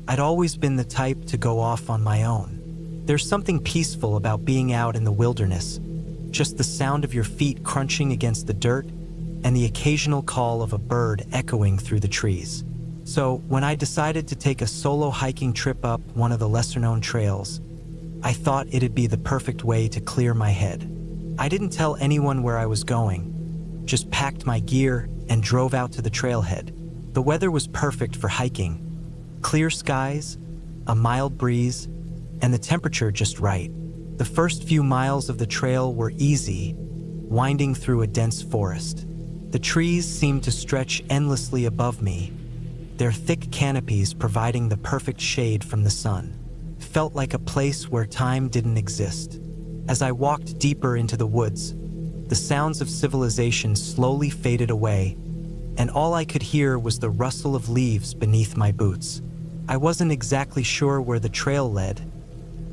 I'd always been the type to go off on my own. There's something peaceful about being out in the wilderness, just the sound of your feet crunching against the dirt and the occasional call of a bird echoing through the trees. So when I decided to take a solo hiking trip up one of the lesser-known trails, I thought it'd be the perfect way to clear my head. I didn't tell anyone where I was going, just packed my gear and drove out to the trailhead. The weather was perfect for hiking. Clear skies, a mild breeze, and the temperature just right. The first few miles of the trail were easy, winding through a dense forest. The trees seemed to stretch endlessly above me, their thick canopies providing the perfect shade from the sun. It felt like a place where time didn't exist. As I walked deeper into the woods, the sounds of civilization slowly faded away, and all I could hear was the rustle of leaves beneath my boots. I wasn't exactly sure where the trail led.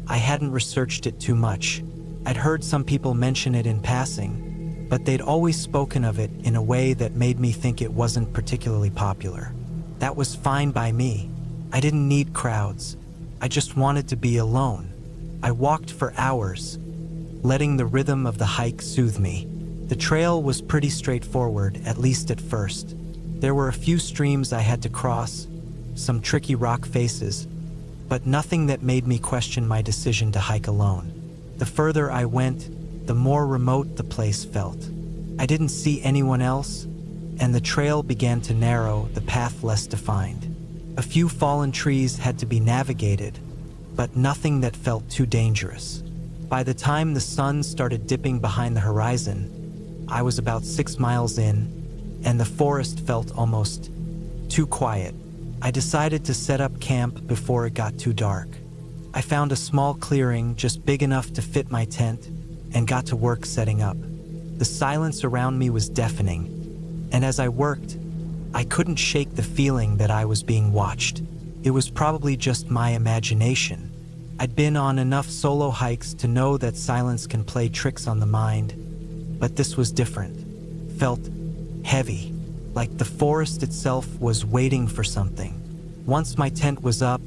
I hadn't researched it too much. I'd heard some people mention it in passing, but they'd always spoken of it in a way that made me think it wasn't particularly popular. That was fine by me. I didn't need crowds. I just wanted to be alone. I walked for hours, letting the rhythm of the hike soothe me. The trail was pretty straightforward, at least at first. There were a few streams I had to cross, some tricky rock faces, but nothing that made me question my decision to hike alone. The further I went, the more remote the place felt. I didn't see anyone else, and the trail began to narrow, the path less defined. A few fallen trees had to be navigated, but nothing that felt too dangerous. By the time the sun started dipping behind the horizon, I was about 6 miles in, and the forest felt almost too quiet. I decided to set up camp before it got too dark. I found a small clearing just big enough to fit my tent and got to work setting up. The silence around me was deafening, and as I worked, I couldn't shake the feeling that I was being watched. It was probably just my imagination. I'd been on enough solo hikes to know that silence can play tricks on the mind, but this was different. Felt heavy, like the forest itself was waiting for something. Once my tent was up,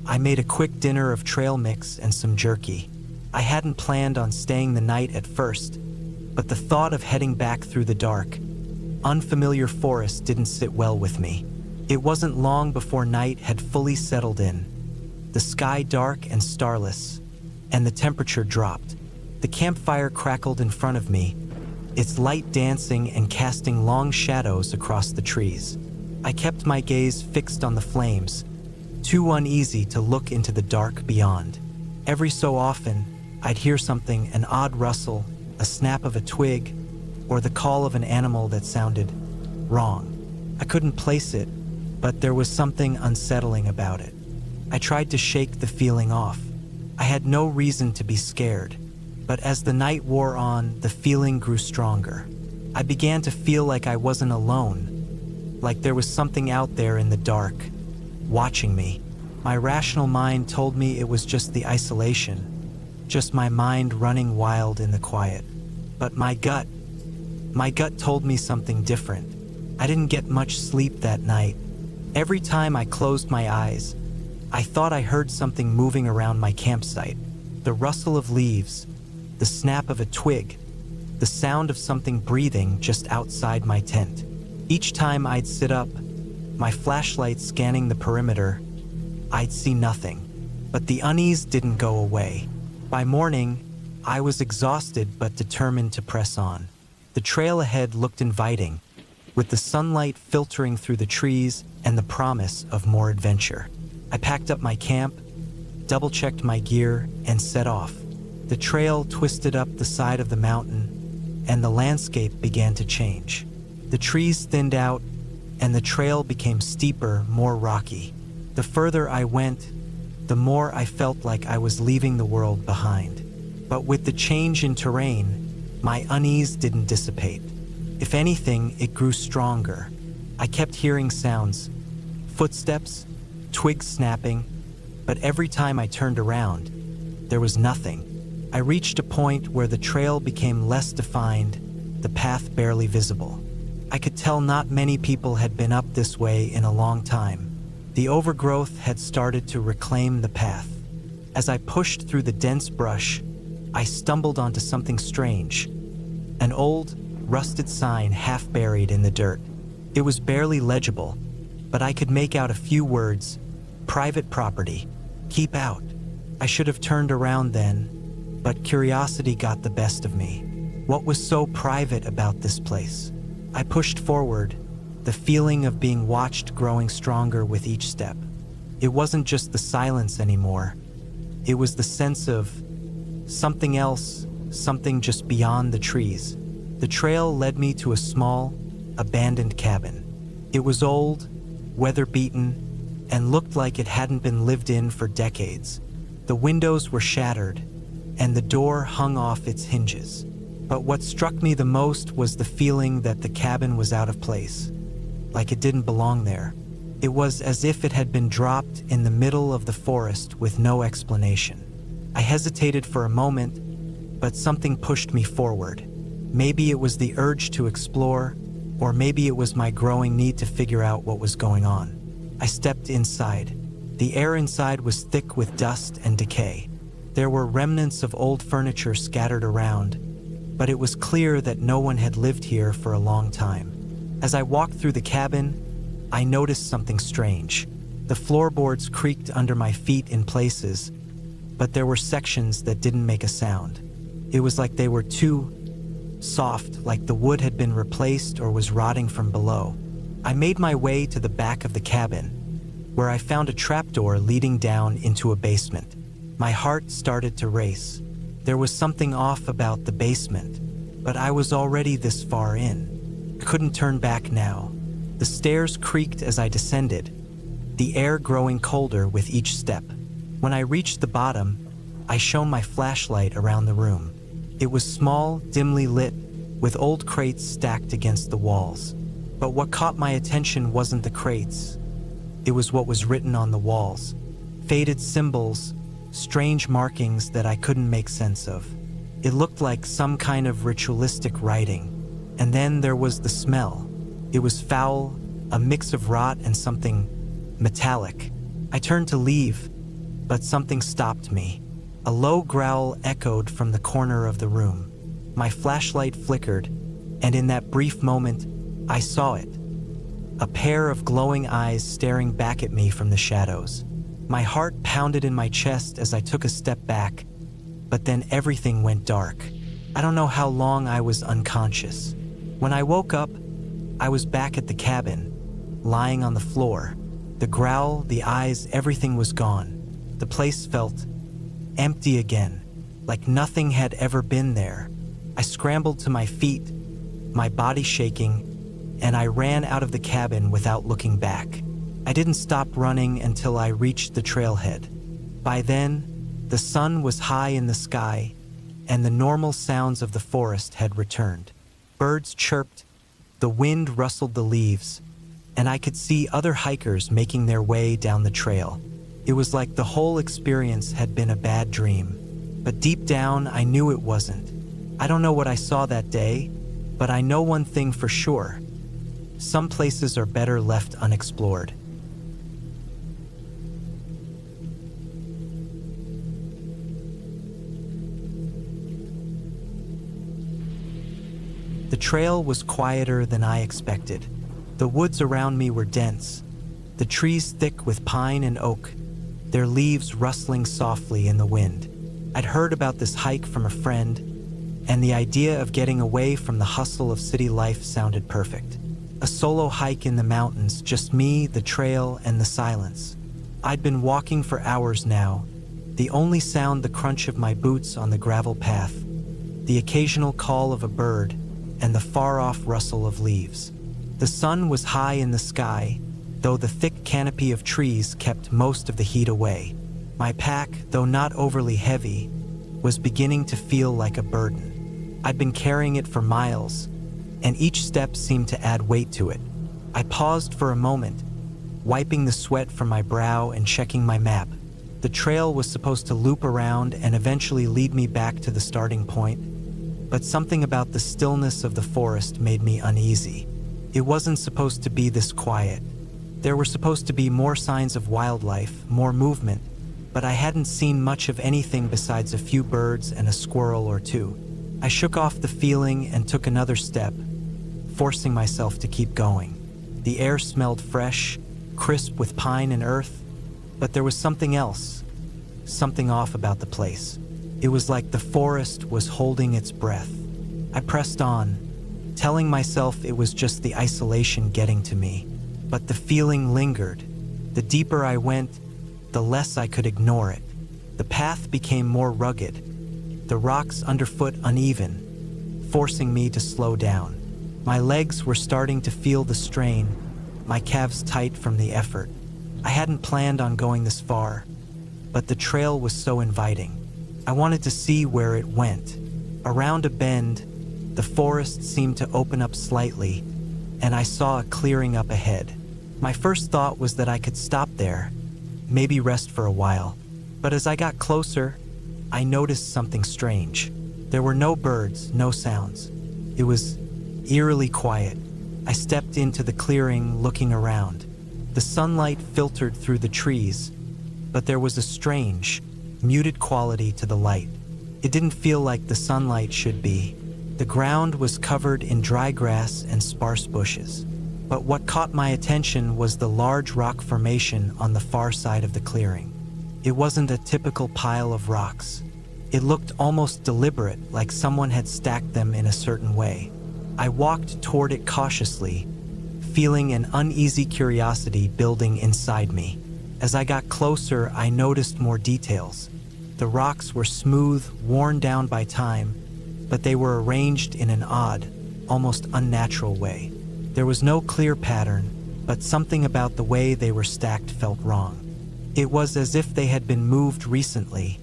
I made a quick dinner of trail mix and some jerky. I hadn't planned on staying the night at first, but the thought of heading back through the dark, unfamiliar forest didn't sit well with me. It wasn't long before night had fully settled in, the sky dark and starless, and the temperature dropped. The campfire crackled in front of me, its light dancing and casting long shadows across the trees. I kept my gaze fixed on the flames, too uneasy to look into the dark beyond. Every so often, I'd hear something, an odd rustle, a snap of a twig, or the call of an animal that sounded wrong. I couldn't place it, but there was something unsettling about it. I tried to shake the feeling off. I had no reason to be scared, but as the night wore on, the feeling grew stronger. I began to feel like I wasn't alone, like there was something out there in the dark, watching me. My rational mind told me it was just the isolation, just my mind running wild in the quiet. But my gut told me something different. I didn't get much sleep that night. Every time I closed my eyes, I thought I heard something moving around my campsite. The rustle of leaves, the snap of a twig, the sound of something breathing just outside my tent. Each time I'd sit up, my flashlight scanning the perimeter, I'd see nothing. But the unease didn't go away. By morning, I was exhausted but determined to press on. The trail ahead looked inviting, with the sunlight filtering through the trees and the promise of more adventure. I packed up my camp, double-checked my gear, and set off. The trail twisted up the side of the mountain, and the landscape began to change. The trees thinned out, and the trail became steeper, more rocky. The further I went, the more I felt like I was leaving the world behind. But with the change in terrain, my unease didn't dissipate. If anything, it grew stronger. I kept hearing sounds, footsteps, twigs snapping, but every time I turned around, there was nothing. I reached a point where the trail became less defined, the path barely visible. I could tell not many people had been up this way in a long time. The overgrowth had started to reclaim the path. As I pushed through the dense brush, I stumbled onto something strange. An old, rusted sign half buried in the dirt. It was barely legible, but I could make out a few words: private property, keep out. I should have turned around then, but curiosity got the best of me. What was so private about this place? I pushed forward, the feeling of being watched growing stronger with each step. It wasn't just the silence anymore. It was the sense of something else, something just beyond the trees. The trail led me to a small, abandoned cabin. It was old, weather-beaten, and looked like it hadn't been lived in for decades. The windows were shattered, and the door hung off its hinges. But what struck me the most was the feeling that the cabin was out of place, like it didn't belong there. It was as if it had been dropped in the middle of the forest with no explanation. I hesitated for a moment, but something pushed me forward. Maybe it was the urge to explore, or maybe it was my growing need to figure out what was going on. I stepped inside. The air inside was thick with dust and decay. There were remnants of old furniture scattered around, but it was clear that no one had lived here for a long time. As I walked through the cabin, I noticed something strange. The floorboards creaked under my feet in places, but there were sections that didn't make a sound. It was like they were too soft, like the wood had been replaced or was rotting from below. I made my way to the back of the cabin, where I found a trapdoor leading down into a basement. My heart started to race. There was something off about the basement, but I was already this far in. I couldn't turn back now. The stairs creaked as I descended, the air growing colder with each step. When I reached the bottom, I shone my flashlight around the room. It was small, dimly lit, with old crates stacked against the walls. But what caught my attention wasn't the crates. It was what was written on the walls. Faded symbols, strange markings that I couldn't make sense of. It looked like some kind of ritualistic writing. And then there was the smell. It was foul, a mix of rot and something metallic. I turned to leave, but something stopped me. A low growl echoed from the corner of the room. My flashlight flickered, and in that brief moment, I saw it. A pair of glowing eyes staring back at me from the shadows. My heart pounded in my chest as I took a step back, but then everything went dark. I don't know how long I was unconscious. When I woke up, I was back at the cabin, lying on the floor. The growl, the eyes, everything was gone. The place felt empty again, like nothing had ever been there. I scrambled to my feet, my body shaking, and I ran out of the cabin without looking back. I didn't stop running until I reached the trailhead. By then, the sun was high in the sky, and the normal sounds of the forest had returned. Birds chirped, the wind rustled the leaves, and I could see other hikers making their way down the trail. It was like the whole experience had been a bad dream, but deep down I knew it wasn't. I don't know what I saw that day, but I know one thing for sure. Some places are better left unexplored. The trail was quieter than I expected. The woods around me were dense, the trees thick with pine and oak, their leaves rustling softly in the wind. I'd heard about this hike from a friend, and the idea of getting away from the hustle of city life sounded perfect. A solo hike in the mountains, just me, the trail, and the silence. I'd been walking for hours now, the only sound the crunch of my boots on the gravel path, the occasional call of a bird, and the far-off rustle of leaves. The sun was high in the sky, though the thick canopy of trees kept most of the heat away. My pack, though not overly heavy, was beginning to feel like a burden. I'd been carrying it for miles, and each step seemed to add weight to it. I paused for a moment, wiping the sweat from my brow and checking my map. The trail was supposed to loop around and eventually lead me back to the starting point, but something about the stillness of the forest made me uneasy. It wasn't supposed to be this quiet. There were supposed to be more signs of wildlife, more movement, but I hadn't seen much of anything besides a few birds and a squirrel or two. I shook off the feeling and took another step, forcing myself to keep going. The air smelled fresh, crisp with pine and earth, but there was something else, something off about the place. It was like the forest was holding its breath. I pressed on, telling myself it was just the isolation getting to me, but the feeling lingered. The deeper I went, the less I could ignore it. The path became more rugged, the rocks underfoot uneven, forcing me to slow down. My legs were starting to feel the strain, my calves tight from the effort. I hadn't planned on going this far, but the trail was so inviting. I wanted to see where it went. Around a bend, the forest seemed to open up slightly, and I saw a clearing up ahead. My first thought was that I could stop there, maybe rest for a while. But as I got closer, I noticed something strange. There were no birds, no sounds. It was eerily quiet. I stepped into the clearing, looking around. The sunlight filtered through the trees, but there was a strange, muted quality to the light. It didn't feel like the sunlight should be. The ground was covered in dry grass and sparse bushes. But what caught my attention was the large rock formation on the far side of the clearing. It wasn't a typical pile of rocks. It looked almost deliberate, like someone had stacked them in a certain way. I walked toward it cautiously, feeling an uneasy curiosity building inside me. As I got closer, I noticed more details. The rocks were smooth, worn down by time, but they were arranged in an odd, almost unnatural way. There was no clear pattern, but something about the way they were stacked felt wrong. It was as if they had been moved recently,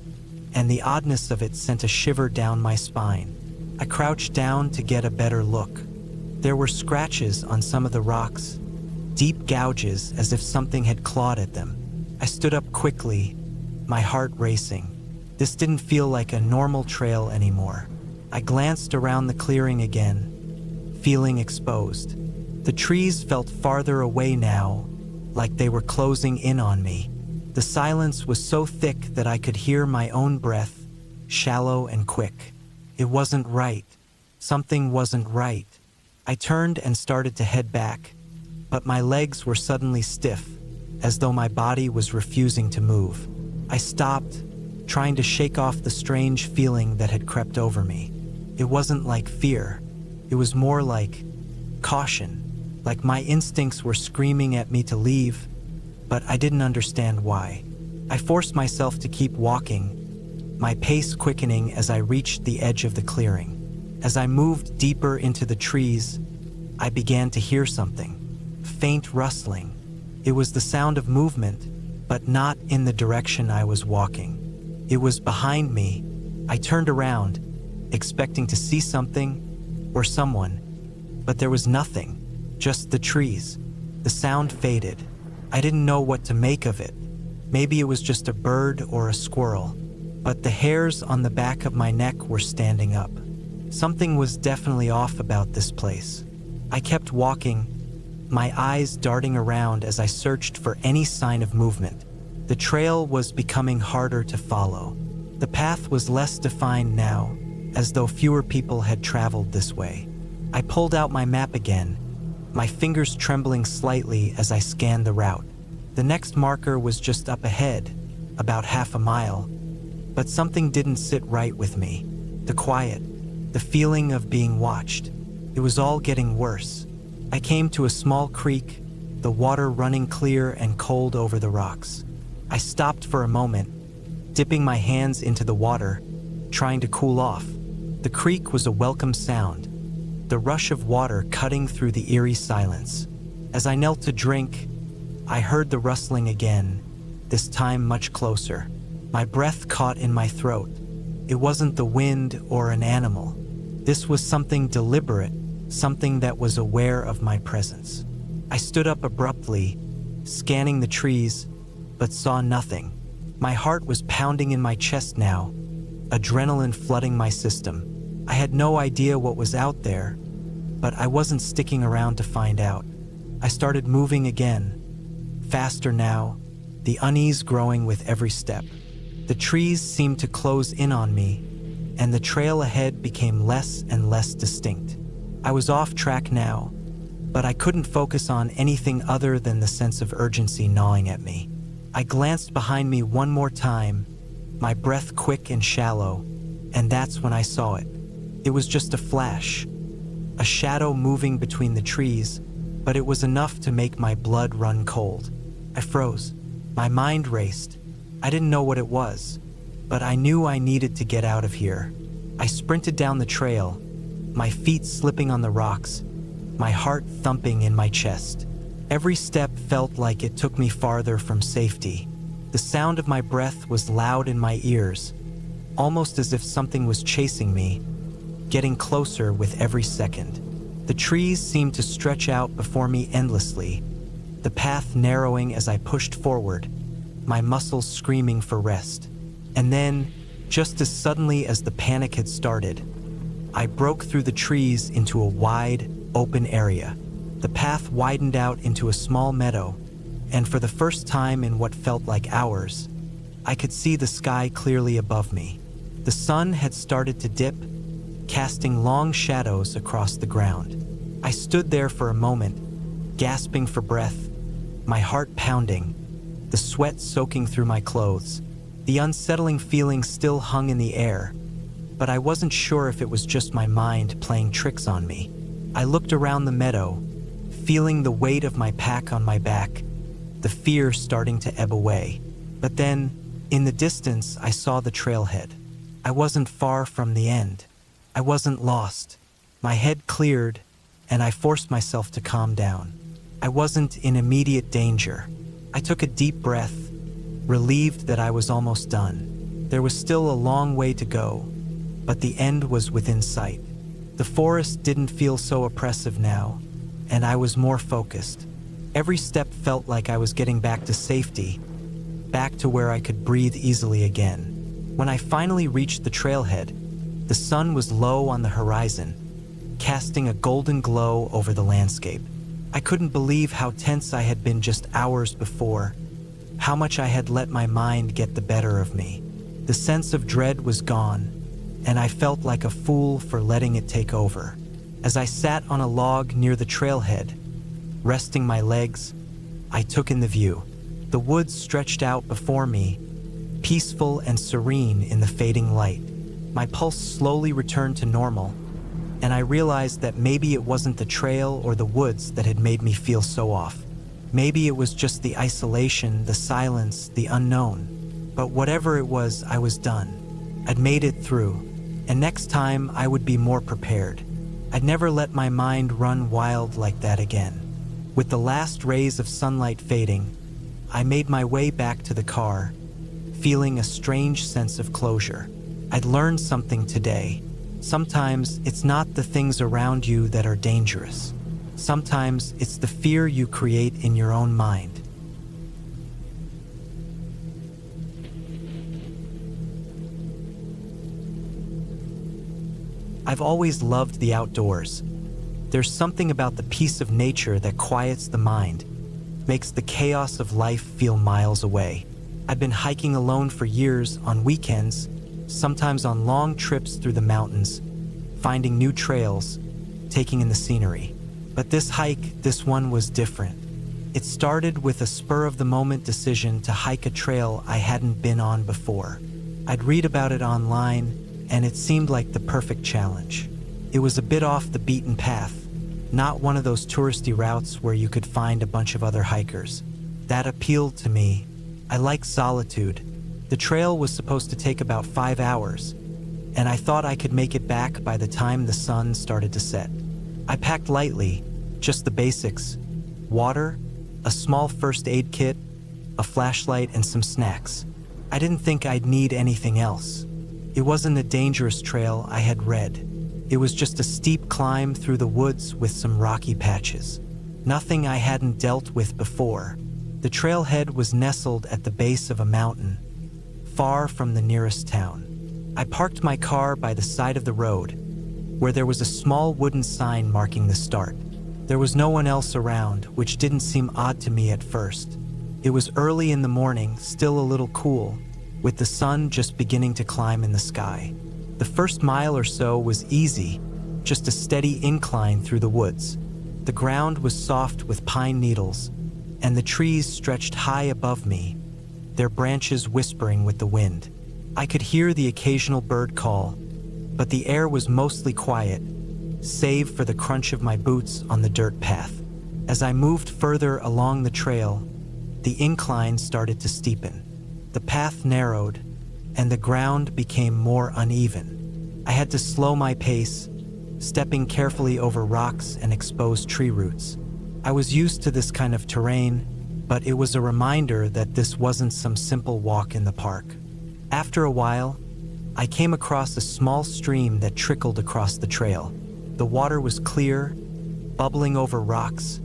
and the oddness of it sent a shiver down my spine. I crouched down to get a better look. There were scratches on some of the rocks, deep gouges as if something had clawed at them. I stood up quickly, my heart racing. This didn't feel like a normal trail anymore. I glanced around the clearing again, feeling exposed. The trees felt farther away now, like they were closing in on me. The silence was so thick that I could hear my own breath, shallow and quick. It wasn't right. Something wasn't right. I turned and started to head back, but my legs were suddenly stiff, as though my body was refusing to move. I stopped, trying to shake off the strange feeling that had crept over me. It wasn't like fear. It was more like caution, like my instincts were screaming at me to leave, but I didn't understand why. I forced myself to keep walking, my pace quickening as I reached the edge of the clearing. As I moved deeper into the trees, I began to hear something, faint rustling. It was the sound of movement, but not in the direction I was walking. It was behind me. I turned around, expecting to see something or someone, but there was nothing, just the trees. The sound faded. I didn't know what to make of it. Maybe it was just a bird or a squirrel, but the hairs on the back of my neck were standing up. Something was definitely off about this place. I kept walking, my eyes darting around as I searched for any sign of movement. The trail was becoming harder to follow. The path was less defined now, as though fewer people had traveled this way. I pulled out my map again, my fingers trembling slightly as I scanned the route. The next marker was just up ahead, about half a mile, but something didn't sit right with me. The quiet, the feeling of being watched. It was all getting worse. I came to a small creek, the water running clear and cold over the rocks. I stopped for a moment, dipping my hands into the water, trying to cool off. The creek was a welcome sound, the rush of water cutting through the eerie silence. As I knelt to drink, I heard the rustling again, this time much closer. My breath caught in my throat. It wasn't the wind or an animal. This was something deliberate, something that was aware of my presence. I stood up abruptly, scanning the trees, but saw nothing. My heart was pounding in my chest now, adrenaline flooding my system. I had no idea what was out there, but I wasn't sticking around to find out. I started moving again, faster now, the unease growing with every step. The trees seemed to close in on me, and the trail ahead became less and less distinct. I was off track now, but I couldn't focus on anything other than the sense of urgency gnawing at me. I glanced behind me one more time, my breath quick and shallow, and that's when I saw it. It was just a flash, a shadow moving between the trees, but it was enough to make my blood run cold. I froze. My mind raced. I didn't know what it was, but I knew I needed to get out of here. I sprinted down the trail, my feet slipping on the rocks, my heart thumping in my chest. Every step felt like it took me farther from safety. The sound of my breath was loud in my ears, almost as if something was chasing me, getting closer with every second. The trees seemed to stretch out before me endlessly, the path narrowing as I pushed forward, my muscles screaming for rest. And then, just as suddenly as the panic had started, I broke through the trees into a wide, open area. The path widened out into a small meadow, and for the first time in what felt like hours, I could see the sky clearly above me. The sun had started to dip, casting long shadows across the ground. I stood there for a moment, gasping for breath, my heart pounding, the sweat soaking through my clothes. The unsettling feeling still hung in the air, but I wasn't sure if it was just my mind playing tricks on me. I looked around the meadow, feeling the weight of my pack on my back, the fear starting to ebb away. But then, in the distance, I saw the trailhead. I wasn't far from the end. I wasn't lost. My head cleared, and I forced myself to calm down. I wasn't in immediate danger. I took a deep breath, relieved that I was almost done. There was still a long way to go, but the end was within sight. The forest didn't feel so oppressive now, and I was more focused. Every step felt like I was getting back to safety, back to where I could breathe easily again. When I finally reached the trailhead, the sun was low on the horizon, casting a golden glow over the landscape. I couldn't believe how tense I had been just hours before, how much I had let my mind get the better of me. The sense of dread was gone, and I felt like a fool for letting it take over. As I sat on a log near the trailhead, resting my legs, I took in the view. The woods stretched out before me, peaceful and serene in the fading light. My pulse slowly returned to normal, and I realized that maybe it wasn't the trail or the woods that had made me feel so off. Maybe it was just the isolation, the silence, the unknown. But whatever it was, I was done. I'd made it through, and next time I would be more prepared. I'd never let my mind run wild like that again. With the last rays of sunlight fading, I made my way back to the car, feeling a strange sense of closure. I'd learned something today. Sometimes it's not the things around you that are dangerous. Sometimes it's the fear you create in your own mind. I've always loved the outdoors. There's something about the peace of nature that quiets the mind, makes the chaos of life feel miles away. I've been hiking alone for years on weekends, sometimes on long trips through the mountains, finding new trails, taking in the scenery. But this hike, this one was different. It started with a spur-of-the-moment decision to hike a trail I hadn't been on before. I'd read about it online, and it seemed like the perfect challenge. It was a bit off the beaten path, not one of those touristy routes where you could find a bunch of other hikers. That appealed to me. I like solitude. The trail was supposed to take about 5 hours, and I thought I could make it back by the time the sun started to set. I packed lightly, just the basics: water, a small first aid kit, a flashlight, and some snacks. I didn't think I'd need anything else. It wasn't a dangerous trail I had read. It was just a steep climb through the woods with some rocky patches. Nothing I hadn't dealt with before. The trailhead was nestled at the base of a mountain, far from the nearest town. I parked my car by the side of the road, where there was a small wooden sign marking the start. There was no one else around, which didn't seem odd to me at first. It was early in the morning, still a little cool, with the sun just beginning to climb in the sky. The first mile or so was easy, just a steady incline through the woods. The ground was soft with pine needles, and the trees stretched high above me, their branches whispering with the wind. I could hear the occasional bird call, but the air was mostly quiet, save for the crunch of my boots on the dirt path. As I moved further along the trail, the incline started to steepen. The path narrowed, and the ground became more uneven. I had to slow my pace, stepping carefully over rocks and exposed tree roots. I was used to this kind of terrain, but it was a reminder that this wasn't some simple walk in the park. After a while, I came across a small stream that trickled across the trail. The water was clear, bubbling over rocks,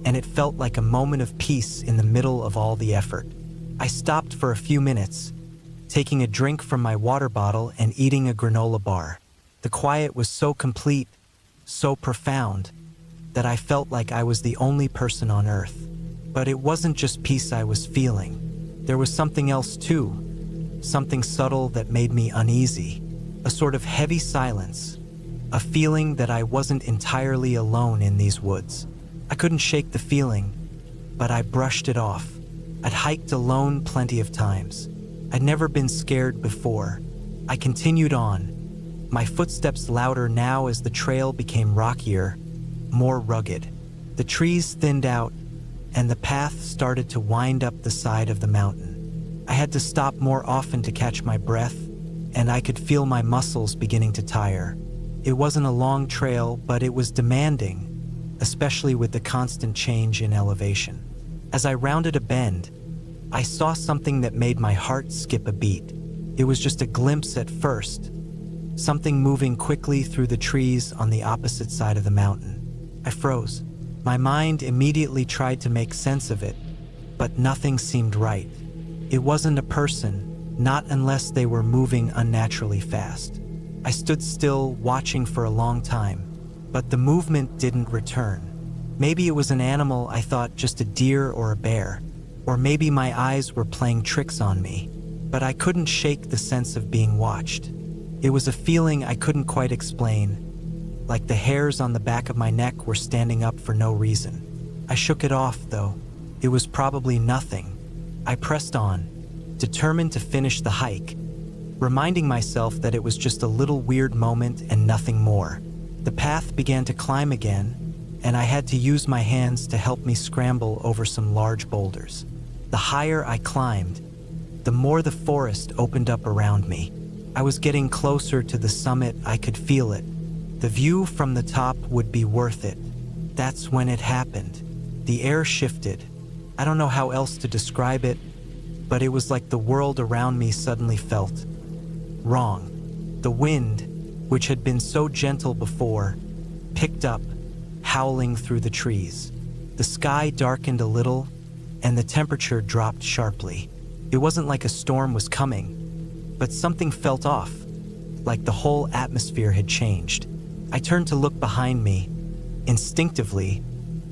and it felt like a moment of peace in the middle of all the effort. I stopped for a few minutes, taking a drink from my water bottle and eating a granola bar. The quiet was so complete, so profound, that I felt like I was the only person on Earth. But it wasn't just peace I was feeling. There was something else too, something subtle that made me uneasy, a sort of heavy silence, a feeling that I wasn't entirely alone in these woods. I couldn't shake the feeling, but I brushed it off. I'd hiked alone plenty of times. I'd never been scared before. I continued on, my footsteps louder now as the trail became rockier, more rugged. The trees thinned out, and the path started to wind up the side of the mountain. I had to stop more often to catch my breath, and I could feel my muscles beginning to tire. It wasn't a long trail, but it was demanding, especially with the constant change in elevation. As I rounded a bend, I saw something that made my heart skip a beat. It was just a glimpse at first, something moving quickly through the trees on the opposite side of the mountain. I froze. My mind immediately tried to make sense of it, but nothing seemed right. It wasn't a person, not unless they were moving unnaturally fast. I stood still, watching for a long time, but the movement didn't return. Maybe it was an animal, I thought, just a deer or a bear. Or maybe my eyes were playing tricks on me, but I couldn't shake the sense of being watched. It was a feeling I couldn't quite explain, like the hairs on the back of my neck were standing up for no reason. I shook it off, though. It was probably nothing. I pressed on, determined to finish the hike, reminding myself that it was just a little weird moment and nothing more. The path began to climb again, and I had to use my hands to help me scramble over some large boulders. The higher I climbed, the more the forest opened up around me. I was getting closer to the summit. I could feel it. The view from the top would be worth it. That's when it happened. The air shifted. I don't know how else to describe it, but it was like the world around me suddenly felt wrong. The wind, which had been so gentle before, picked up, howling through the trees. The sky darkened a little, and the temperature dropped sharply. It wasn't like a storm was coming, but something felt off, like the whole atmosphere had changed. I turned to look behind me, instinctively,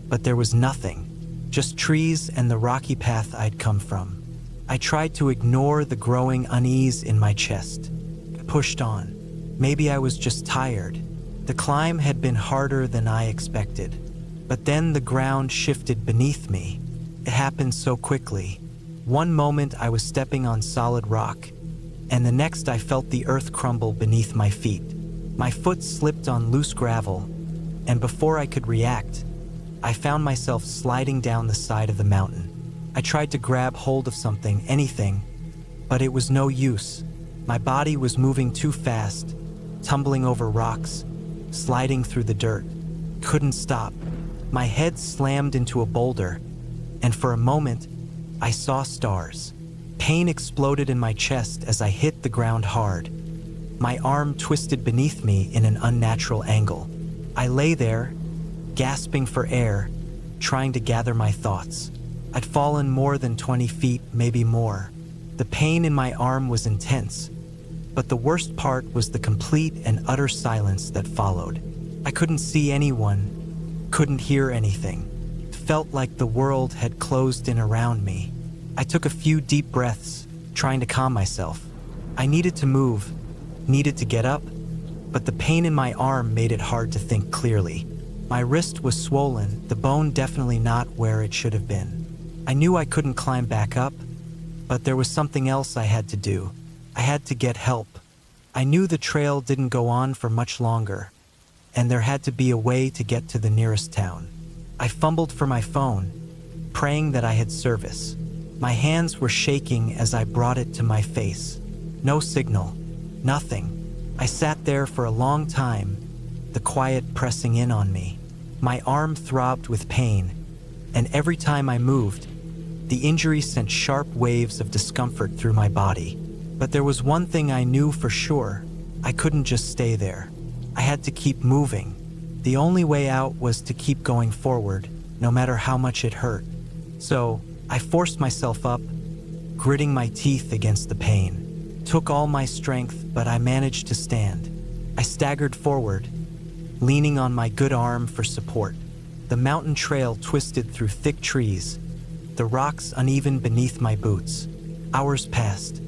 but there was nothing, just trees and the rocky path I'd come from. I tried to ignore the growing unease in my chest. I pushed on. Maybe I was just tired. The climb had been harder than I expected. But then the ground shifted beneath me. It happened so quickly. One moment I was stepping on solid rock, and the next I felt the earth crumble beneath my feet. My foot slipped on loose gravel, and before I could react, I found myself sliding down the side of the mountain. I tried to grab hold of something, anything, but it was no use. My body was moving too fast, tumbling over rocks, sliding through the dirt. Couldn't stop. My head slammed into a boulder, and for a moment, I saw stars. Pain exploded in my chest as I hit the ground hard. My arm twisted beneath me in an unnatural angle. I lay there, gasping for air, trying to gather my thoughts. I'd fallen more than 20 feet, maybe more. The pain in my arm was intense, but the worst part was the complete and utter silence that followed. I couldn't see anyone, couldn't hear anything. It felt like the world had closed in around me. I took a few deep breaths, trying to calm myself. I needed to move, needed to get up, but the pain in my arm made it hard to think clearly. My wrist was swollen, the bone definitely not where it should have been. I knew I couldn't climb back up, but there was something else I had to do. I had to get help. I knew the trail didn't go on for much longer, and there had to be a way to get to the nearest town. I fumbled for my phone, praying that I had service. My hands were shaking as I brought it to my face. No signal, nothing. I sat there for a long time, the quiet pressing in on me. My arm throbbed with pain, and every time I moved, the injury sent sharp waves of discomfort through my body. But there was one thing I knew for sure. I couldn't just stay there. I had to keep moving. The only way out was to keep going forward, no matter how much it hurt. So, I forced myself up, gritting my teeth against the pain. Took all my strength, but I managed to stand. I staggered forward, leaning on my good arm for support. The mountain trail twisted through thick trees, the rocks uneven beneath my boots. Hours passed,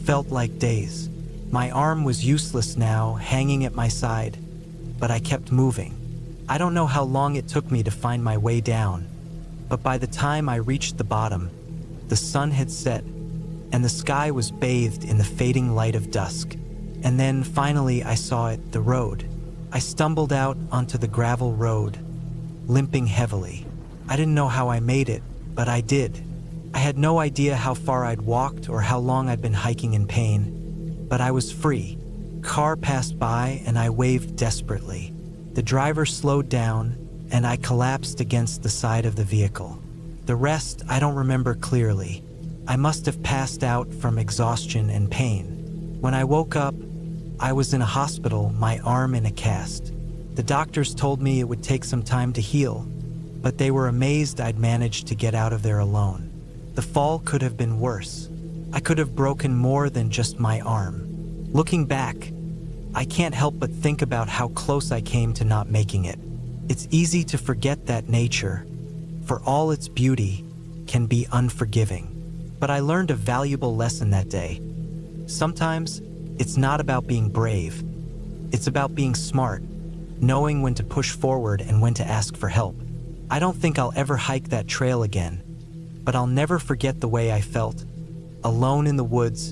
felt like days. My arm was useless now, hanging at my side, but I kept moving. I don't know how long it took me to find my way down, but by the time I reached the bottom, the sun had set, and the sky was bathed in the fading light of dusk. And then finally I saw it, the road. I stumbled out onto the gravel road, limping heavily. I didn't know how I made it, but I did. I had no idea how far I'd walked or how long I'd been hiking in pain, but I was free. Car passed by and I waved desperately. The driver slowed down and I collapsed against the side of the vehicle. The rest I don't remember clearly. I must have passed out from exhaustion and pain. When I woke up, I was in a hospital, my arm in a cast. The doctors told me it would take some time to heal, but they were amazed I'd managed to get out of there alone. The fall could have been worse. I could have broken more than just my arm. Looking back, I can't help but think about how close I came to not making it. It's easy to forget that nature, for all its beauty, can be unforgiving. But I learned a valuable lesson that day. Sometimes, it's not about being brave. It's about being smart, knowing when to push forward and when to ask for help. I don't think I'll ever hike that trail again, but I'll never forget the way I felt, alone in the woods,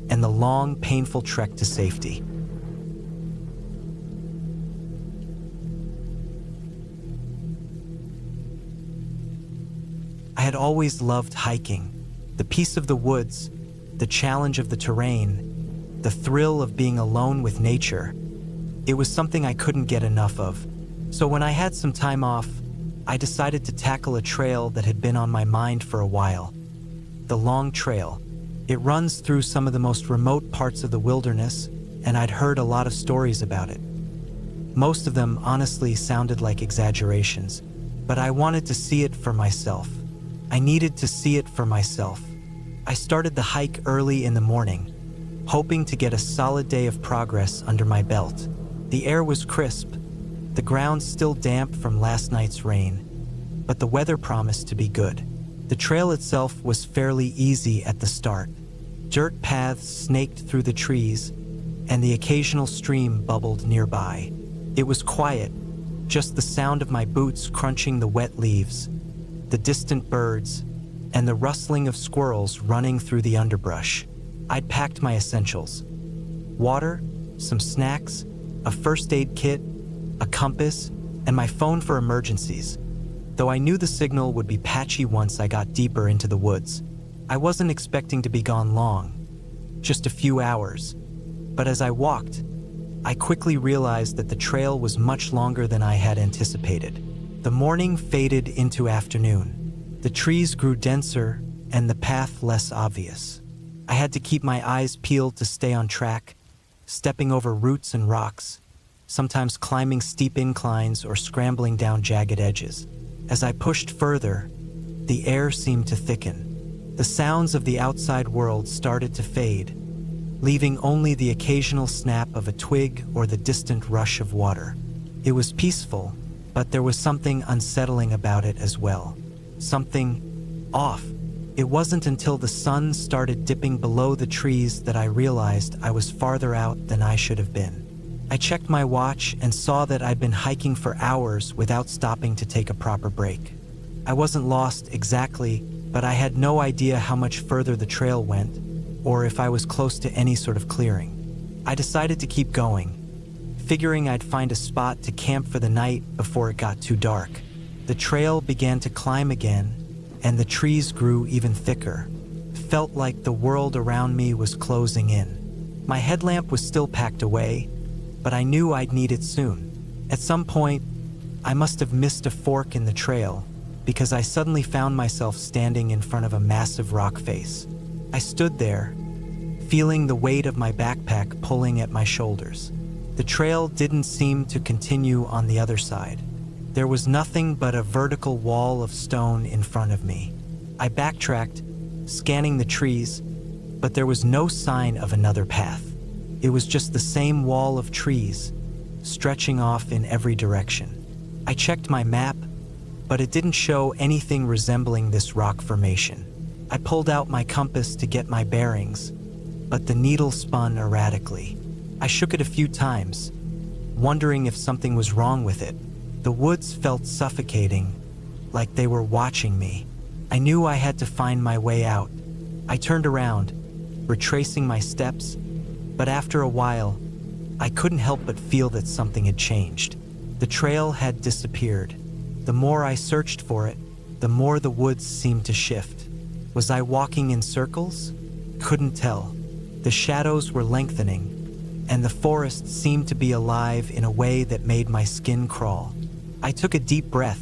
and the long, painful trek to safety. I had always loved hiking. The peace of the woods, the challenge of the terrain, the thrill of being alone with nature. It was something I couldn't get enough of. So when I had some time off, I decided to tackle a trail that had been on my mind for a while. The Long Trail. It runs through some of the most remote parts of the wilderness, and I'd heard a lot of stories about it. Most of them honestly sounded like exaggerations, but I wanted to see it for myself. I needed to see it for myself. I started the hike early in the morning, hoping to get a solid day of progress under my belt. The air was crisp, the ground still damp from last night's rain, but the weather promised to be good. The trail itself was fairly easy at the start. Dirt paths snaked through the trees, and the occasional stream bubbled nearby. It was quiet, just the sound of my boots crunching the wet leaves, the distant birds, and the rustling of squirrels running through the underbrush. I'd packed my essentials: water, some snacks, a first aid kit, a compass, and my phone for emergencies. Though I knew the signal would be patchy once I got deeper into the woods. I wasn't expecting to be gone long, just a few hours. But as I walked, I quickly realized that the trail was much longer than I had anticipated. The morning faded into afternoon. The trees grew denser and the path less obvious. I had to keep my eyes peeled to stay on track, stepping over roots and rocks, sometimes climbing steep inclines or scrambling down jagged edges. As I pushed further, the air seemed to thicken. The sounds of the outside world started to fade, leaving only the occasional snap of a twig or the distant rush of water. It was peaceful, but there was something unsettling about it as well. Something off. It wasn't until the sun started dipping below the trees that I realized I was farther out than I should have been. I checked my watch and saw that I'd been hiking for hours without stopping to take a proper break. I wasn't lost exactly, but I had no idea how much further the trail went, or if I was close to any sort of clearing. I decided to keep going, figuring I'd find a spot to camp for the night before it got too dark. The trail began to climb again, and the trees grew even thicker. Felt like the world around me was closing in. My headlamp was still packed away, but I knew I'd need it soon. At some point, I must have missed a fork in the trail, because I suddenly found myself standing in front of a massive rock face. I stood there, feeling the weight of my backpack pulling at my shoulders. The trail didn't seem to continue on the other side. There was nothing but a vertical wall of stone in front of me. I backtracked, scanning the trees, but there was no sign of another path. It was just the same wall of trees, stretching off in every direction. I checked my map, but it didn't show anything resembling this rock formation. I pulled out my compass to get my bearings, but the needle spun erratically. I shook it a few times, wondering if something was wrong with it. The woods felt suffocating, like they were watching me. I knew I had to find my way out. I turned around, retracing my steps, but after a while, I couldn't help but feel that something had changed. The trail had disappeared. The more I searched for it, the more the woods seemed to shift. Was I walking in circles? Couldn't tell. The shadows were lengthening, and the forest seemed to be alive in a way that made my skin crawl. I took a deep breath,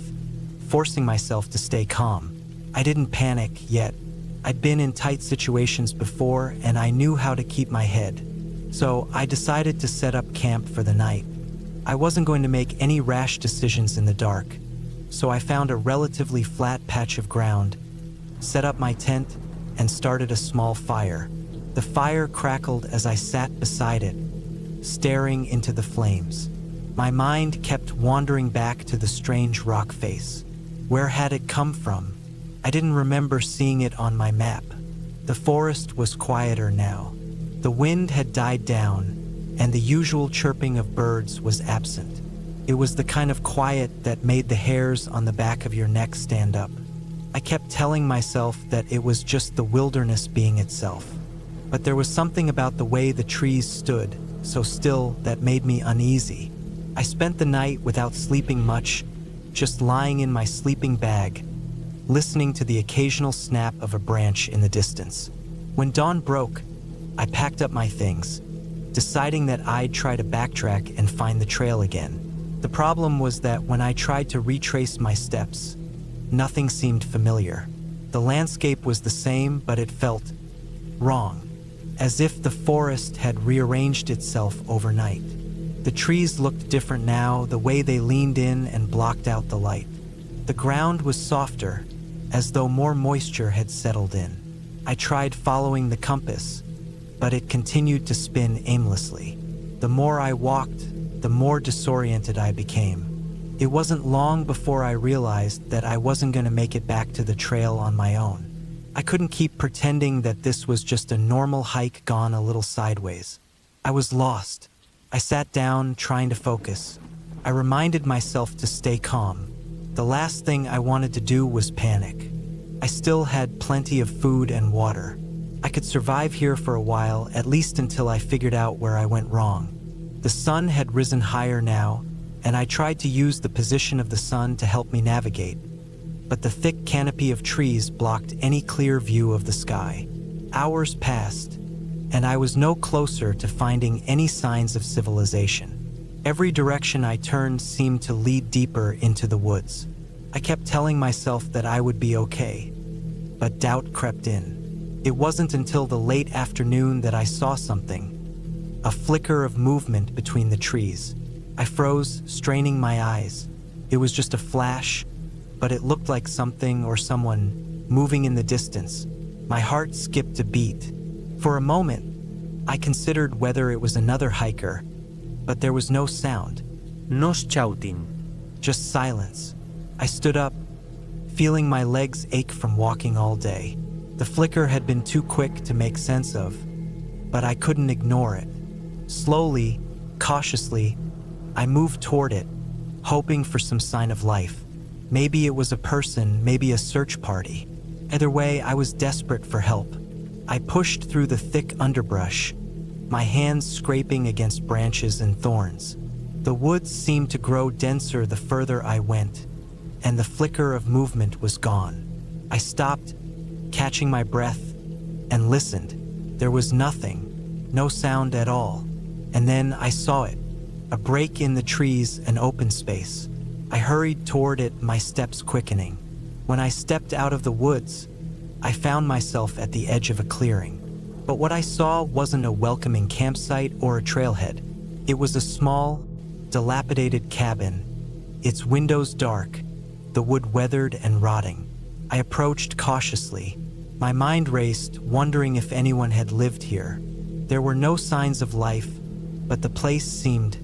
forcing myself to stay calm. I didn't panic yet. I'd been in tight situations before, and I knew how to keep my head. So I decided to set up camp for the night. I wasn't going to make any rash decisions in the dark, so I found a relatively flat patch of ground, set up my tent, and started a small fire. The fire crackled as I sat beside it, staring into the flames. My mind kept wandering back to the strange rock face. Where had it come from? I didn't remember seeing it on my map. The forest was quieter now. The wind had died down, and the usual chirping of birds was absent. It was the kind of quiet that made the hairs on the back of your neck stand up. I kept telling myself that it was just the wilderness being itself. But there was something about the way the trees stood, so still, that made me uneasy. I spent the night without sleeping much, just lying in my sleeping bag, listening to the occasional snap of a branch in the distance. When dawn broke, I packed up my things, deciding that I'd try to backtrack and find the trail again. The problem was that when I tried to retrace my steps, nothing seemed familiar. The landscape was the same, but it felt wrong, as if the forest had rearranged itself overnight. The trees looked different now, the way they leaned in and blocked out the light. The ground was softer, as though more moisture had settled in. I tried following the compass, but it continued to spin aimlessly. The more I walked, the more disoriented I became. It wasn't long before I realized that I wasn't going to make it back to the trail on my own. I couldn't keep pretending that this was just a normal hike gone a little sideways. I was lost. I sat down, trying to focus. I reminded myself to stay calm. The last thing I wanted to do was panic. I still had plenty of food and water. I could survive here for a while, at least until I figured out where I went wrong. The sun had risen higher now, and I tried to use the position of the sun to help me navigate. But the thick canopy of trees blocked any clear view of the sky. Hours passed, and I was no closer to finding any signs of civilization. Every direction I turned seemed to lead deeper into the woods. I kept telling myself that I would be okay, but doubt crept in. It wasn't until the late afternoon that I saw something, a flicker of movement between the trees. I froze, straining my eyes. It was just a flash, but it looked like something or someone moving in the distance. My heart skipped a beat. For a moment, I considered whether it was another hiker, but there was no sound. No shouting. Just silence. I stood up, feeling my legs ache from walking all day. The flicker had been too quick to make sense of, but I couldn't ignore it. Slowly, cautiously, I moved toward it, hoping for some sign of life. Maybe it was a person, maybe a search party. Either way, I was desperate for help. I pushed through the thick underbrush, my hands scraping against branches and thorns. The woods seemed to grow denser the further I went, and the flicker of movement was gone. I stopped, catching my breath, and listened. There was nothing, no sound at all. And then I saw it, a break in the trees, an open space. I hurried toward it, my steps quickening. When I stepped out of the woods, I found myself at the edge of a clearing. But what I saw wasn't a welcoming campsite or a trailhead. It was a small, dilapidated cabin, its windows dark, the wood weathered and rotting. I approached cautiously. My mind raced, wondering if anyone had lived here. There were no signs of life, but the place seemed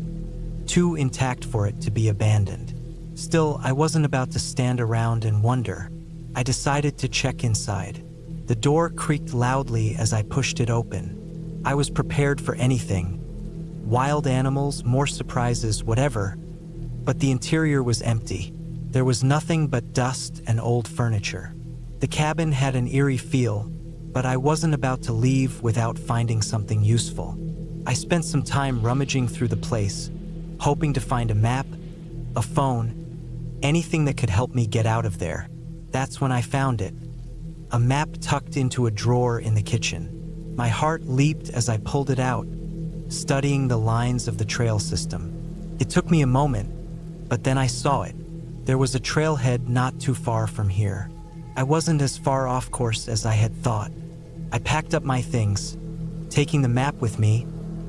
too intact for it to be abandoned. Still, I wasn't about to stand around and wonder. I decided to check inside. The door creaked loudly as I pushed it open. I was prepared for anything. Wild animals, more surprises, whatever. But the interior was empty. There was nothing but dust and old furniture. The cabin had an eerie feel, but I wasn't about to leave without finding something useful. I spent some time rummaging through the place, hoping to find a map, a phone, anything that could help me get out of there. That's when I found it. A map tucked into a drawer in the kitchen. My heart leaped as I pulled it out, studying the lines of the trail system. It took me a moment, but then I saw it. There was a trailhead not too far from here. I wasn't as far off course as I had thought. I packed up my things, taking the map with me,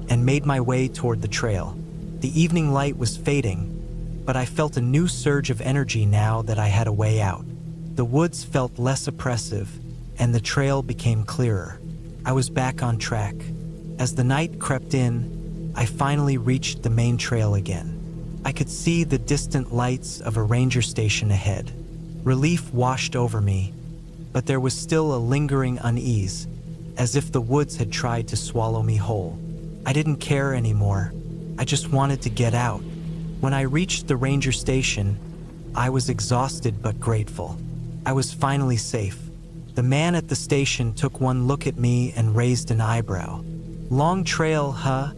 and made my way toward the trail. The evening light was fading, but I felt a new surge of energy now that I had a way out. The woods felt less oppressive, and the trail became clearer. I was back on track. As the night crept in, I finally reached the main trail again. I could see the distant lights of a ranger station ahead. Relief washed over me, but there was still a lingering unease, as if the woods had tried to swallow me whole. I didn't care anymore. I just wanted to get out. When I reached the ranger station, I was exhausted but grateful. I was finally safe. The man at the station took one look at me and raised an eyebrow. "Long trail, huh?"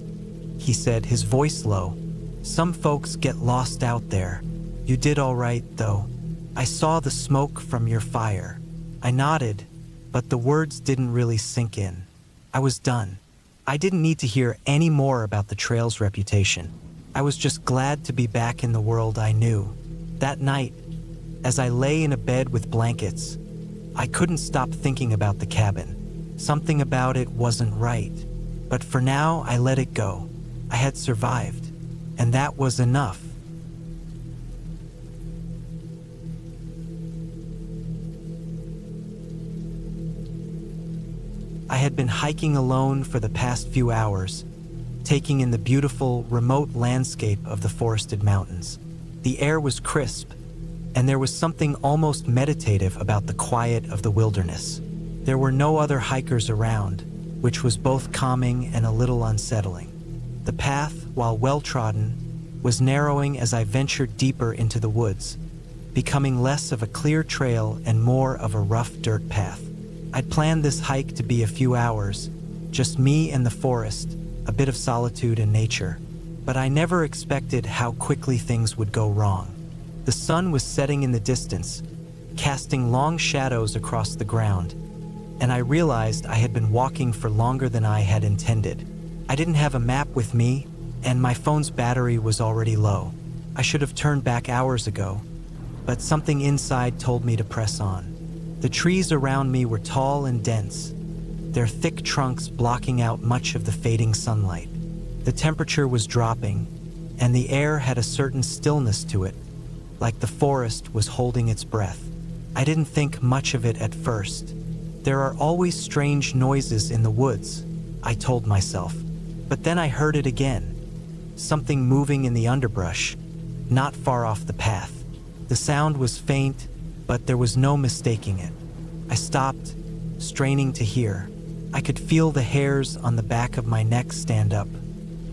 he said, his voice low. "Some folks get lost out there. You did all right, though. I saw the smoke from your fire." I nodded, but the words didn't really sink in. I was done. I didn't need to hear any more about the trail's reputation. I was just glad to be back in the world I knew. That night, as I lay in a bed with blankets, I couldn't stop thinking about the cabin. Something about it wasn't right. But for now, I let it go. I had survived, and that was enough. I had been hiking alone for the past few hours, taking in the beautiful, remote landscape of the forested mountains. The air was crisp, and there was something almost meditative about the quiet of the wilderness. There were no other hikers around, which was both calming and a little unsettling. The path, while well-trodden, was narrowing as I ventured deeper into the woods, becoming less of a clear trail and more of a rough dirt path. I'd planned this hike to be a few hours, just me and the forest, a bit of solitude and nature. But I never expected how quickly things would go wrong. The sun was setting in the distance, casting long shadows across the ground, and I realized I had been walking for longer than I had intended. I didn't have a map with me, and my phone's battery was already low. I should have turned back hours ago, but something inside told me to press on. The trees around me were tall and dense, their thick trunks blocking out much of the fading sunlight. The temperature was dropping, and the air had a certain stillness to it, like the forest was holding its breath. I didn't think much of it at first. There are always strange noises in the woods, I told myself. But then I heard it again, something moving in the underbrush, not far off the path. The sound was faint, but there was no mistaking it. I stopped, straining to hear. I could feel the hairs on the back of my neck stand up.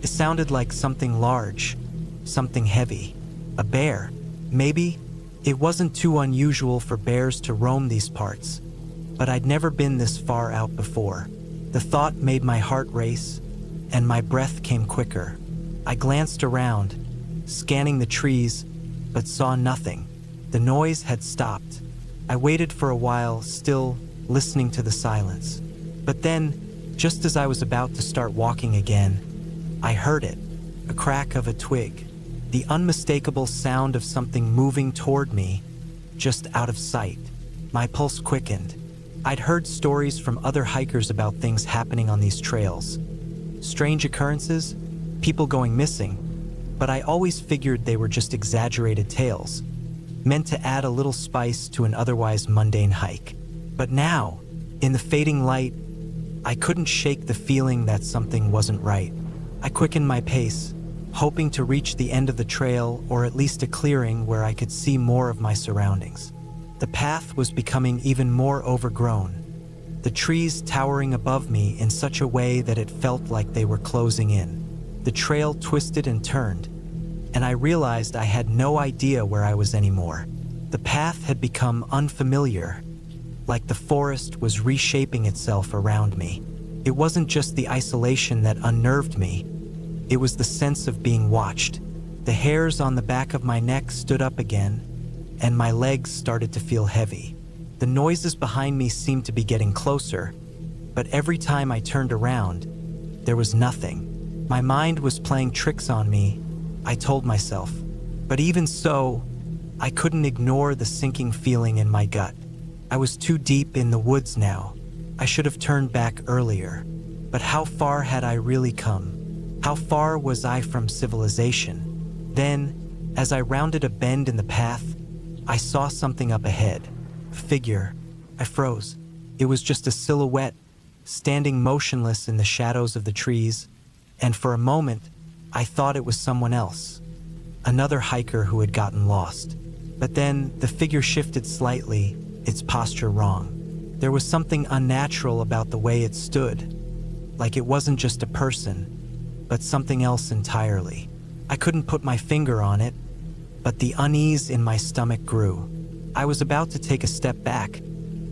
It sounded like something large, something heavy. A bear, maybe? It wasn't too unusual for bears to roam these parts, but I'd never been this far out before. The thought made my heart race, and my breath came quicker. I glanced around, scanning the trees, but saw nothing. The noise had stopped. I waited for a while, still listening to the silence. But then, just as I was about to start walking again, I heard it, a crack of a twig, the unmistakable sound of something moving toward me, just out of sight. My pulse quickened. I'd heard stories from other hikers about things happening on these trails. Strange occurrences, people going missing, but I always figured they were just exaggerated tales, meant to add a little spice to an otherwise mundane hike. But now, in the fading light, I couldn't shake the feeling that something wasn't right. I quickened my pace, hoping to reach the end of the trail or at least a clearing where I could see more of my surroundings. The path was becoming even more overgrown, the trees towering above me in such a way that it felt like they were closing in. The trail twisted and turned, and I realized I had no idea where I was anymore. The path had become unfamiliar, like the forest was reshaping itself around me. It wasn't just the isolation that unnerved me, it was the sense of being watched. The hairs on the back of my neck stood up again, and my legs started to feel heavy. The noises behind me seemed to be getting closer, but every time I turned around, there was nothing. My mind was playing tricks on me, I told myself. But even so, I couldn't ignore the sinking feeling in my gut. I was too deep in the woods now. I should have turned back earlier. But how far had I really come? How far was I from civilization? Then, as I rounded a bend in the path, I saw something up ahead. A figure. I froze. It was just a silhouette, standing motionless in the shadows of the trees, and for a moment, I thought it was someone else. Another hiker who had gotten lost. But then, the figure shifted slightly, its posture wrong. There was something unnatural about the way it stood, like it wasn't just a person, but something else entirely. I couldn't put my finger on it, but the unease in my stomach grew. I was about to take a step back,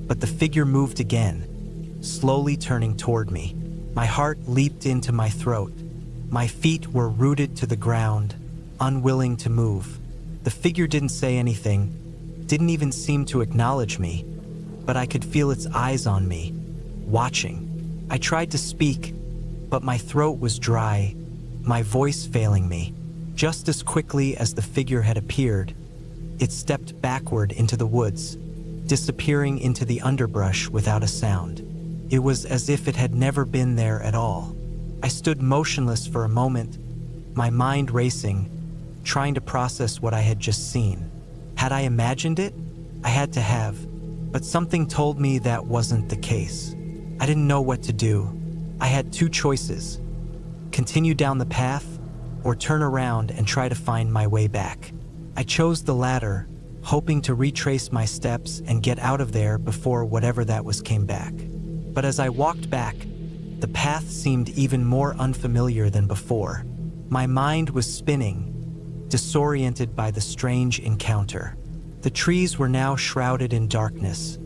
but the figure moved again, slowly turning toward me. My heart leaped into my throat. My feet were rooted to the ground, unwilling to move. The figure didn't say anything, didn't even seem to acknowledge me, but I could feel its eyes on me, watching. I tried to speak, but my throat was dry, my voice failing me. Just as quickly as the figure had appeared, it stepped backward into the woods, disappearing into the underbrush without a sound. It was as if it had never been there at all. I stood motionless for a moment, my mind racing, trying to process what I had just seen. Had I imagined it? I had to have, but something told me that wasn't the case. I didn't know what to do. I had two choices: continue down the path, or turn around and try to find my way back. I chose the latter, hoping to retrace my steps and get out of there before whatever that was came back. But as I walked back, the path seemed even more unfamiliar than before. My mind was spinning, disoriented by the strange encounter. The trees were now shrouded in darkness,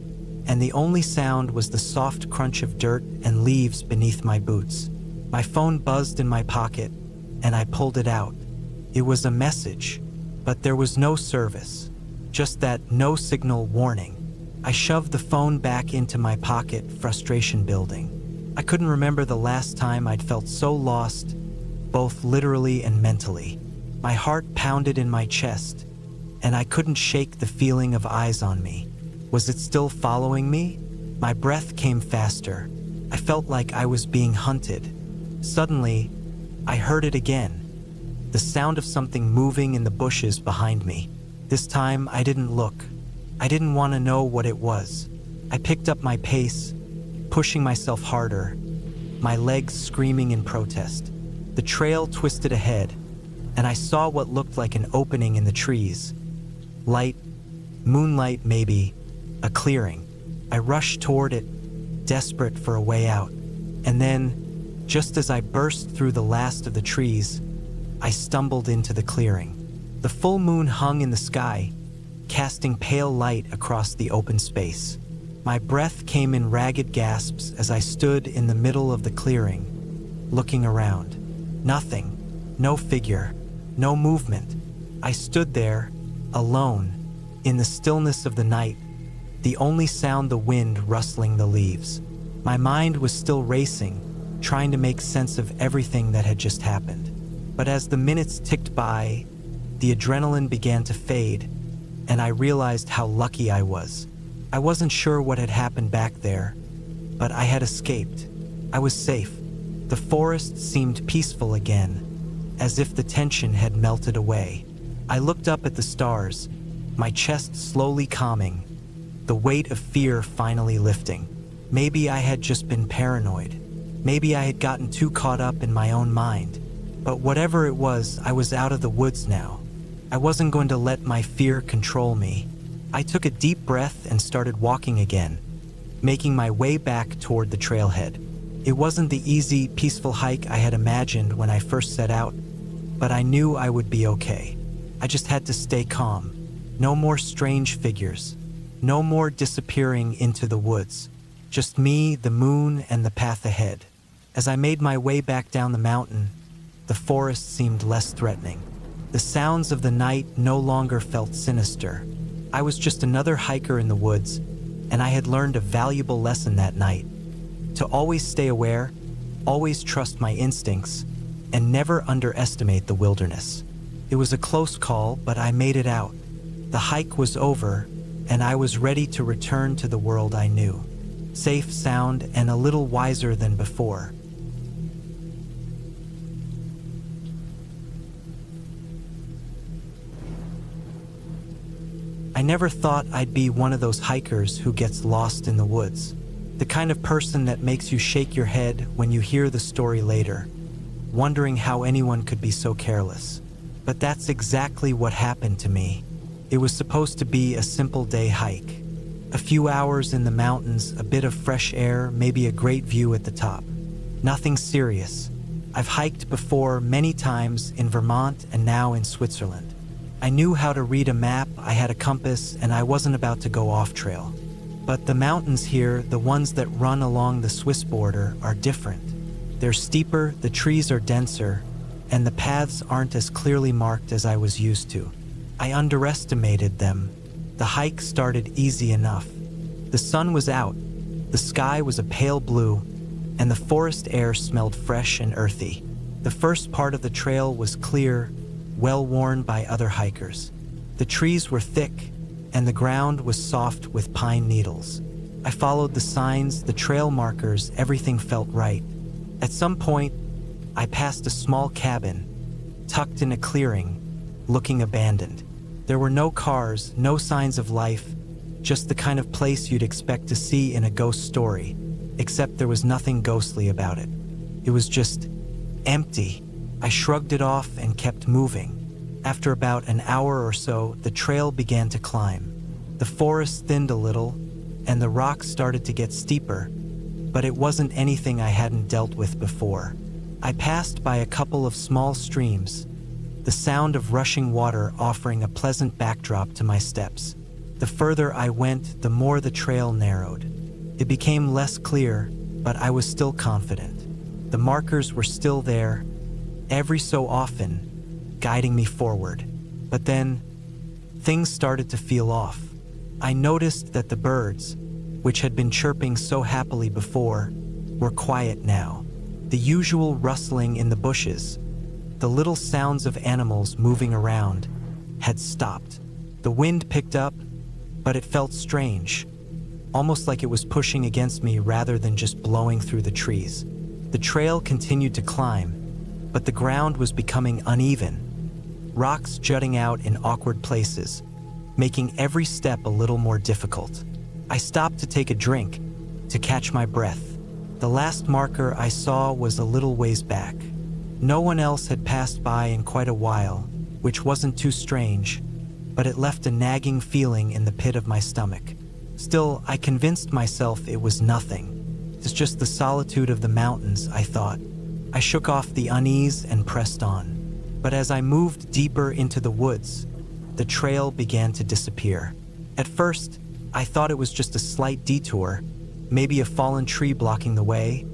and the only sound was the soft crunch of dirt and leaves beneath my boots. My phone buzzed in my pocket, and I pulled it out. It was a message, but there was no service, just that no signal warning. I shoved the phone back into my pocket, frustration building. I couldn't remember the last time I'd felt so lost, both literally and mentally. My heart pounded in my chest, and I couldn't shake the feeling of eyes on me. Was it still following me? My breath came faster. I felt like I was being hunted. Suddenly, I heard it again, the sound of something moving in the bushes behind me. This time, I didn't look. I didn't want to know what it was. I picked up my pace, pushing myself harder, my legs screaming in protest. The trail twisted ahead, and I saw what looked like an opening in the trees. Light, moonlight maybe, a clearing. I rushed toward it, desperate for a way out. And then, just as I burst through the last of the trees, I stumbled into the clearing. The full moon hung in the sky, casting pale light across the open space. My breath came in ragged gasps as I stood in the middle of the clearing, looking around. Nothing, no figure, no movement. I stood there, alone, in the stillness of the night, the only sound the wind rustling the leaves. My mind was still racing, trying to make sense of everything that had just happened. But as the minutes ticked by, the adrenaline began to fade, and I realized how lucky I was. I wasn't sure what had happened back there, but I had escaped. I was safe. The forest seemed peaceful again, as if the tension had melted away. I looked up at the stars, my chest slowly calming, the weight of fear finally lifting. Maybe I had just been paranoid. Maybe I had gotten too caught up in my own mind. But whatever it was, I was out of the woods now. I wasn't going to let my fear control me. I took a deep breath and started walking again, making my way back toward the trailhead. It wasn't the easy, peaceful hike I had imagined when I first set out, but I knew I would be okay. I just had to stay calm. No more strange figures. No more disappearing into the woods. Just me, the moon, and the path ahead. As I made my way back down the mountain, the forest seemed less threatening. The sounds of the night no longer felt sinister. I was just another hiker in the woods, and I had learned a valuable lesson that night. To always stay aware, always trust my instincts, and never underestimate the wilderness. It was a close call, but I made it out. The hike was over, and I was ready to return to the world I knew. Safe, sound, and a little wiser than before. I never thought I'd be one of those hikers who gets lost in the woods. The kind of person that makes you shake your head when you hear the story later, wondering how anyone could be so careless. But that's exactly what happened to me. It was supposed to be a simple day hike. A few hours in the mountains, a bit of fresh air, maybe a great view at the top. Nothing serious. I've hiked before many times in Vermont and now in Switzerland. I knew how to read a map, I had a compass, and I wasn't about to go off trail. But the mountains here, the ones that run along the Swiss border, are different. They're steeper, the trees are denser, and the paths aren't as clearly marked as I was used to. I underestimated them. The hike started easy enough. The sun was out, the sky was a pale blue, and the forest air smelled fresh and earthy. The first part of the trail was clear, well-worn by other hikers. The trees were thick, and the ground was soft with pine needles. I followed the signs, the trail markers, everything felt right. At some point, I passed a small cabin, tucked in a clearing, looking abandoned. There were no cars, no signs of life, just the kind of place you'd expect to see in a ghost story, except there was nothing ghostly about it. It was just empty. I shrugged it off and kept moving. After about an hour or so, the trail began to climb. The forest thinned a little, and the rocks started to get steeper, but it wasn't anything I hadn't dealt with before. I passed by a couple of small streams, the sound of rushing water offering a pleasant backdrop to my steps. The further I went, the more the trail narrowed. It became less clear, but I was still confident. The markers were still there, every so often, guiding me forward. But then, things started to feel off. I noticed that the birds, which had been chirping so happily before, were quiet now. The usual rustling in the bushes, the little sounds of animals moving around, had stopped. The wind picked up, but it felt strange, almost like it was pushing against me rather than just blowing through the trees. The trail continued to climb, but the ground was becoming uneven, rocks jutting out in awkward places, making every step a little more difficult. I stopped to take a drink, to catch my breath. The last marker I saw was a little ways back. No one else had passed by in quite a while, which wasn't too strange, but it left a nagging feeling in the pit of my stomach. Still, I convinced myself it was nothing. It's just the solitude of the mountains, I thought. I shook off the unease and pressed on. But as I moved deeper into the woods, the trail began to disappear. At first, I thought it was just a slight detour, maybe a fallen tree blocking the way,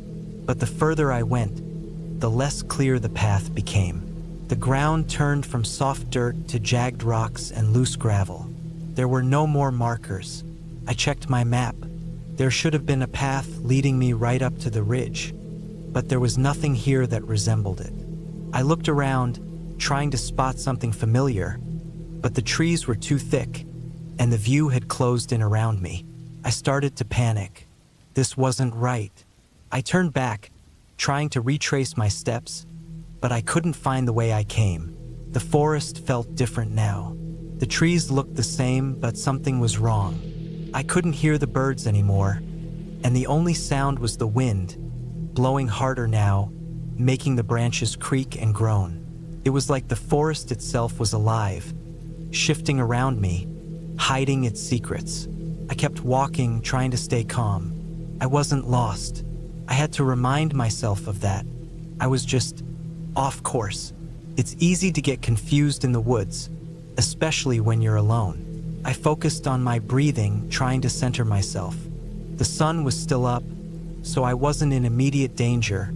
but the further I went, the less clear the path became. The ground turned from soft dirt to jagged rocks and loose gravel. There were no more markers. I checked my map. There should have been a path leading me right up to the ridge, but there was nothing here that resembled it. I looked around, trying to spot something familiar, but the trees were too thick, and the view had closed in around me. I started to panic. This wasn't right. I turned back, trying to retrace my steps, but I couldn't find the way I came. The forest felt different now. The trees looked the same, but something was wrong. I couldn't hear the birds anymore, and the only sound was the wind, blowing harder now, making the branches creak and groan. It was like the forest itself was alive, shifting around me, hiding its secrets. I kept walking, trying to stay calm. I wasn't lost. I had to remind myself of that. I was just off course. It's easy to get confused in the woods, especially when you're alone. I focused on my breathing, trying to center myself. The sun was still up, so I wasn't in immediate danger,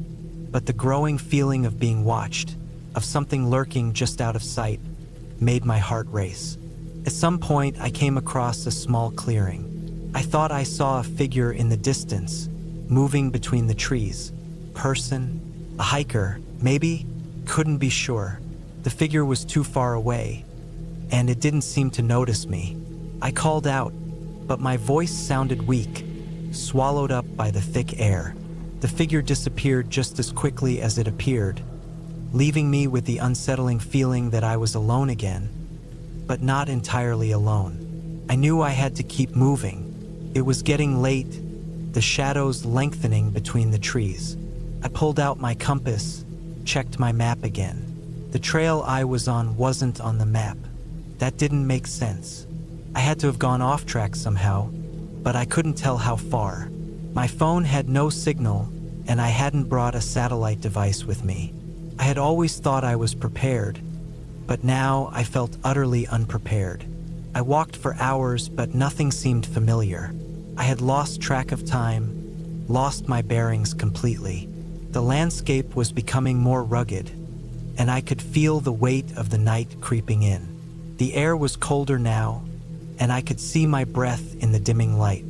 but the growing feeling of being watched, of something lurking just out of sight, made my heart race. At some point, I came across a small clearing. I thought I saw a figure in the distance, moving between the trees. Person? A hiker? Maybe? Couldn't be sure. The figure was too far away, and it didn't seem to notice me. I called out, but my voice sounded weak, swallowed up by the thick air. The figure disappeared just as quickly as it appeared, leaving me with the unsettling feeling that I was alone again, but not entirely alone. I knew I had to keep moving. It was getting late, the shadows lengthening between the trees. I pulled out my compass, checked my map again. The trail I was on wasn't on the map. That didn't make sense. I had to have gone off track somehow, but I couldn't tell how far. My phone had no signal, and I hadn't brought a satellite device with me. I had always thought I was prepared, but now I felt utterly unprepared. I walked for hours, but nothing seemed familiar. I had lost track of time, lost my bearings completely. The landscape was becoming more rugged, and I could feel the weight of the night creeping in. The air was colder now, and I could see my breath in the dimming light.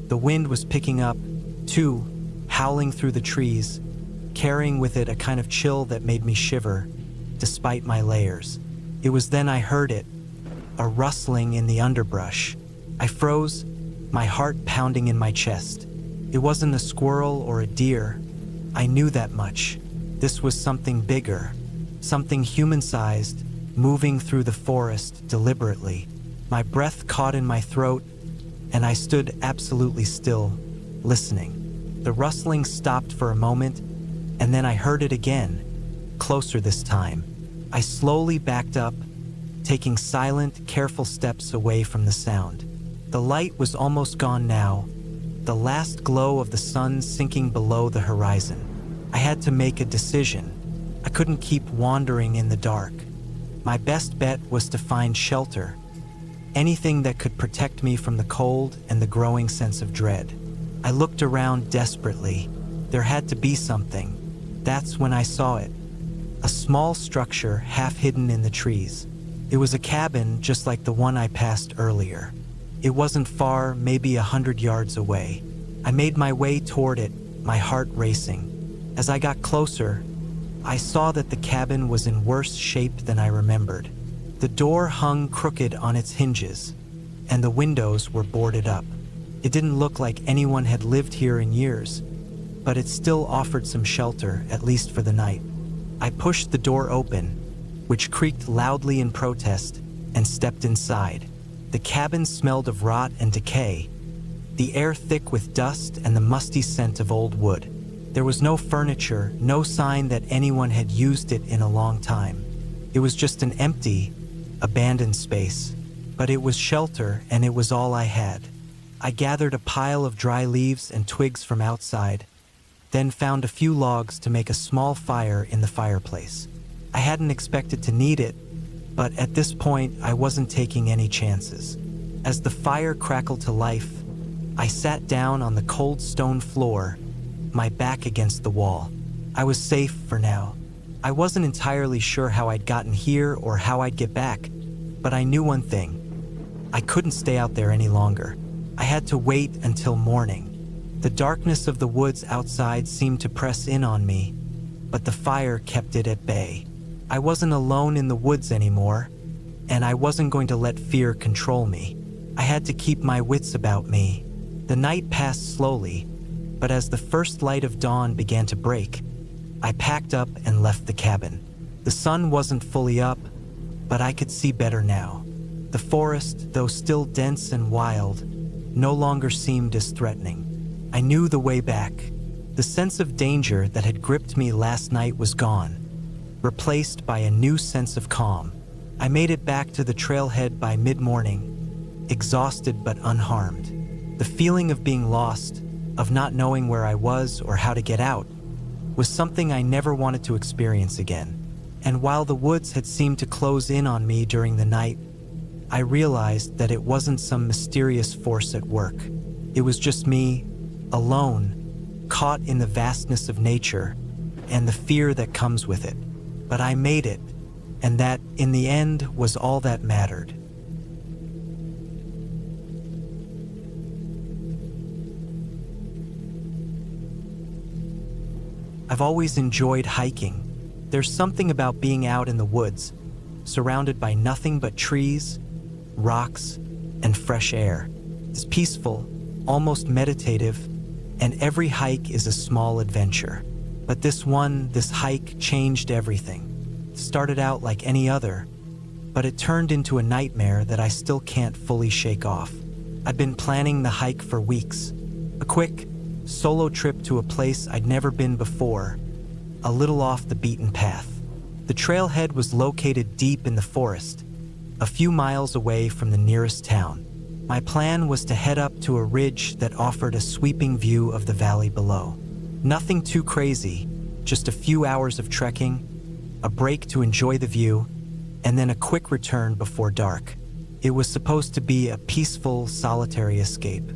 The wind was picking up, too, howling through the trees, carrying with it a kind of chill that made me shiver, despite my layers. It was then I heard it, a rustling in the underbrush. I froze, my heart pounding in my chest. It wasn't a squirrel or a deer. I knew that much. This was something bigger, something human-sized, moving through the forest deliberately. My breath caught in my throat, and I stood absolutely still, listening. The rustling stopped for a moment, and then I heard it again, closer this time. I slowly backed up, taking silent, careful steps away from the sound. The light was almost gone now, the last glow of the sun sinking below the horizon. I had to make a decision. I couldn't keep wandering in the dark. My best bet was to find shelter, anything that could protect me from the cold and the growing sense of dread. I looked around desperately. There had to be something. That's when I saw it. A small structure half hidden in the trees. It was a cabin just like the one I passed earlier. It wasn't far, maybe 100 yards away. I made my way toward it, my heart racing. As I got closer, I saw that the cabin was in worse shape than I remembered. The door hung crooked on its hinges, and the windows were boarded up. It didn't look like anyone had lived here in years, but it still offered some shelter, at least for the night. I pushed the door open, which creaked loudly in protest, and stepped inside. The cabin smelled of rot and decay, the air thick with dust and the musty scent of old wood. There was no furniture, no sign that anyone had used it in a long time. It was just an empty, abandoned space. But it was shelter, and it was all I had. I gathered a pile of dry leaves and twigs from outside, then found a few logs to make a small fire in the fireplace. I hadn't expected to need it, but at this point I wasn't taking any chances. As the fire crackled to life, I sat down on the cold stone floor, my back against the wall. I was safe for now. I wasn't entirely sure how I'd gotten here or how I'd get back, but I knew one thing. I couldn't stay out there any longer. I had to wait until morning. The darkness of the woods outside seemed to press in on me, but the fire kept it at bay. I wasn't alone in the woods anymore, and I wasn't going to let fear control me. I had to keep my wits about me. The night passed slowly, but as the first light of dawn began to break, I packed up and left the cabin. The sun wasn't fully up, but I could see better now. The forest, though still dense and wild, no longer seemed as threatening. I knew the way back. The sense of danger that had gripped me last night was gone, replaced by a new sense of calm. I made it back to the trailhead by mid-morning, exhausted but unharmed. The feeling of being lost, of not knowing where I was or how to get out, was something I never wanted to experience again. And while the woods had seemed to close in on me during the night, I realized that it wasn't some mysterious force at work. It was just me, alone, caught in the vastness of nature and the fear that comes with it. But I made it, and that, in the end, was all that mattered. I've always enjoyed hiking. There's something about being out in the woods, surrounded by nothing but trees, rocks, and fresh air. It's peaceful, almost meditative, and every hike is a small adventure. But this hike changed everything. It started out like any other, but it turned into a nightmare that I still can't fully shake off. I've been planning the hike for weeks. A quick, solo trip to a place I'd never been before, a little off the beaten path. The trailhead was located deep in the forest, a few miles away from the nearest town. My plan was to head up to a ridge that offered a sweeping view of the valley below. Nothing too crazy, just a few hours of trekking, a break to enjoy the view, and then a quick return before dark. It was supposed to be a peaceful, solitary escape.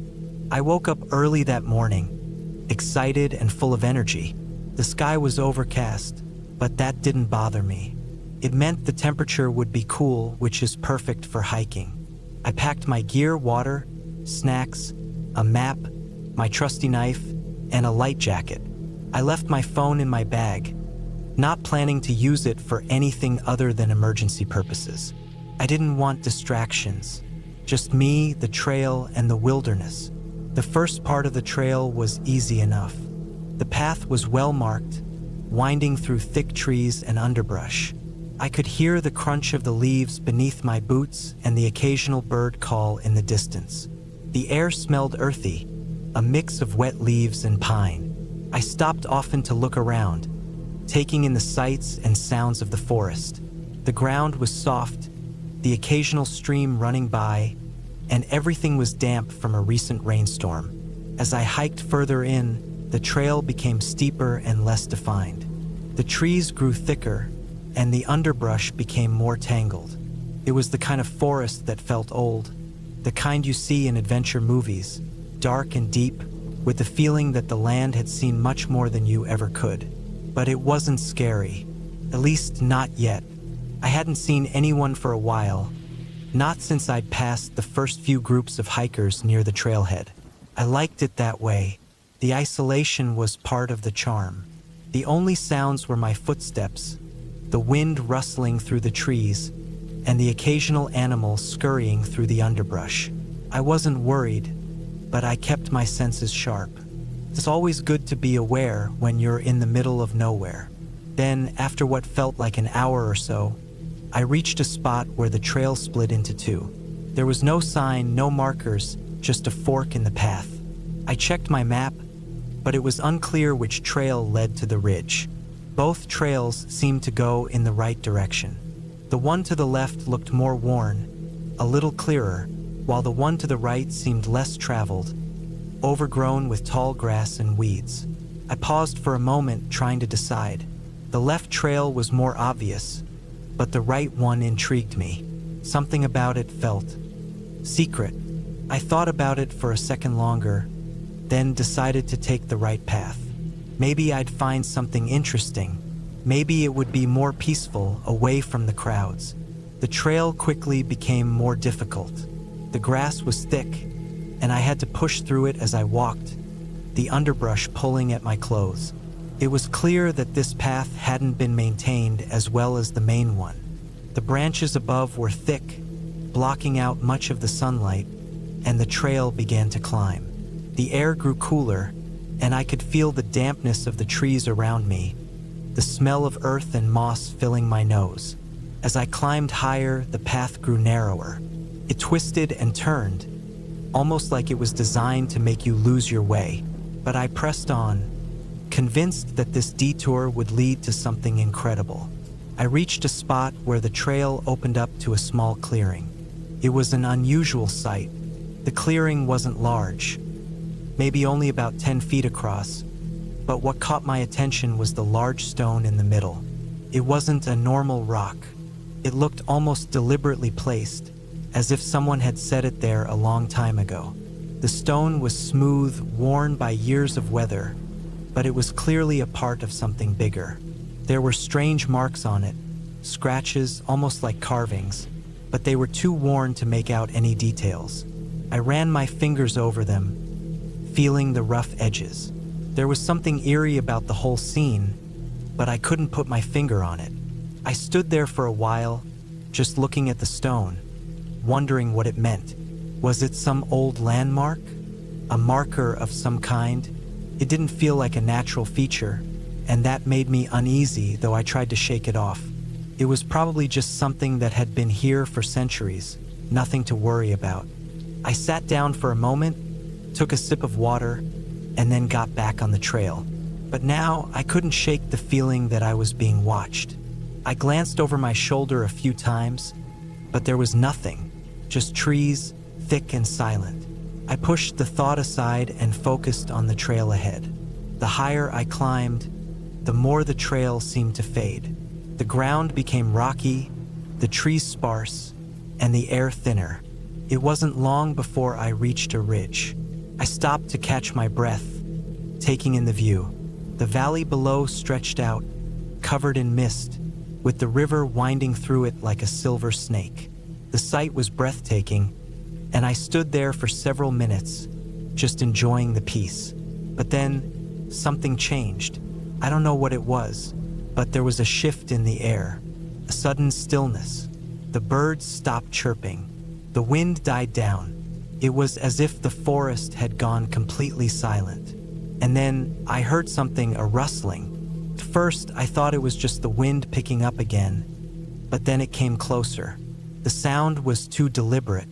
I woke up early that morning, excited and full of energy. The sky was overcast, but that didn't bother me. It meant the temperature would be cool, which is perfect for hiking. I packed my gear, water, snacks, a map, my trusty knife, and a light jacket. I left my phone in my bag, not planning to use it for anything other than emergency purposes. I didn't want distractions, just me, the trail, and the wilderness. The first part of the trail was easy enough. The path was well marked, winding through thick trees and underbrush. I could hear the crunch of the leaves beneath my boots and the occasional bird call in the distance. The air smelled earthy, a mix of wet leaves and pine. I stopped often to look around, taking in the sights and sounds of the forest. The ground was soft, the occasional stream running by, and everything was damp from a recent rainstorm. As I hiked further in, the trail became steeper and less defined. The trees grew thicker, and the underbrush became more tangled. It was the kind of forest that felt old, the kind you see in adventure movies, dark and deep, with the feeling that the land had seen much more than you ever could. But it wasn't scary, at least not yet. I hadn't seen anyone for a while, not since I'd passed the first few groups of hikers near the trailhead. I liked it that way. The isolation was part of the charm. The only sounds were my footsteps, the wind rustling through the trees, and the occasional animal scurrying through the underbrush. I wasn't worried, but I kept my senses sharp. It's always good to be aware when you're in the middle of nowhere. Then, after what felt like an hour or so, I reached a spot where the trail split into two. There was no sign, no markers, just a fork in the path. I checked my map, but it was unclear which trail led to the ridge. Both trails seemed to go in the right direction. The one to the left looked more worn, a little clearer, while the one to the right seemed less traveled, overgrown with tall grass and weeds. I paused for a moment, trying to decide. The left trail was more obvious, but the right one intrigued me. Something about it felt secret. I thought about it for a second longer, then decided to take the right path. Maybe I'd find something interesting. Maybe it would be more peaceful, away from the crowds. The trail quickly became more difficult. The grass was thick, and I had to push through it as I walked, the underbrush pulling at my clothes. It was clear that this path hadn't been maintained as well as the main one. The branches above were thick, blocking out much of the sunlight, and the trail began to climb. The air grew cooler, and I could feel the dampness of the trees around me, the smell of earth and moss filling my nose. As I climbed higher, the path grew narrower. It twisted and turned, almost like it was designed to make you lose your way. But I pressed on, convinced that this detour would lead to something incredible. I reached a spot where the trail opened up to a small clearing. It was an unusual sight. The clearing wasn't large, maybe only about 10 feet across, but what caught my attention was the large stone in the middle. It wasn't a normal rock. It looked almost deliberately placed, as if someone had set it there a long time ago. The stone was smooth, worn by years of weather, but it was clearly a part of something bigger. There were strange marks on it, scratches almost like carvings, but they were too worn to make out any details. I ran my fingers over them, feeling the rough edges. There was something eerie about the whole scene, but I couldn't put my finger on it. I stood there for a while, just looking at the stone, wondering what it meant. Was it some old landmark? A marker of some kind? It didn't feel like a natural feature, and that made me uneasy, though I tried to shake it off. It was probably just something that had been here for centuries, nothing to worry about. I sat down for a moment, took a sip of water, and then got back on the trail. But now I couldn't shake the feeling that I was being watched. I glanced over my shoulder a few times, but there was nothing, just trees, thick and silent. I pushed the thought aside and focused on the trail ahead. The higher I climbed, the more the trail seemed to fade. The ground became rocky, the trees sparse, and the air thinner. It wasn't long before I reached a ridge. I stopped to catch my breath, taking in the view. The valley below stretched out, covered in mist, with the river winding through it like a silver snake. The sight was breathtaking, and I stood there for several minutes, just enjoying the peace. But then, something changed. I don't know what it was, but there was a shift in the air, a sudden stillness. The birds stopped chirping. The wind died down. It was as if the forest had gone completely silent. And then I heard something, a rustling. At first, I thought it was just the wind picking up again, but then it came closer. The sound was too deliberate,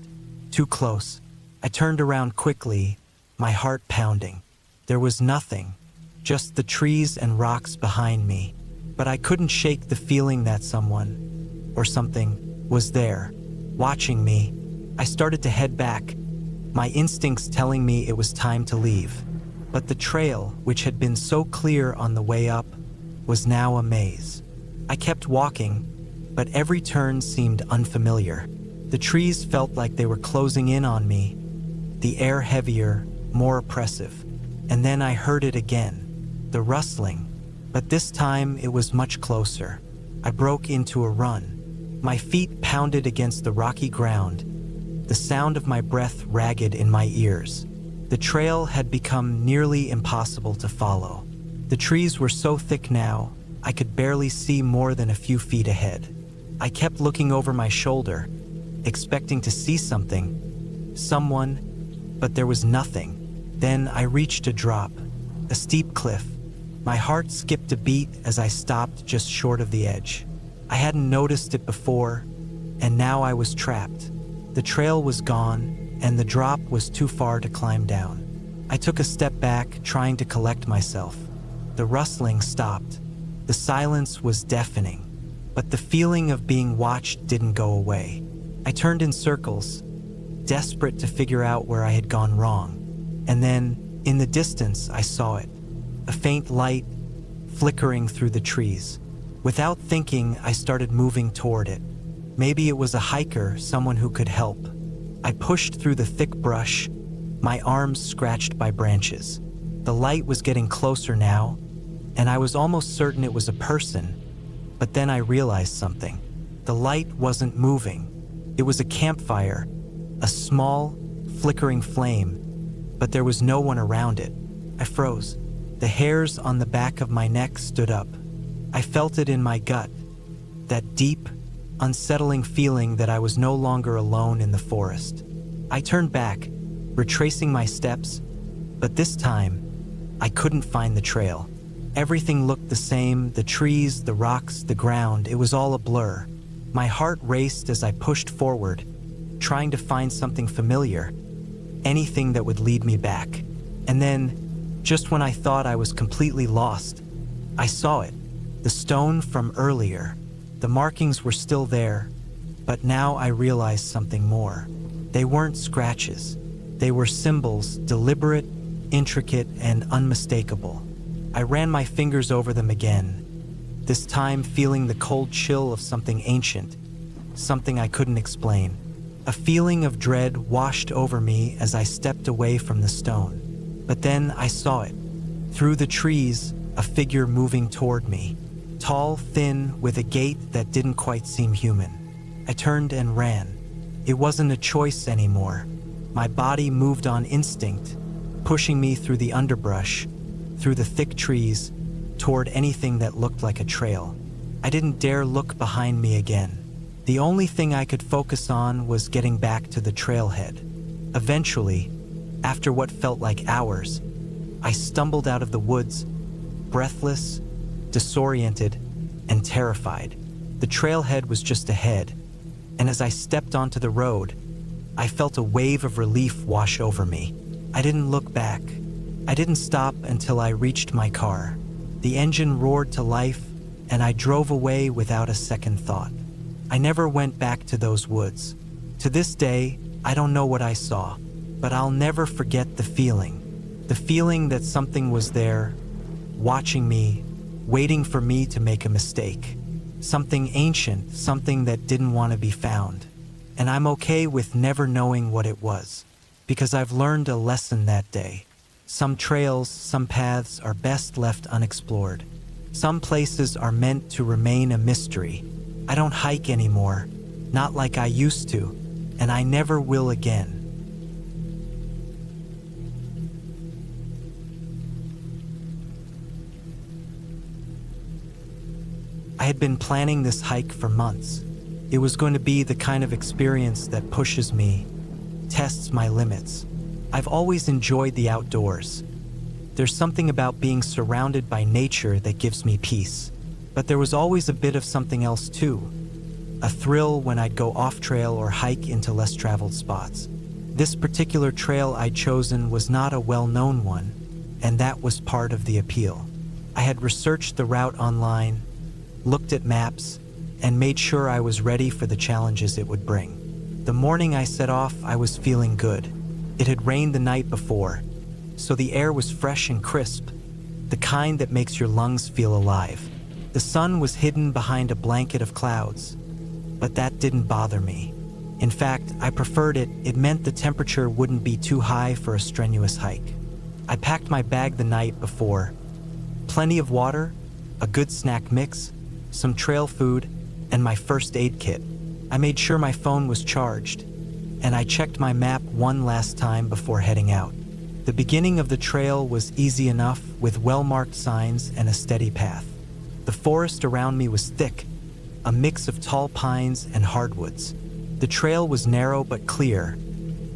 too close. I turned around quickly, my heart pounding. There was nothing, just the trees and rocks behind me. But I couldn't shake the feeling that someone, or something, was there, watching me. I started to head back, my instincts telling me it was time to leave. But the trail, which had been so clear on the way up, was now a maze. I kept walking, but every turn seemed unfamiliar. The trees felt like they were closing in on me, the air heavier, more oppressive. And then I heard it again, the rustling, but this time it was much closer. I broke into a run. My feet pounded against the rocky ground, the sound of my breath ragged in my ears. The trail had become nearly impossible to follow. The trees were so thick now, I could barely see more than a few feet ahead. I kept looking over my shoulder, expecting to see something, someone, but there was nothing. Then I reached a drop, a steep cliff. My heart skipped a beat as I stopped just short of the edge. I hadn't noticed it before, and now I was trapped. The trail was gone, and the drop was too far to climb down. I took a step back, trying to collect myself. The rustling stopped. The silence was deafening, but the feeling of being watched didn't go away. I turned in circles, desperate to figure out where I had gone wrong. And then, in the distance, I saw it. A a faint light flickering through the trees. Without thinking, I started moving toward it. Maybe it was a hiker, someone who could help. I pushed through the thick brush, my arms scratched by branches. The light was getting closer now, and I was almost certain it was a person, but then I realized something. The light wasn't moving. It was a campfire, a small, flickering flame, but there was no one around it. I froze. The hairs on the back of my neck stood up. I felt it in my gut, that deep, unsettling feeling that I was no longer alone in the forest. I turned back, retracing my steps, but this time, I couldn't find the trail. Everything looked the same, the trees, the rocks, the ground, it was all a blur. My heart raced as I pushed forward, trying to find something familiar, anything that would lead me back. And then, just when I thought I was completely lost, I saw it, the stone from earlier. The markings were still there, but now I realized something more. They weren't scratches. They were symbols, deliberate, intricate, and unmistakable. I ran my fingers over them again, this time feeling the cold chill of something ancient, something I couldn't explain. A feeling of dread washed over me as I stepped away from the stone. But then I saw it. Through the trees, a figure moving toward me. Tall, thin, with a gait that didn't quite seem human. I turned and ran. It wasn't a choice anymore. My body moved on instinct, pushing me through the underbrush, through the thick trees, toward anything that looked like a trail. I didn't dare look behind me again. The only thing I could focus on was getting back to the trailhead. Eventually, after what felt like hours, I stumbled out of the woods, breathless, disoriented, and terrified. The trailhead was just ahead, and as I stepped onto the road, I felt a wave of relief wash over me. I didn't look back. I didn't stop until I reached my car. The engine roared to life, and I drove away without a second thought. I never went back to those woods. To this day, I don't know what I saw, but I'll never forget the feeling. The feeling that something was there, watching me, waiting for me to make a mistake. Something ancient, something that didn't want to be found. And I'm okay with never knowing what it was, because I've learned a lesson that day. Some trails, some paths are best left unexplored. Some places are meant to remain a mystery. I don't hike anymore, not like I used to, and I never will again. I had been planning this hike for months. It was going to be the kind of experience that pushes me, tests my limits. I've always enjoyed the outdoors. There's something about being surrounded by nature that gives me peace. But there was always a bit of something else too. A thrill when I'd go off-trail or hike into less traveled spots. This particular trail I'd chosen was not a well-known one, and that was part of the appeal. I had researched the route online, looked at maps, and made sure I was ready for the challenges it would bring. The morning I set off, I was feeling good. It had rained the night before, so the air was fresh and crisp, the kind that makes your lungs feel alive. The sun was hidden behind a blanket of clouds, but that didn't bother me. In fact, I preferred it. It meant the temperature wouldn't be too high for a strenuous hike. I packed my bag the night before. Plenty of water, a good snack mix, some trail food, and my first aid kit. I made sure my phone was charged, and I checked my map one last time before heading out. The beginning of the trail was easy enough, with well-marked signs and a steady path. The forest around me was thick, a mix of tall pines and hardwoods. The trail was narrow but clear,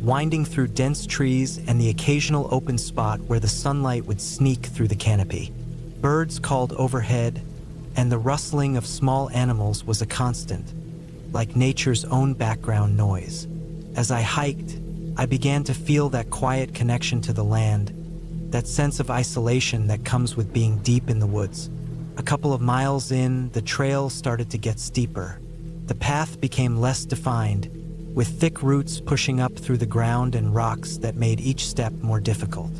winding through dense trees and the occasional open spot where the sunlight would sneak through the canopy. Birds called overhead, and the rustling of small animals was a constant, like nature's own background noise. As I hiked, I began to feel that quiet connection to the land, that sense of isolation that comes with being deep in the woods. A couple of miles in, the trail started to get steeper. The path became less defined, with thick roots pushing up through the ground and rocks that made each step more difficult.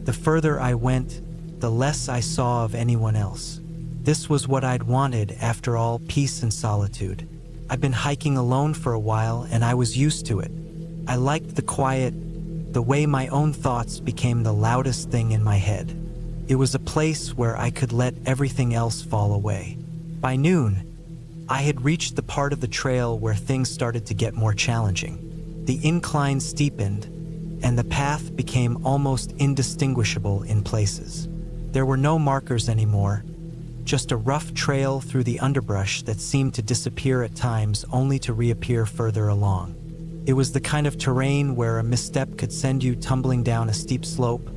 The further I went, the less I saw of anyone else. This was what I'd wanted after all, peace and solitude. I'd been hiking alone for a while and I was used to it. I liked the quiet, the way my own thoughts became the loudest thing in my head. It was a place where I could let everything else fall away. By noon, I had reached the part of the trail where things started to get more challenging. The incline steepened, and the path became almost indistinguishable in places. There were no markers anymore, just a rough trail through the underbrush that seemed to disappear at times only to reappear further along. It was the kind of terrain where a misstep could send you tumbling down a steep slope,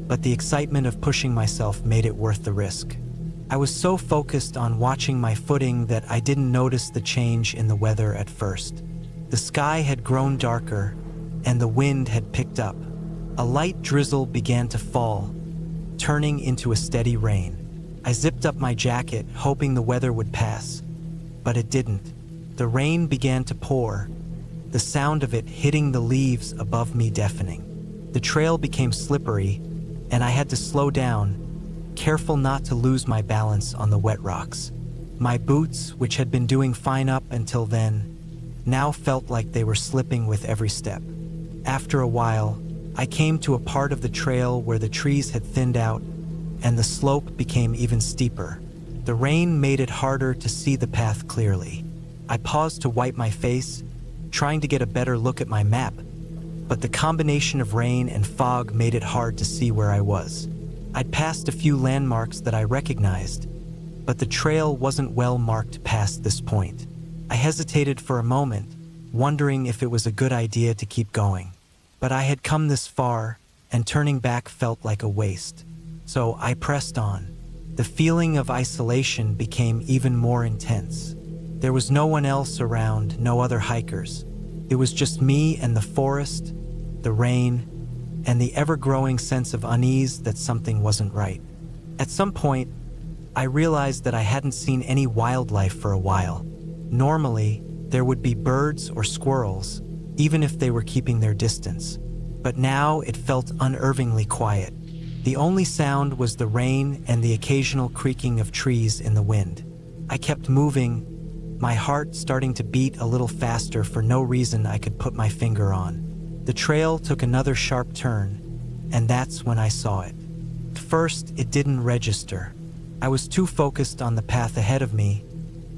but the excitement of pushing myself made it worth the risk. I was so focused on watching my footing that I didn't notice the change in the weather at first. The sky had grown darker, and the wind had picked up. A light drizzle began to fall, turning into a steady rain. I zipped up my jacket, hoping the weather would pass, but it didn't. The rain began to pour, the sound of it hitting the leaves above me deafening. The trail became slippery, and I had to slow down, careful not to lose my balance on the wet rocks. My boots, which had been doing fine up until then, now felt like they were slipping with every step. After a while, I came to a part of the trail where the trees had thinned out, and the slope became even steeper. The rain made it harder to see the path clearly. I paused to wipe my face, trying to get a better look at my map, but the combination of rain and fog made it hard to see where I was. I'd passed a few landmarks that I recognized, but the trail wasn't well marked past this point. I hesitated for a moment, wondering if it was a good idea to keep going. But I had come this far, and turning back felt like a waste. So I pressed on. The feeling of isolation became even more intense. There was no one else around, no other hikers. It was just me and the forest, the rain, and the ever-growing sense of unease that something wasn't right. At some point, I realized that I hadn't seen any wildlife for a while. Normally, there would be birds or squirrels, even if they were keeping their distance. But now it felt unnervingly quiet. The only sound was the rain and the occasional creaking of trees in the wind. I kept moving, my heart starting to beat a little faster for no reason I could put my finger on. The trail took another sharp turn, and that's when I saw it. At first, it didn't register. I was too focused on the path ahead of me,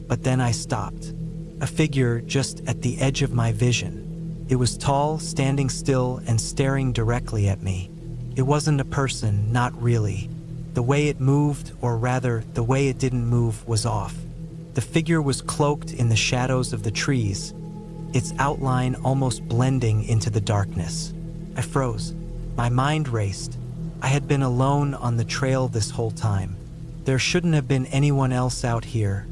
but then I stopped. A figure just at the edge of my vision. It was tall, standing still, and staring directly at me. It wasn't a person, not really. The way it moved, or rather, the way it didn't move, was off. The figure was cloaked in the shadows of the trees, its outline almost blending into the darkness. I froze. My mind raced. I had been alone on the trail this whole time. There shouldn't have been anyone else out here,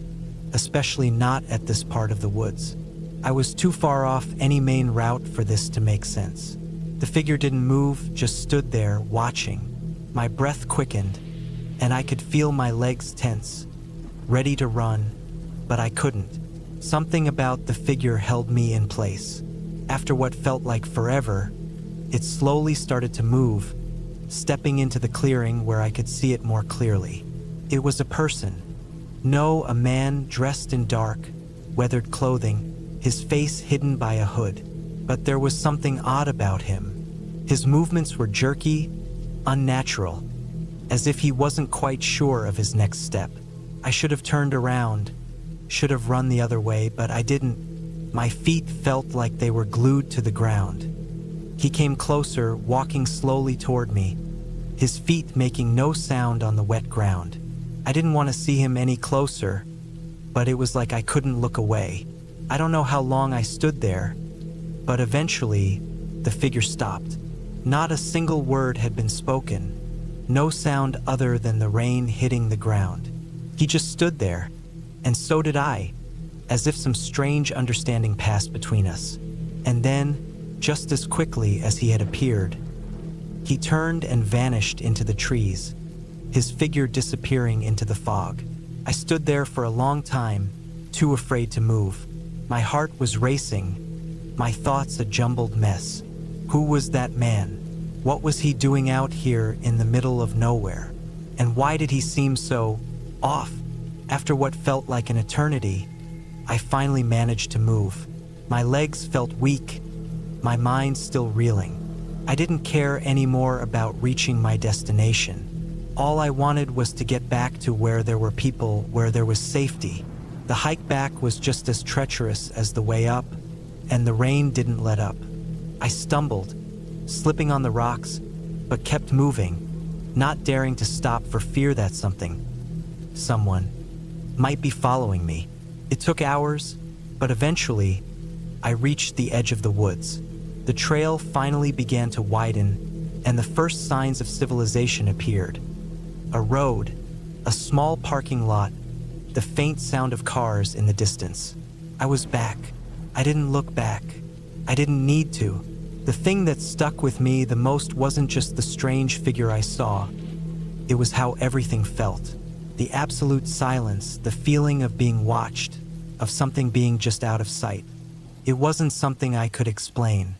especially not at this part of the woods. I was too far off any main route for this to make sense. The figure didn't move, just stood there, watching. My breath quickened, and I could feel my legs tense, ready to run, but I couldn't. Something about the figure held me in place. After what felt like forever, it slowly started to move, stepping into the clearing where I could see it more clearly. It was a person. No, a man dressed in dark, weathered clothing, his face hidden by a hood. But there was something odd about him. His movements were jerky, unnatural, as if he wasn't quite sure of his next step. I should have turned around, should have run the other way, but I didn't. My feet felt like they were glued to the ground. He came closer, walking slowly toward me, his feet making no sound on the wet ground. I didn't want to see him any closer, but it was like I couldn't look away. I don't know how long I stood there, but eventually, the figure stopped. Not a single word had been spoken, no sound other than the rain hitting the ground. He just stood there, and so did I, as if some strange understanding passed between us. And then, just as quickly as he had appeared, he turned and vanished into the trees, his figure disappearing into the fog. I stood there for a long time, too afraid to move. My heart was racing, my thoughts a jumbled mess. Who was that man? What was he doing out here in the middle of nowhere? And why did he seem so off? After what felt like an eternity, I finally managed to move. My legs felt weak, my mind still reeling. I didn't care anymore about reaching my destination. All I wanted was to get back to where there were people, where there was safety. The hike back was just as treacherous as the way up, and the rain didn't let up. I stumbled, slipping on the rocks, but kept moving, not daring to stop for fear that someone, might be following me. It took hours, but eventually, I reached the edge of the woods. The trail finally began to widen, and the first signs of civilization appeared. A road, a small parking lot, the faint sound of cars in the distance. I was back. I didn't look back. I didn't need to. The thing that stuck with me the most wasn't just the strange figure I saw. It was how everything felt. The absolute silence, the feeling of being watched, of something being just out of sight. It wasn't something I could explain.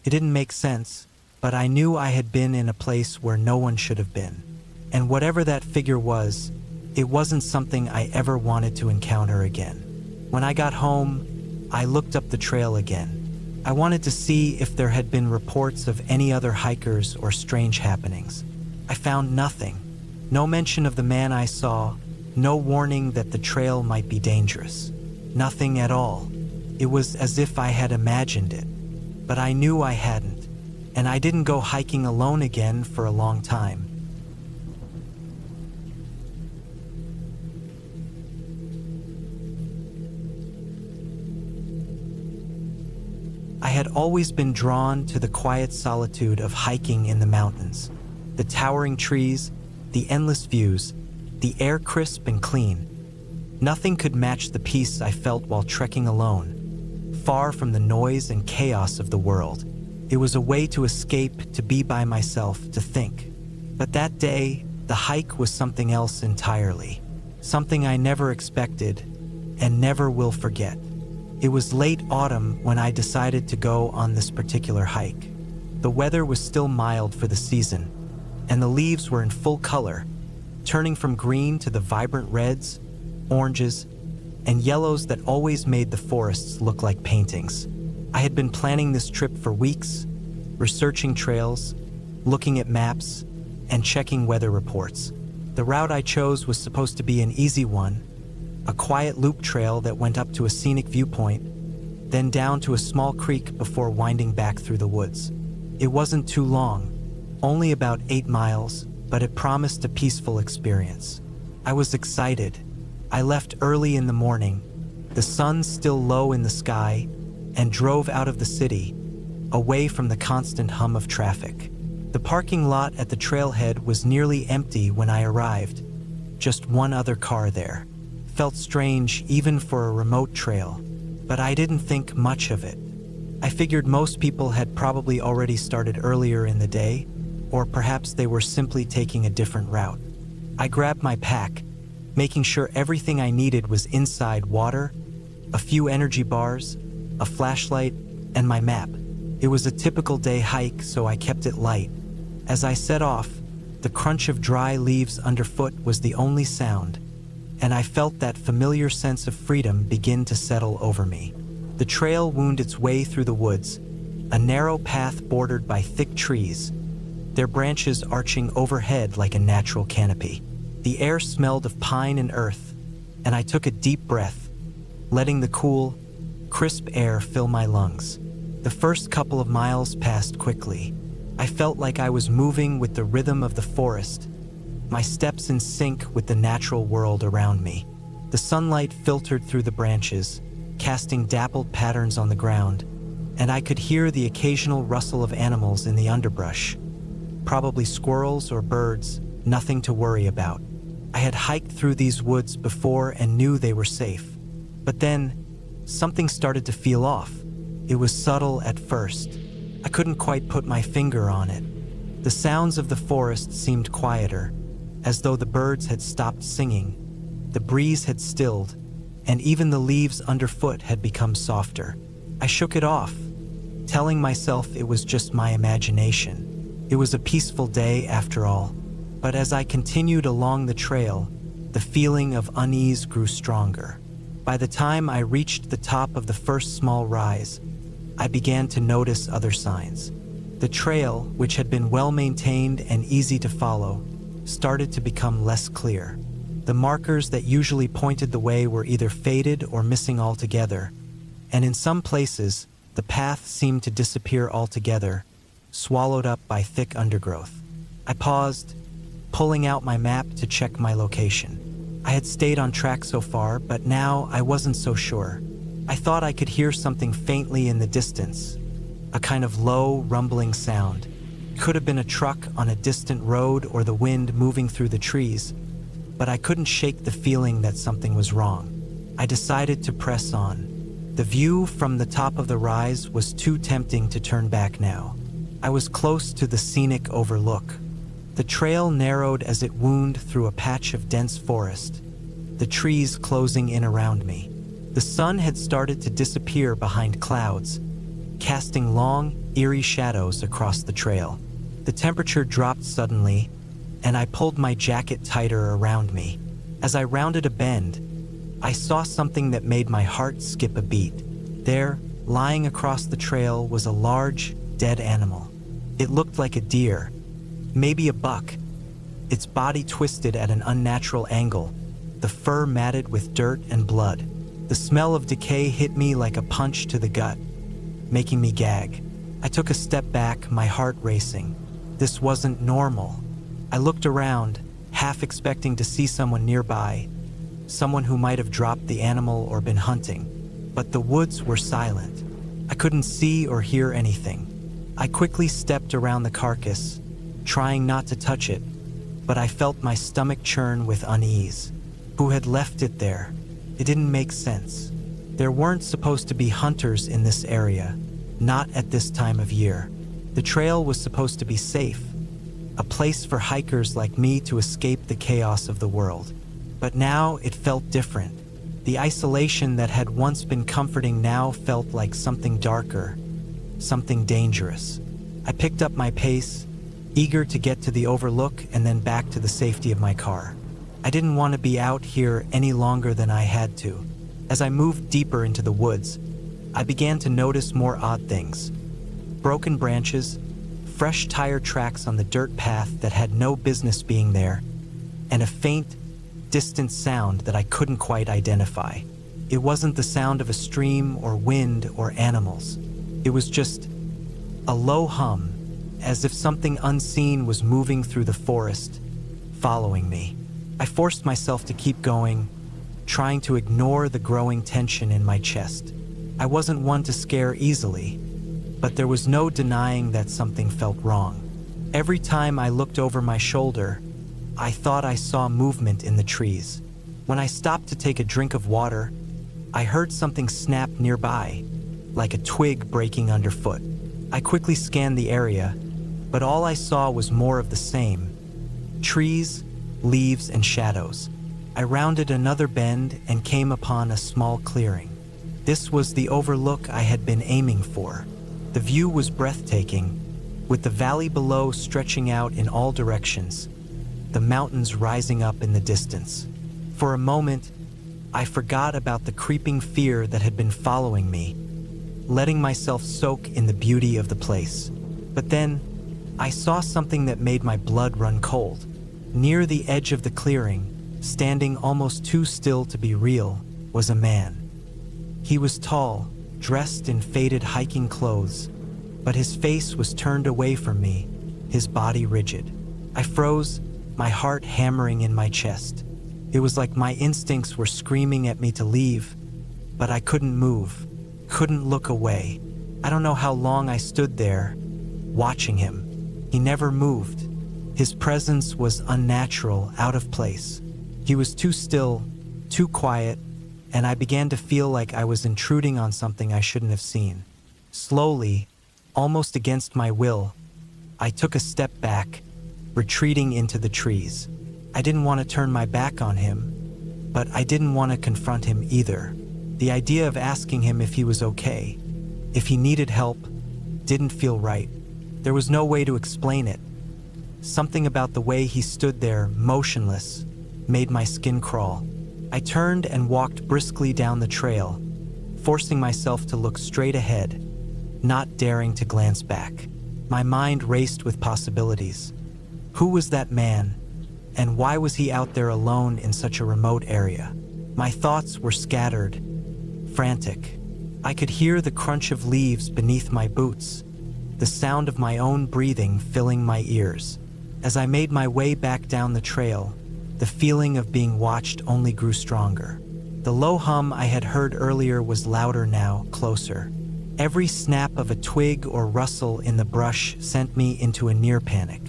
It didn't make sense, but I knew I had been in a place where no one should have been. And whatever that figure was, it wasn't something I ever wanted to encounter again. When I got home, I looked up the trail again. I wanted to see if there had been reports of any other hikers or strange happenings. I found nothing. No mention of the man I saw, no warning that the trail might be dangerous. Nothing at all. It was as if I had imagined it. But I knew I hadn't, and I didn't go hiking alone again for a long time. I had always been drawn to the quiet solitude of hiking in the mountains. The towering trees, the endless views, the air crisp and clean. Nothing could match the peace I felt while trekking alone, far from the noise and chaos of the world. It was a way to escape, to be by myself, to think. But that day, the hike was something else entirely. Something I never expected and never will forget. It was late autumn when I decided to go on this particular hike. The weather was still mild for the season, and the leaves were in full color, turning from green to the vibrant reds, oranges, and yellows that always made the forests look like paintings. I had been planning this trip for weeks, researching trails, looking at maps, and checking weather reports. The route I chose was supposed to be an easy one, a quiet loop trail that went up to a scenic viewpoint, then down to a small creek before winding back through the woods. It wasn't too long, only about 8 miles, but it promised a peaceful experience. I was excited. I left early in the morning, the sun still low in the sky, and drove out of the city, away from the constant hum of traffic. The parking lot at the trailhead was nearly empty when I arrived. Just one other car there. Felt strange even for a remote trail, but I didn't think much of it. I figured most people had probably already started earlier in the day, or perhaps they were simply taking a different route. I grabbed my pack, making sure everything I needed was inside: water, a few energy bars, a flashlight, and my map. It was a typical day hike, so I kept it light. As I set off, the crunch of dry leaves underfoot was the only sound, and I felt that familiar sense of freedom begin to settle over me. The trail wound its way through the woods, a narrow path bordered by thick trees, their branches arching overhead like a natural canopy. The air smelled of pine and earth, and I took a deep breath, letting the cool, crisp air fill my lungs. The first couple of miles passed quickly. I felt like I was moving with the rhythm of the forest, my steps in sync with the natural world around me. The sunlight filtered through the branches, casting dappled patterns on the ground, and I could hear the occasional rustle of animals in the underbrush. Probably squirrels or birds, nothing to worry about. I had hiked through these woods before and knew they were safe. But then, something started to feel off. It was subtle at first. I couldn't quite put my finger on it. The sounds of the forest seemed quieter, as though the birds had stopped singing. The breeze had stilled, and even the leaves underfoot had become softer. I shook it off, telling myself it was just my imagination. It was a peaceful day after all. But as I continued along the trail, the feeling of unease grew stronger. By the time I reached the top of the first small rise, I began to notice other signs. The trail, which had been well maintained and easy to follow, started to become less clear. The markers that usually pointed the way were either faded or missing altogether, and in some places, the path seemed to disappear altogether, swallowed up by thick undergrowth. I paused, pulling out my map to check my location. I had stayed on track so far, but now I wasn't so sure. I thought I could hear something faintly in the distance, a kind of low, rumbling sound. It could have been a truck on a distant road or the wind moving through the trees, but I couldn't shake the feeling that something was wrong. I decided to press on. The view from the top of the rise was too tempting to turn back now. I was close to the scenic overlook. The trail narrowed as it wound through a patch of dense forest, the trees closing in around me. The sun had started to disappear behind clouds, casting long, eerie shadows across the trail. The temperature dropped suddenly, and I pulled my jacket tighter around me. As I rounded a bend, I saw something that made my heart skip a beat. There, lying across the trail, was a large, dead animal. It looked like a deer, maybe a buck. Its body twisted at an unnatural angle, the fur matted with dirt and blood. The smell of decay hit me like a punch to the gut, making me gag. I took a step back, my heart racing. This wasn't normal. I looked around, half expecting to see someone nearby, someone who might have dropped the animal or been hunting. But the woods were silent. I couldn't see or hear anything. I quickly stepped around the carcass, trying not to touch it, but I felt my stomach churn with unease. Who had left it there? It didn't make sense. There weren't supposed to be hunters in this area, not at this time of year. The trail was supposed to be safe, a place for hikers like me to escape the chaos of the world. But now it felt different. The isolation that had once been comforting now felt like something darker, something dangerous. I picked up my pace, eager to get to the overlook and then back to the safety of my car. I didn't want to be out here any longer than I had to. As I moved deeper into the woods, I began to notice more odd things. Broken branches, fresh tire tracks on the dirt path that had no business being there, and a faint, distant sound that I couldn't quite identify. It wasn't the sound of a stream or wind or animals. It was just a low hum, as if something unseen was moving through the forest, following me. I forced myself to keep going, trying to ignore the growing tension in my chest. I wasn't one to scare easily, but there was no denying that something felt wrong. Every time I looked over my shoulder, I thought I saw movement in the trees. When I stopped to take a drink of water, I heard something snap nearby, like a twig breaking underfoot. I quickly scanned the area, but all I saw was more of the same: trees, leaves, and shadows. I rounded another bend and came upon a small clearing. This was the overlook I had been aiming for. The view was breathtaking, with the valley below stretching out in all directions, the mountains rising up in the distance. For a moment, I forgot about the creeping fear that had been following me, letting myself soak in the beauty of the place. But then, I saw something that made my blood run cold. Near the edge of the clearing, standing almost too still to be real, was a man. He was tall, dressed in faded hiking clothes, but his face was turned away from me, his body rigid. I froze, my heart hammering in my chest. It was like my instincts were screaming at me to leave, but I couldn't move, couldn't look away. I don't know how long I stood there, watching him. He never moved. His presence was unnatural, out of place. He was too still, too quiet, and I began to feel like I was intruding on something I shouldn't have seen. Slowly, almost against my will, I took a step back, retreating into the trees. I didn't want to turn my back on him, but I didn't want to confront him either. The idea of asking him if he was okay, if he needed help, didn't feel right. There was no way to explain it. Something about the way he stood there, motionless, made my skin crawl. I turned and walked briskly down the trail, forcing myself to look straight ahead, not daring to glance back. My mind raced with possibilities. Who was that man, and why was he out there alone in such a remote area? My thoughts were scattered, frantic. I could hear the crunch of leaves beneath my boots, the sound of my own breathing filling my ears. As I made my way back down the trail, the feeling of being watched only grew stronger. The low hum I had heard earlier was louder now, closer. Every snap of a twig or rustle in the brush sent me into a near panic.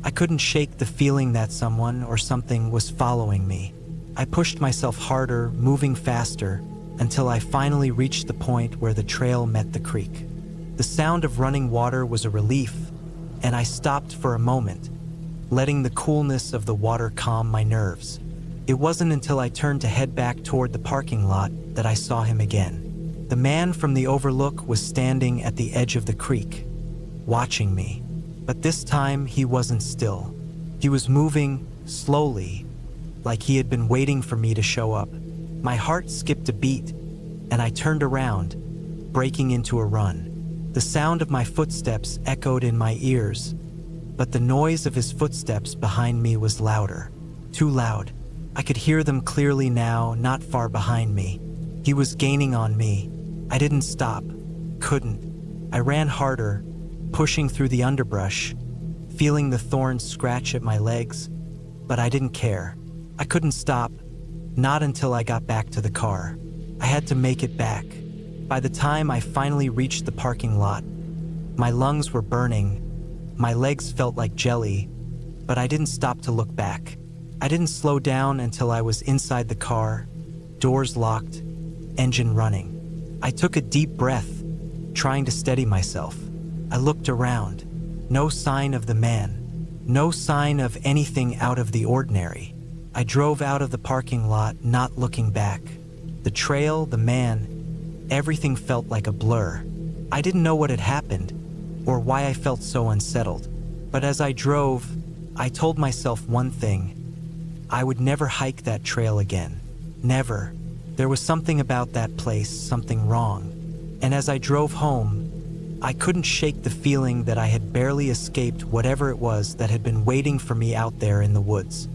I couldn't shake the feeling that someone or something was following me. I pushed myself harder, moving faster, until I finally reached the point where the trail met the creek. The sound of running water was a relief, and I stopped for a moment, letting the coolness of the water calm my nerves. It wasn't until I turned to head back toward the parking lot that I saw him again. The man from the overlook was standing at the edge of the creek, watching me. But this time he wasn't still. He was moving slowly, like he had been waiting for me to show up. My heart skipped a beat, and I turned around, breaking into a run. The sound of my footsteps echoed in my ears, but the noise of his footsteps behind me was louder. Too loud. I could hear them clearly now, not far behind me. He was gaining on me. I didn't stop. Couldn't. I ran harder, pushing through the underbrush, feeling the thorns scratch at my legs, but I didn't care. I couldn't stop, not until I got back to the car. I had to make it back. By the time I finally reached the parking lot, my lungs were burning, my legs felt like jelly, but I didn't stop to look back. I didn't slow down until I was inside the car, doors locked, engine running. I took a deep breath, trying to steady myself. I looked around. No sign of the man. No sign of anything out of the ordinary. I drove out of the parking lot, not looking back. The trail, the man, everything felt like a blur. I didn't know what had happened, or why I felt so unsettled. But as I drove, I told myself one thing. I would never hike that trail again. Never. There was something about that place, something wrong. And as I drove home, I couldn't shake the feeling that I had barely escaped whatever it was that had been waiting for me out there in the woods.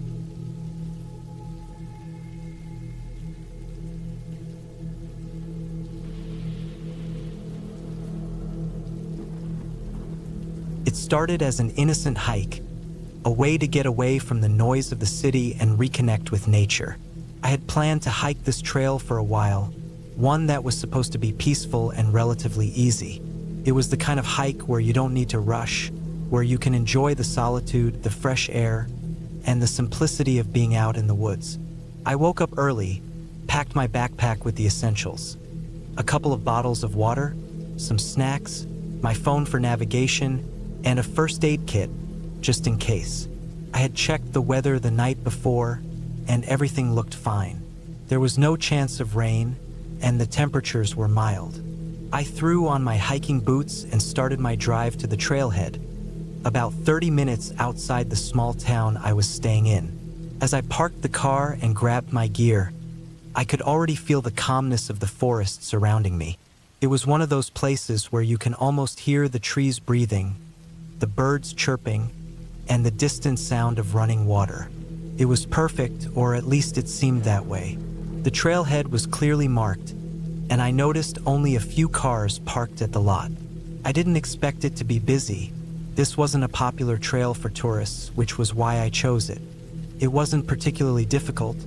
It started as an innocent hike, a way to get away from the noise of the city and reconnect with nature. I had planned to hike this trail for a while, one that was supposed to be peaceful and relatively easy. It was the kind of hike where you don't need to rush, where you can enjoy the solitude, the fresh air, and the simplicity of being out in the woods. I woke up early, packed my backpack with the essentials. A couple of bottles of water, some snacks, my phone for navigation, and a first aid kit, just in case. I had checked the weather the night before, and everything looked fine. There was no chance of rain, and the temperatures were mild. I threw on my hiking boots and started my drive to the trailhead, about 30 minutes outside the small town I was staying in. As I parked the car and grabbed my gear, I could already feel the calmness of the forest surrounding me. It was one of those places where you can almost hear the trees breathing, the birds chirping, and the distant sound of running water. It was perfect, or at least it seemed that way. The trailhead was clearly marked, and I noticed only a few cars parked at the lot. I didn't expect it to be busy. This wasn't a popular trail for tourists, which was why I chose it. It wasn't particularly difficult,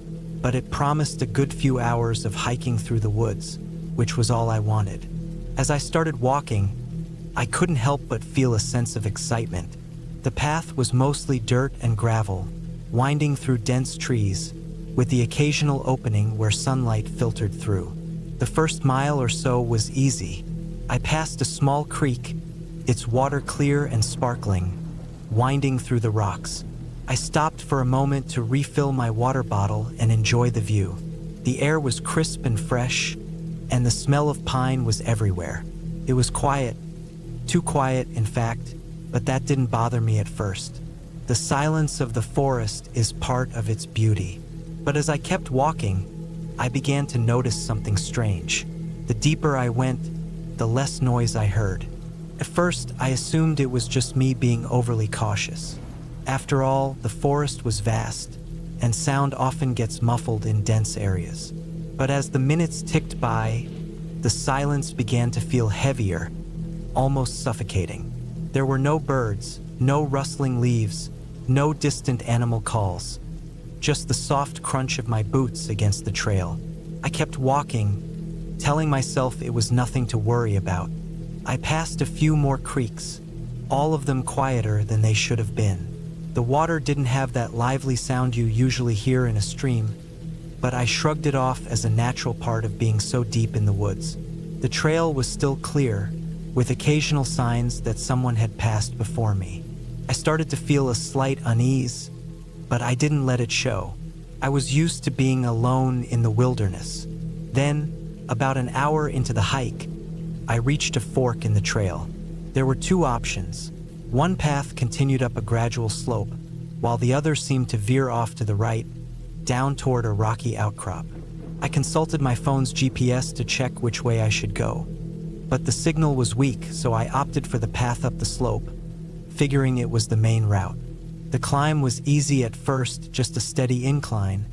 but it promised a good few hours of hiking through the woods, which was all I wanted. As I started walking, I couldn't help but feel a sense of excitement. The path was mostly dirt and gravel, winding through dense trees, with the occasional opening where sunlight filtered through. The first mile or so was easy. I passed a small creek, its water clear and sparkling, winding through the rocks. I stopped for a moment to refill my water bottle and enjoy the view. The air was crisp and fresh, and the smell of pine was everywhere. It was quiet, too quiet, in fact, but that didn't bother me at first. The silence of the forest is part of its beauty. But as I kept walking, I began to notice something strange. The deeper I went, the less noise I heard. At first, I assumed it was just me being overly cautious. After all, the forest was vast, and sound often gets muffled in dense areas. But as the minutes ticked by, the silence began to feel heavier, almost suffocating. There were no birds, no rustling leaves, no distant animal calls, just the soft crunch of my boots against the trail. I kept walking, telling myself it was nothing to worry about. I passed a few more creeks, all of them quieter than they should have been. The water didn't have that lively sound you usually hear in a stream, but I shrugged it off as a natural part of being so deep in the woods. The trail was still clear, with occasional signs that someone had passed before me. I started to feel a slight unease, but I didn't let it show. I was used to being alone in the wilderness. Then, about an hour into the hike, I reached a fork in the trail. There were two options. One path continued up a gradual slope, while the other seemed to veer off to the right, down toward a rocky outcrop. I consulted my phone's GPS to check which way I should go, but the signal was weak, so I opted for the path up the slope, figuring it was the main route. The climb was easy at first, just a steady incline,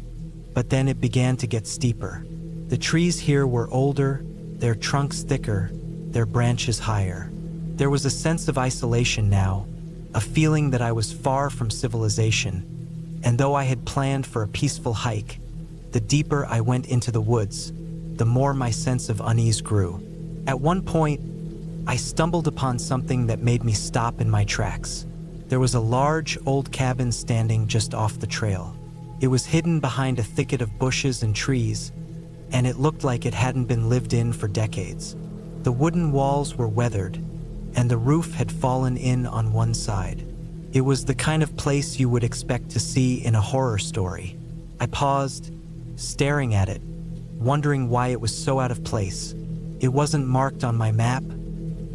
but then it began to get steeper. The trees here were older, their trunks thicker, their branches higher. There was a sense of isolation now, a feeling that I was far from civilization, and though I had planned for a peaceful hike, the deeper I went into the woods, the more my sense of unease grew. At one point, I stumbled upon something that made me stop in my tracks. There was a large, old cabin standing just off the trail. It was hidden behind a thicket of bushes and trees, and it looked like it hadn't been lived in for decades. The wooden walls were weathered, and the roof had fallen in on one side. It was the kind of place you would expect to see in a horror story. I paused, staring at it, wondering why it was so out of place. It wasn't marked on my map,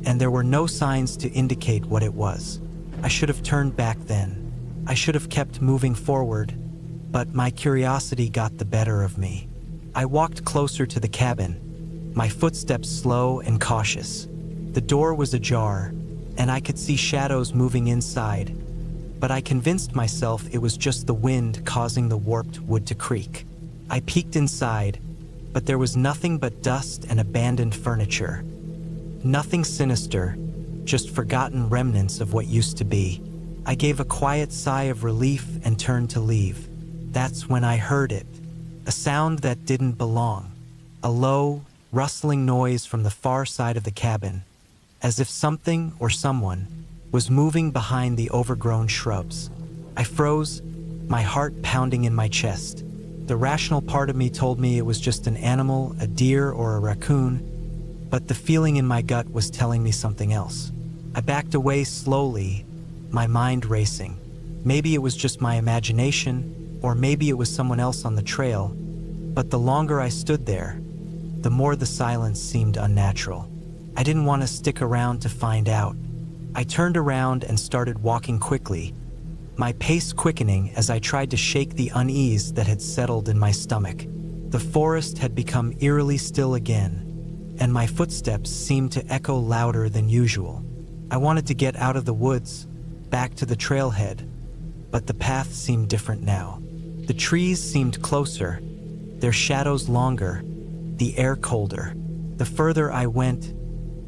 and there were no signs to indicate what it was. I should have turned back then. I should have kept moving forward, but my curiosity got the better of me. I walked closer to the cabin, my footsteps slow and cautious. The door was ajar, and I could see shadows moving inside, but I convinced myself it was just the wind causing the warped wood to creak. I peeked inside, but there was nothing but dust and abandoned furniture. Nothing sinister, just forgotten remnants of what used to be. I gave a quiet sigh of relief and turned to leave. That's when I heard it, a sound that didn't belong, a low, rustling noise from the far side of the cabin, as if something or someone was moving behind the overgrown shrubs. I froze, my heart pounding in my chest. The rational part of me told me it was just an animal, a deer or a raccoon, but the feeling in my gut was telling me something else. I backed away slowly, my mind racing. Maybe it was just my imagination, or maybe it was someone else on the trail, but the longer I stood there, the more the silence seemed unnatural. I didn't want to stick around to find out. I turned around and started walking quickly, my pace quickening as I tried to shake the unease that had settled in my stomach. The forest had become eerily still again, and my footsteps seemed to echo louder than usual. I wanted to get out of the woods, back to the trailhead, but the path seemed different now. The trees seemed closer, their shadows longer, the air colder. The further I went,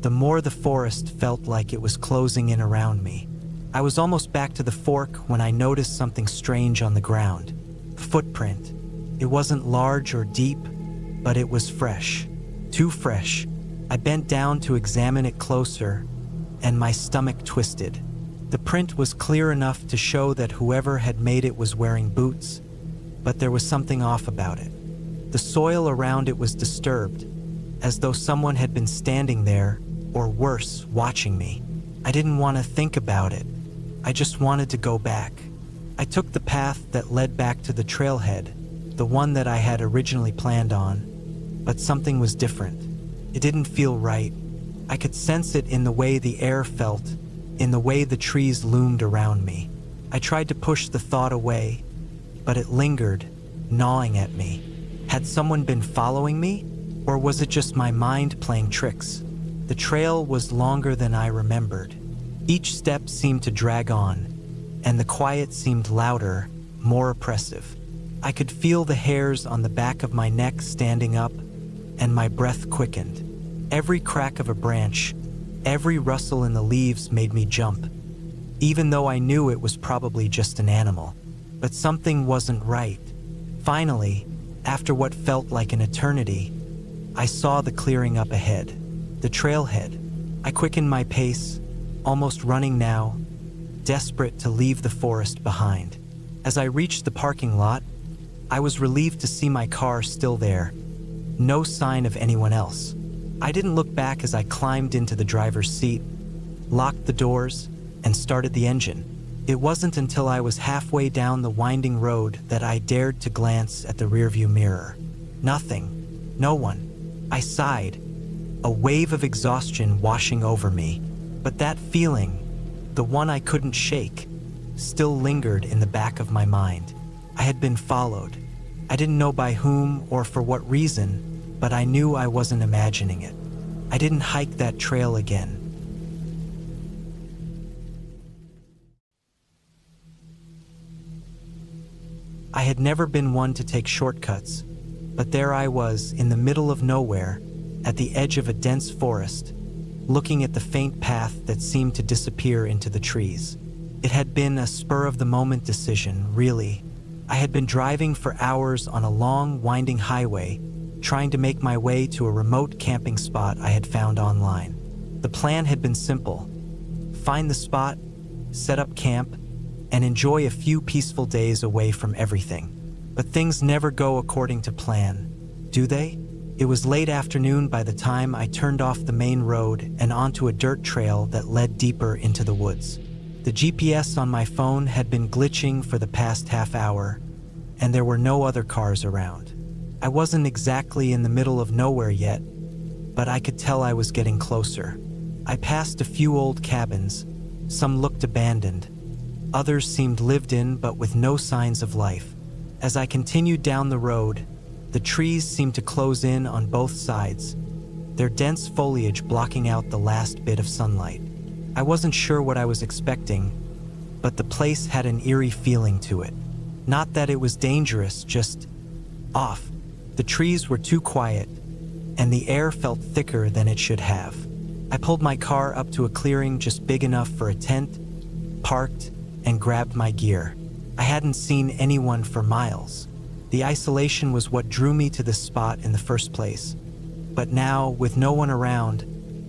the more the forest felt like it was closing in around me. I was almost back to the fork when I noticed something strange on the ground. A footprint. It wasn't large or deep, but it was fresh. Too fresh. I bent down to examine it closer, and my stomach twisted. The print was clear enough to show that whoever had made it was wearing boots, but there was something off about it. The soil around it was disturbed, as though someone had been standing there, or worse, watching me. I didn't want to think about it. I just wanted to go back. I took the path that led back to the trailhead, the one that I had originally planned on, but something was different. It didn't feel right. I could sense it in the way the air felt, in the way the trees loomed around me. I tried to push the thought away, but it lingered, gnawing at me. Had someone been following me, or was it just my mind playing tricks? The trail was longer than I remembered. Each step seemed to drag on, and the quiet seemed louder, more oppressive. I could feel the hairs on the back of my neck standing up, and my breath quickened. Every crack of a branch, every rustle in the leaves made me jump, even though I knew it was probably just an animal. But something wasn't right. Finally, after what felt like an eternity, I saw the clearing up ahead, the trailhead. I quickened my pace, almost running now, desperate to leave the forest behind. As I reached the parking lot, I was relieved to see my car still there, no sign of anyone else. I didn't look back as I climbed into the driver's seat, locked the doors, and started the engine. It wasn't until I was halfway down the winding road that I dared to glance at the rearview mirror. Nothing. No one. I sighed, a wave of exhaustion washing over me. But that feeling, the one I couldn't shake, still lingered in the back of my mind. I had been followed. I didn't know by whom or for what reason, but I knew I wasn't imagining it. I didn't hike that trail again. I had never been one to take shortcuts, but there I was in the middle of nowhere, at the edge of a dense forest, looking at the faint path that seemed to disappear into the trees. It had been a spur-of-the-moment decision, really. I had been driving for hours on a long, winding highway, trying to make my way to a remote camping spot I had found online. The plan had been simple: find the spot, set up camp, and enjoy a few peaceful days away from everything. But things never go according to plan, do they? It was late afternoon by the time I turned off the main road and onto a dirt trail that led deeper into the woods. The GPS on my phone had been glitching for the past half hour, and there were no other cars around. I wasn't exactly in the middle of nowhere yet, but I could tell I was getting closer. I passed a few old cabins. Some looked abandoned. Others seemed lived in, but with no signs of life. As I continued down the road, the trees seemed to close in on both sides, their dense foliage blocking out the last bit of sunlight. I wasn't sure what I was expecting, but the place had an eerie feeling to it. Not that it was dangerous, just off. The trees were too quiet, and the air felt thicker than it should have. I pulled my car up to a clearing just big enough for a tent, parked, and grabbed my gear. I hadn't seen anyone for miles. The isolation was what drew me to this spot in the first place. But now, with no one around,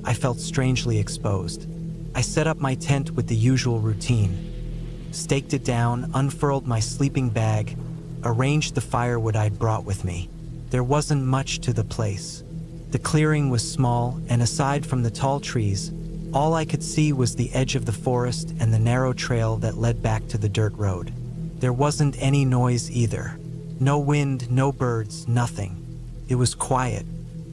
I felt strangely exposed. I set up my tent with the usual routine, staked it down, unfurled my sleeping bag, arranged the firewood I'd brought with me. There wasn't much to the place. The clearing was small, and aside from the tall trees, all I could see was the edge of the forest and the narrow trail that led back to the dirt road. There wasn't any noise either. No wind, no birds, nothing. It was quiet,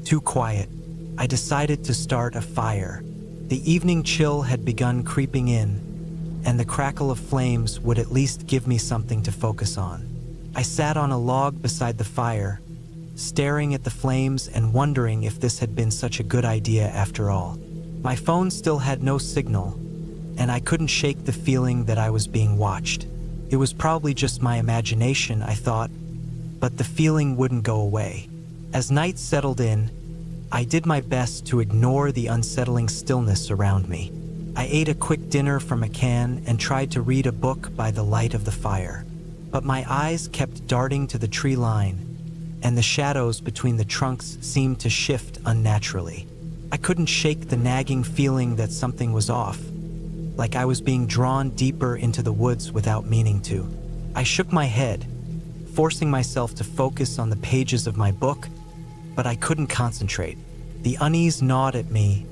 too quiet. I decided to start a fire. The evening chill had begun creeping in, and the crackle of flames would at least give me something to focus on. I sat on a log beside the fire, staring at the flames and wondering if this had been such a good idea after all. My phone still had no signal, and I couldn't shake the feeling that I was being watched. It was probably just my imagination, I thought, but the feeling wouldn't go away. As night settled in, I did my best to ignore the unsettling stillness around me. I ate a quick dinner from a can and tried to read a book by the light of the fire. But my eyes kept darting to the tree line, and the shadows between the trunks seemed to shift unnaturally. I couldn't shake the nagging feeling that something was off, like I was being drawn deeper into the woods without meaning to. I shook my head, forcing myself to focus on the pages of my book, but I couldn't concentrate. The unease gnawed at me,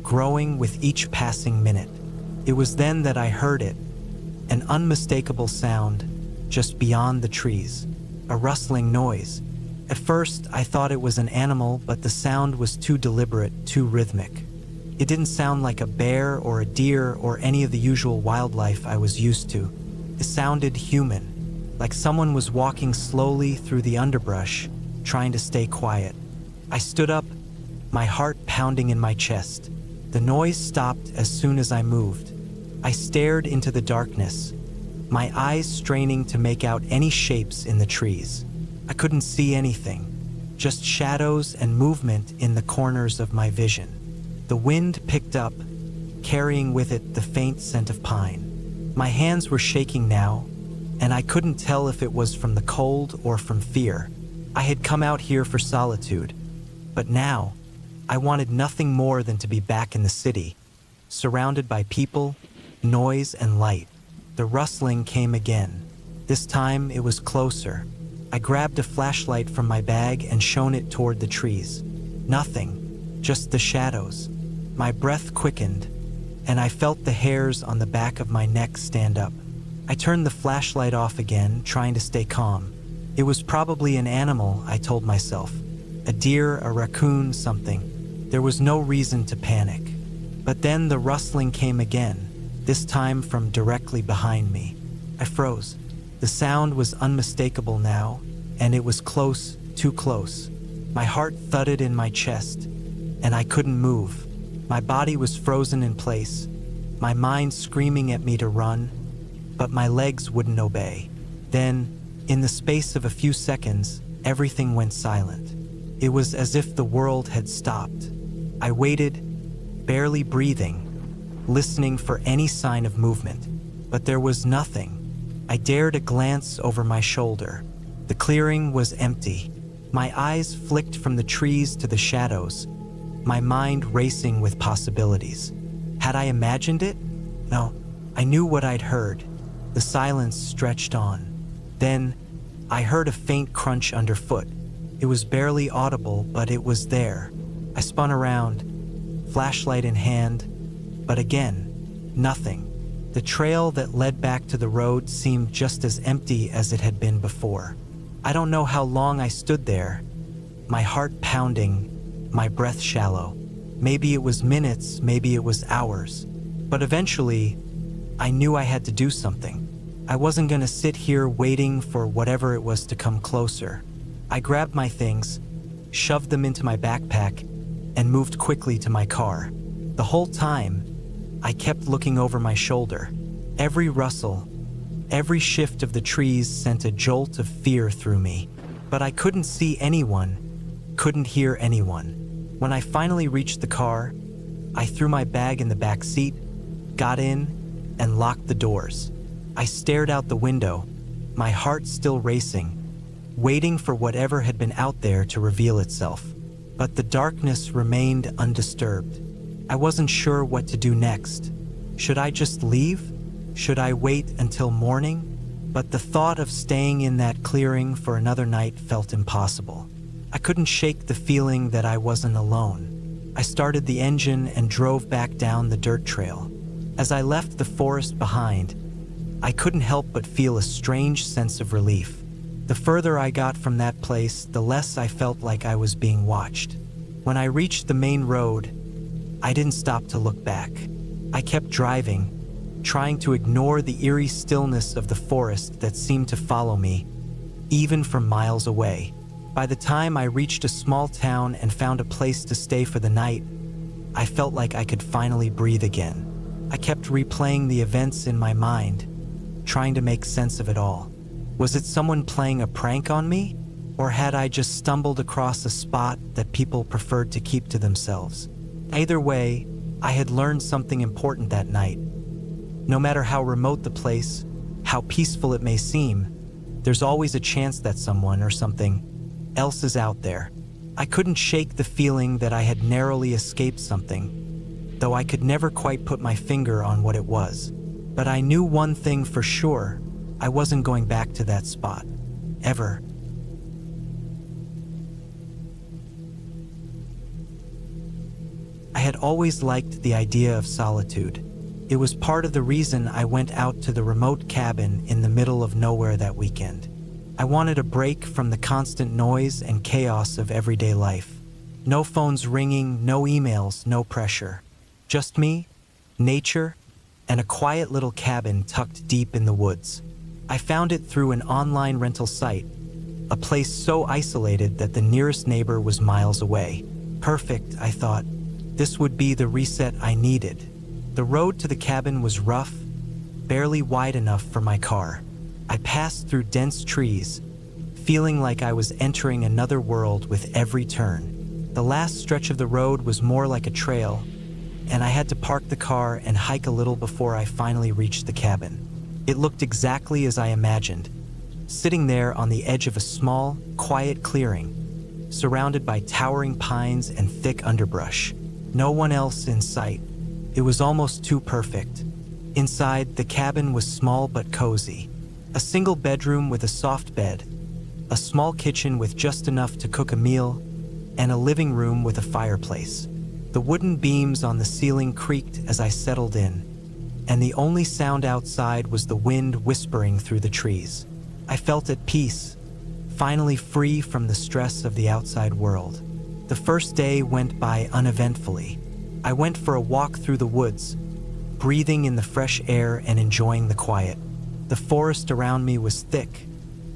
growing with each passing minute. It was then that I heard it, an unmistakable sound just beyond the trees, a rustling noise. At first, I thought it was an animal, but the sound was too deliberate, too rhythmic. It didn't sound like a bear or a deer or any of the usual wildlife I was used to. It sounded human, like someone was walking slowly through the underbrush, trying to stay quiet. I stood up, my heart pounding in my chest. The noise stopped as soon as I moved. I stared into the darkness, my eyes straining to make out any shapes in the trees. I couldn't see anything, just shadows and movement in the corners of my vision. The wind picked up, carrying with it the faint scent of pine. My hands were shaking now, and I couldn't tell if it was from the cold or from fear. I had come out here for solitude, but now I wanted nothing more than to be back in the city, surrounded by people, noise, and light. The rustling came again. This time it was closer. I grabbed a flashlight from my bag and shone it toward the trees. Nothing, just the shadows. My breath quickened, and I felt the hairs on the back of my neck stand up. I turned the flashlight off again, trying to stay calm. It was probably an animal, I told myself. A deer, a raccoon, something. There was no reason to panic. But then the rustling came again, this time from directly behind me. I froze. The sound was unmistakable now, and it was close, too close. My heart thudded in my chest, and I couldn't move. My body was frozen in place, my mind screaming at me to run, but my legs wouldn't obey. Then, in the space of a few seconds, everything went silent. It was as if the world had stopped. I waited, barely breathing, listening for any sign of movement, but there was nothing. I dared a glance over my shoulder. The clearing was empty. My eyes flicked from the trees to the shadows, my mind racing with possibilities. Had I imagined it? No, I knew what I'd heard. The silence stretched on. Then, I heard a faint crunch underfoot. It was barely audible, but it was there. I spun around, flashlight in hand, but again, nothing. The trail that led back to the road seemed just as empty as it had been before. I don't know how long I stood there, my heart pounding, my breath shallow. Maybe it was minutes, maybe it was hours. But eventually, I knew I had to do something. I wasn't going to sit here waiting for whatever it was to come closer. I grabbed my things, shoved them into my backpack, and moved quickly to my car. The whole time, I kept looking over my shoulder. Every rustle, every shift of the trees sent a jolt of fear through me. But I couldn't see anyone, couldn't hear anyone. When I finally reached the car, I threw my bag in the back seat, got in, and locked the doors. I stared out the window, my heart still racing, waiting for whatever had been out there to reveal itself. But the darkness remained undisturbed. I wasn't sure what to do next. Should I just leave? Should I wait until morning? But the thought of staying in that clearing for another night felt impossible. I couldn't shake the feeling that I wasn't alone. I started the engine and drove back down the dirt trail. As I left the forest behind, I couldn't help but feel a strange sense of relief. The further I got from that place, the less I felt like I was being watched. When I reached the main road, I didn't stop to look back. I kept driving, trying to ignore the eerie stillness of the forest that seemed to follow me, even from miles away. By the time I reached a small town and found a place to stay for the night, I felt like I could finally breathe again. I kept replaying the events in my mind, trying to make sense of it all. Was it someone playing a prank on me? Or had I just stumbled across a spot that people preferred to keep to themselves? Either way, I had learned something important that night. No matter how remote the place, how peaceful it may seem, there's always a chance that someone or something else is out there. I couldn't shake the feeling that I had narrowly escaped something, though I could never quite put my finger on what it was. But I knew one thing for sure: I wasn't going back to that spot. Ever. I had always liked the idea of solitude. It was part of the reason I went out to the remote cabin in the middle of nowhere that weekend. I wanted a break from the constant noise and chaos of everyday life. No phones ringing, no emails, no pressure. Just me, nature, and a quiet little cabin tucked deep in the woods. I found it through an online rental site, a place so isolated that the nearest neighbor was miles away. Perfect, I thought. This would be the reset I needed. The road to the cabin was rough, barely wide enough for my car. I passed through dense trees, feeling like I was entering another world with every turn. The last stretch of the road was more like a trail, and I had to park the car and hike a little before I finally reached the cabin. It looked exactly as I imagined, sitting there on the edge of a small, quiet clearing, surrounded by towering pines and thick underbrush. No one else in sight. It was almost too perfect. Inside, the cabin was small but cozy. A single bedroom with a soft bed, a small kitchen with just enough to cook a meal, and a living room with a fireplace. The wooden beams on the ceiling creaked as I settled in, and the only sound outside was the wind whispering through the trees. I felt at peace, finally free from the stress of the outside world. The first day went by uneventfully. I went for a walk through the woods, breathing in the fresh air and enjoying the quiet. The forest around me was thick,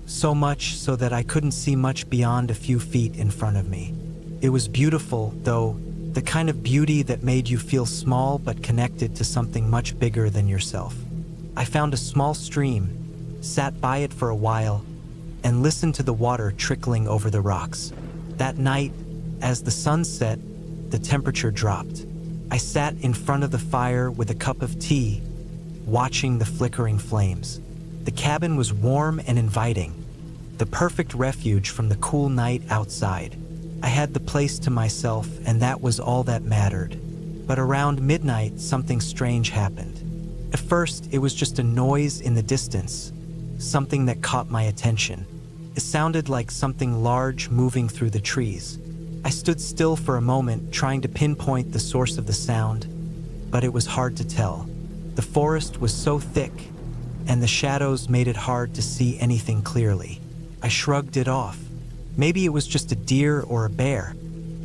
so much so that I couldn't see much beyond a few feet in front of me. It was beautiful, though, the kind of beauty that made you feel small but connected to something much bigger than yourself. I found a small stream, sat by it for a while, and listened to the water trickling over the rocks. That night, as the sun set, the temperature dropped. I sat in front of the fire with a cup of tea, watching the flickering flames. The cabin was warm and inviting, the perfect refuge from the cool night outside. I had the place to myself, and that was all that mattered. But around midnight, something strange happened. At first, it was just a noise in the distance, something that caught my attention. It sounded like something large moving through the trees. I stood still for a moment, trying to pinpoint the source of the sound, but it was hard to tell. The forest was so thick, and the shadows made it hard to see anything clearly. I shrugged it off. Maybe it was just a deer or a bear,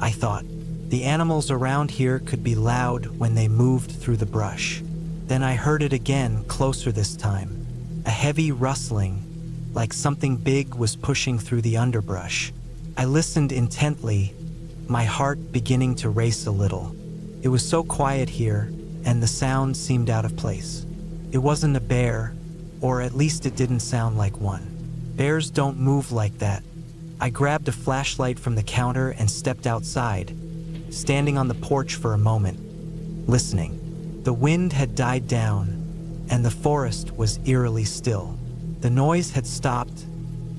I thought. The animals around here could be loud when they moved through the brush. Then I heard it again, closer this time. A heavy rustling, like something big was pushing through the underbrush. I listened intently, my heart beginning to race a little. It was so quiet here, and the sound seemed out of place. It wasn't a bear, or at least it didn't sound like one. Bears don't move like that. I grabbed a flashlight from the counter and stepped outside, standing on the porch for a moment, listening. The wind had died down, and the forest was eerily still. The noise had stopped,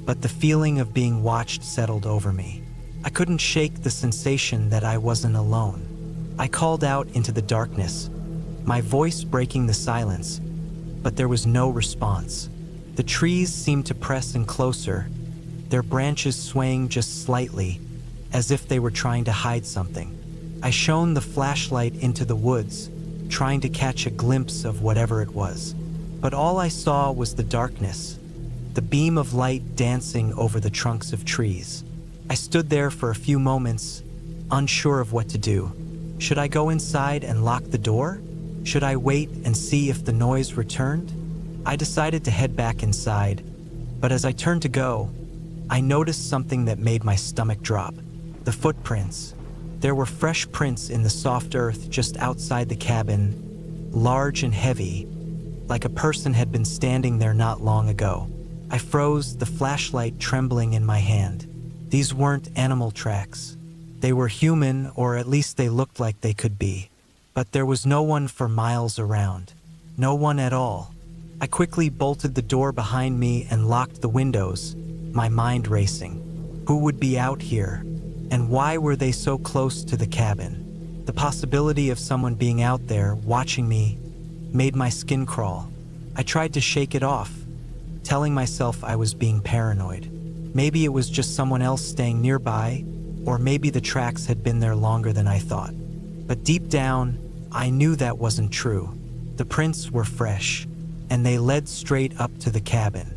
but the feeling of being watched settled over me. I couldn't shake the sensation that I wasn't alone. I called out into the darkness, my voice breaking the silence, but there was no response. The trees seemed to press in closer, their branches swaying just slightly, as if they were trying to hide something. I shone the flashlight into the woods, trying to catch a glimpse of whatever it was. But all I saw was the darkness, the beam of light dancing over the trunks of trees. I stood there for a few moments, unsure of what to do. Should I go inside and lock the door? Should I wait and see if the noise returned? I decided to head back inside, but as I turned to go, I noticed something that made my stomach drop. The footprints. There were fresh prints in the soft earth just outside the cabin, large and heavy, like a person had been standing there not long ago. I froze, the flashlight trembling in my hand. These weren't animal tracks. They were human, or at least they looked like they could be. But there was no one for miles around. No one at all. I quickly bolted the door behind me and locked the windows, my mind racing. Who would be out here? And why were they so close to the cabin? The possibility of someone being out there, watching me, made my skin crawl. I tried to shake it off, telling myself I was being paranoid. Maybe it was just someone else staying nearby, or maybe the tracks had been there longer than I thought. But deep down, I knew that wasn't true. The prints were fresh, and they led straight up to the cabin.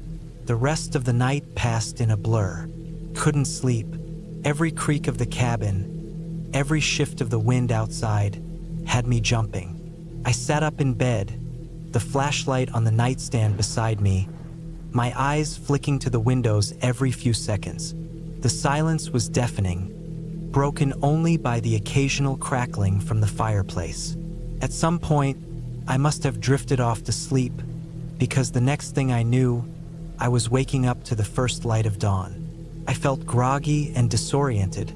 The rest of the night passed in a blur. Couldn't sleep. Every creak of the cabin, every shift of the wind outside, had me jumping. I sat up in bed, the flashlight on the nightstand beside me, my eyes flicking to the windows every few seconds. The silence was deafening, broken only by the occasional crackling from the fireplace. At some point, I must have drifted off to sleep, because the next thing I knew, I was waking up to the first light of dawn. I felt groggy and disoriented,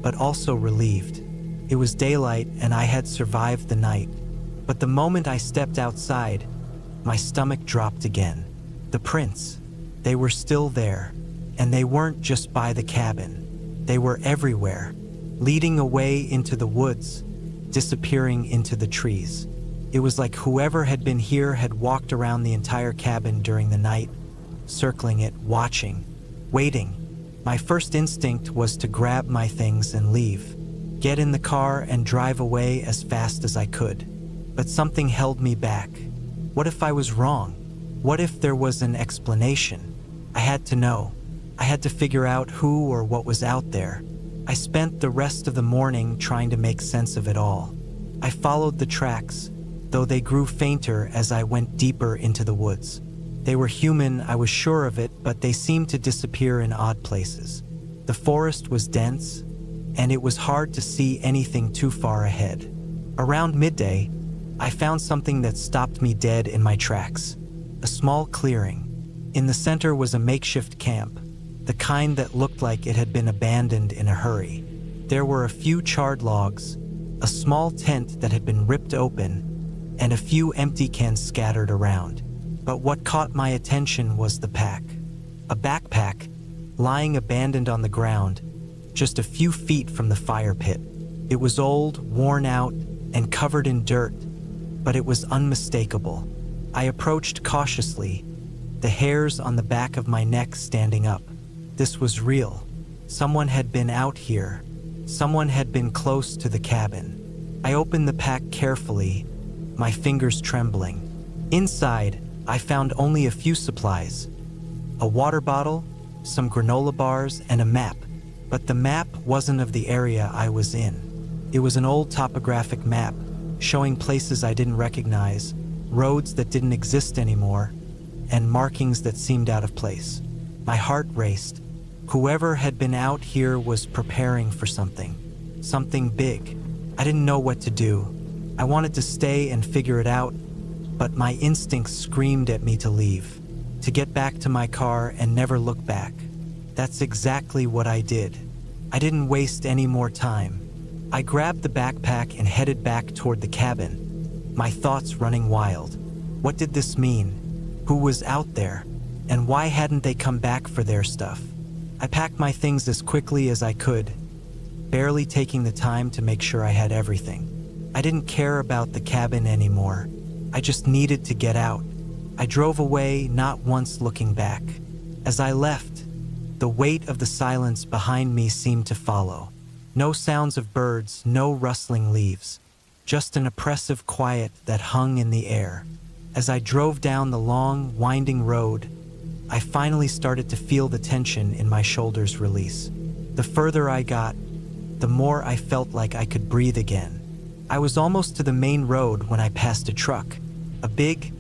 but also relieved. It was daylight and I had survived the night. But the moment I stepped outside, my stomach dropped again. The prints, they were still there, and they weren't just by the cabin. They were everywhere, leading away into the woods, disappearing into the trees. It was like whoever had been here had walked around the entire cabin during the night, circling it, watching, waiting. My first instinct was to grab my things and leave, get in the car and drive away as fast as I could. But something held me back. What if I was wrong? What if there was an explanation? I had to know. I had to figure out who or what was out there. I spent the rest of the morning trying to make sense of it all. I followed the tracks, though they grew fainter as I went deeper into the woods. They were human, I was sure of it, but they seemed to disappear in odd places. The forest was dense, and it was hard to see anything too far ahead. Around midday, I found something that stopped me dead in my tracks. A small clearing. In the center was a makeshift camp, the kind that looked like it had been abandoned in a hurry. There were a few charred logs, a small tent that had been ripped open, and a few empty cans scattered around. But what caught my attention was the pack. A backpack, lying abandoned on the ground, just a few feet from the fire pit. It was old, worn out, and covered in dirt, but it was unmistakable. I approached cautiously, the hairs on the back of my neck standing up. This was real. Someone had been out here. Someone had been close to the cabin. I opened the pack carefully, my fingers trembling. Inside, I found only a few supplies. A water bottle, some granola bars, and a map. But the map wasn't of the area I was in. It was an old topographic map, showing places I didn't recognize, roads that didn't exist anymore, and markings that seemed out of place. My heart raced. Whoever had been out here was preparing for something big. I didn't know what to do. I wanted to stay and figure it out, but my instincts screamed at me to leave, to get back to my car and never look back. That's exactly what I did. I didn't waste any more time. I grabbed the backpack and headed back toward the cabin, my thoughts running wild. What did this mean? Who was out there? And why hadn't they come back for their stuff? I packed my things as quickly as I could, barely taking the time to make sure I had everything. I didn't care about the cabin anymore. I just needed to get out. I drove away, not once looking back. As I left, the weight of the silence behind me seemed to follow. No sounds of birds, no rustling leaves, just an oppressive quiet that hung in the air. As I drove down the long, winding road, I finally started to feel the tension in my shoulders release. The further I got, the more I felt like I could breathe again. I was almost to the main road when I passed a truck, a big,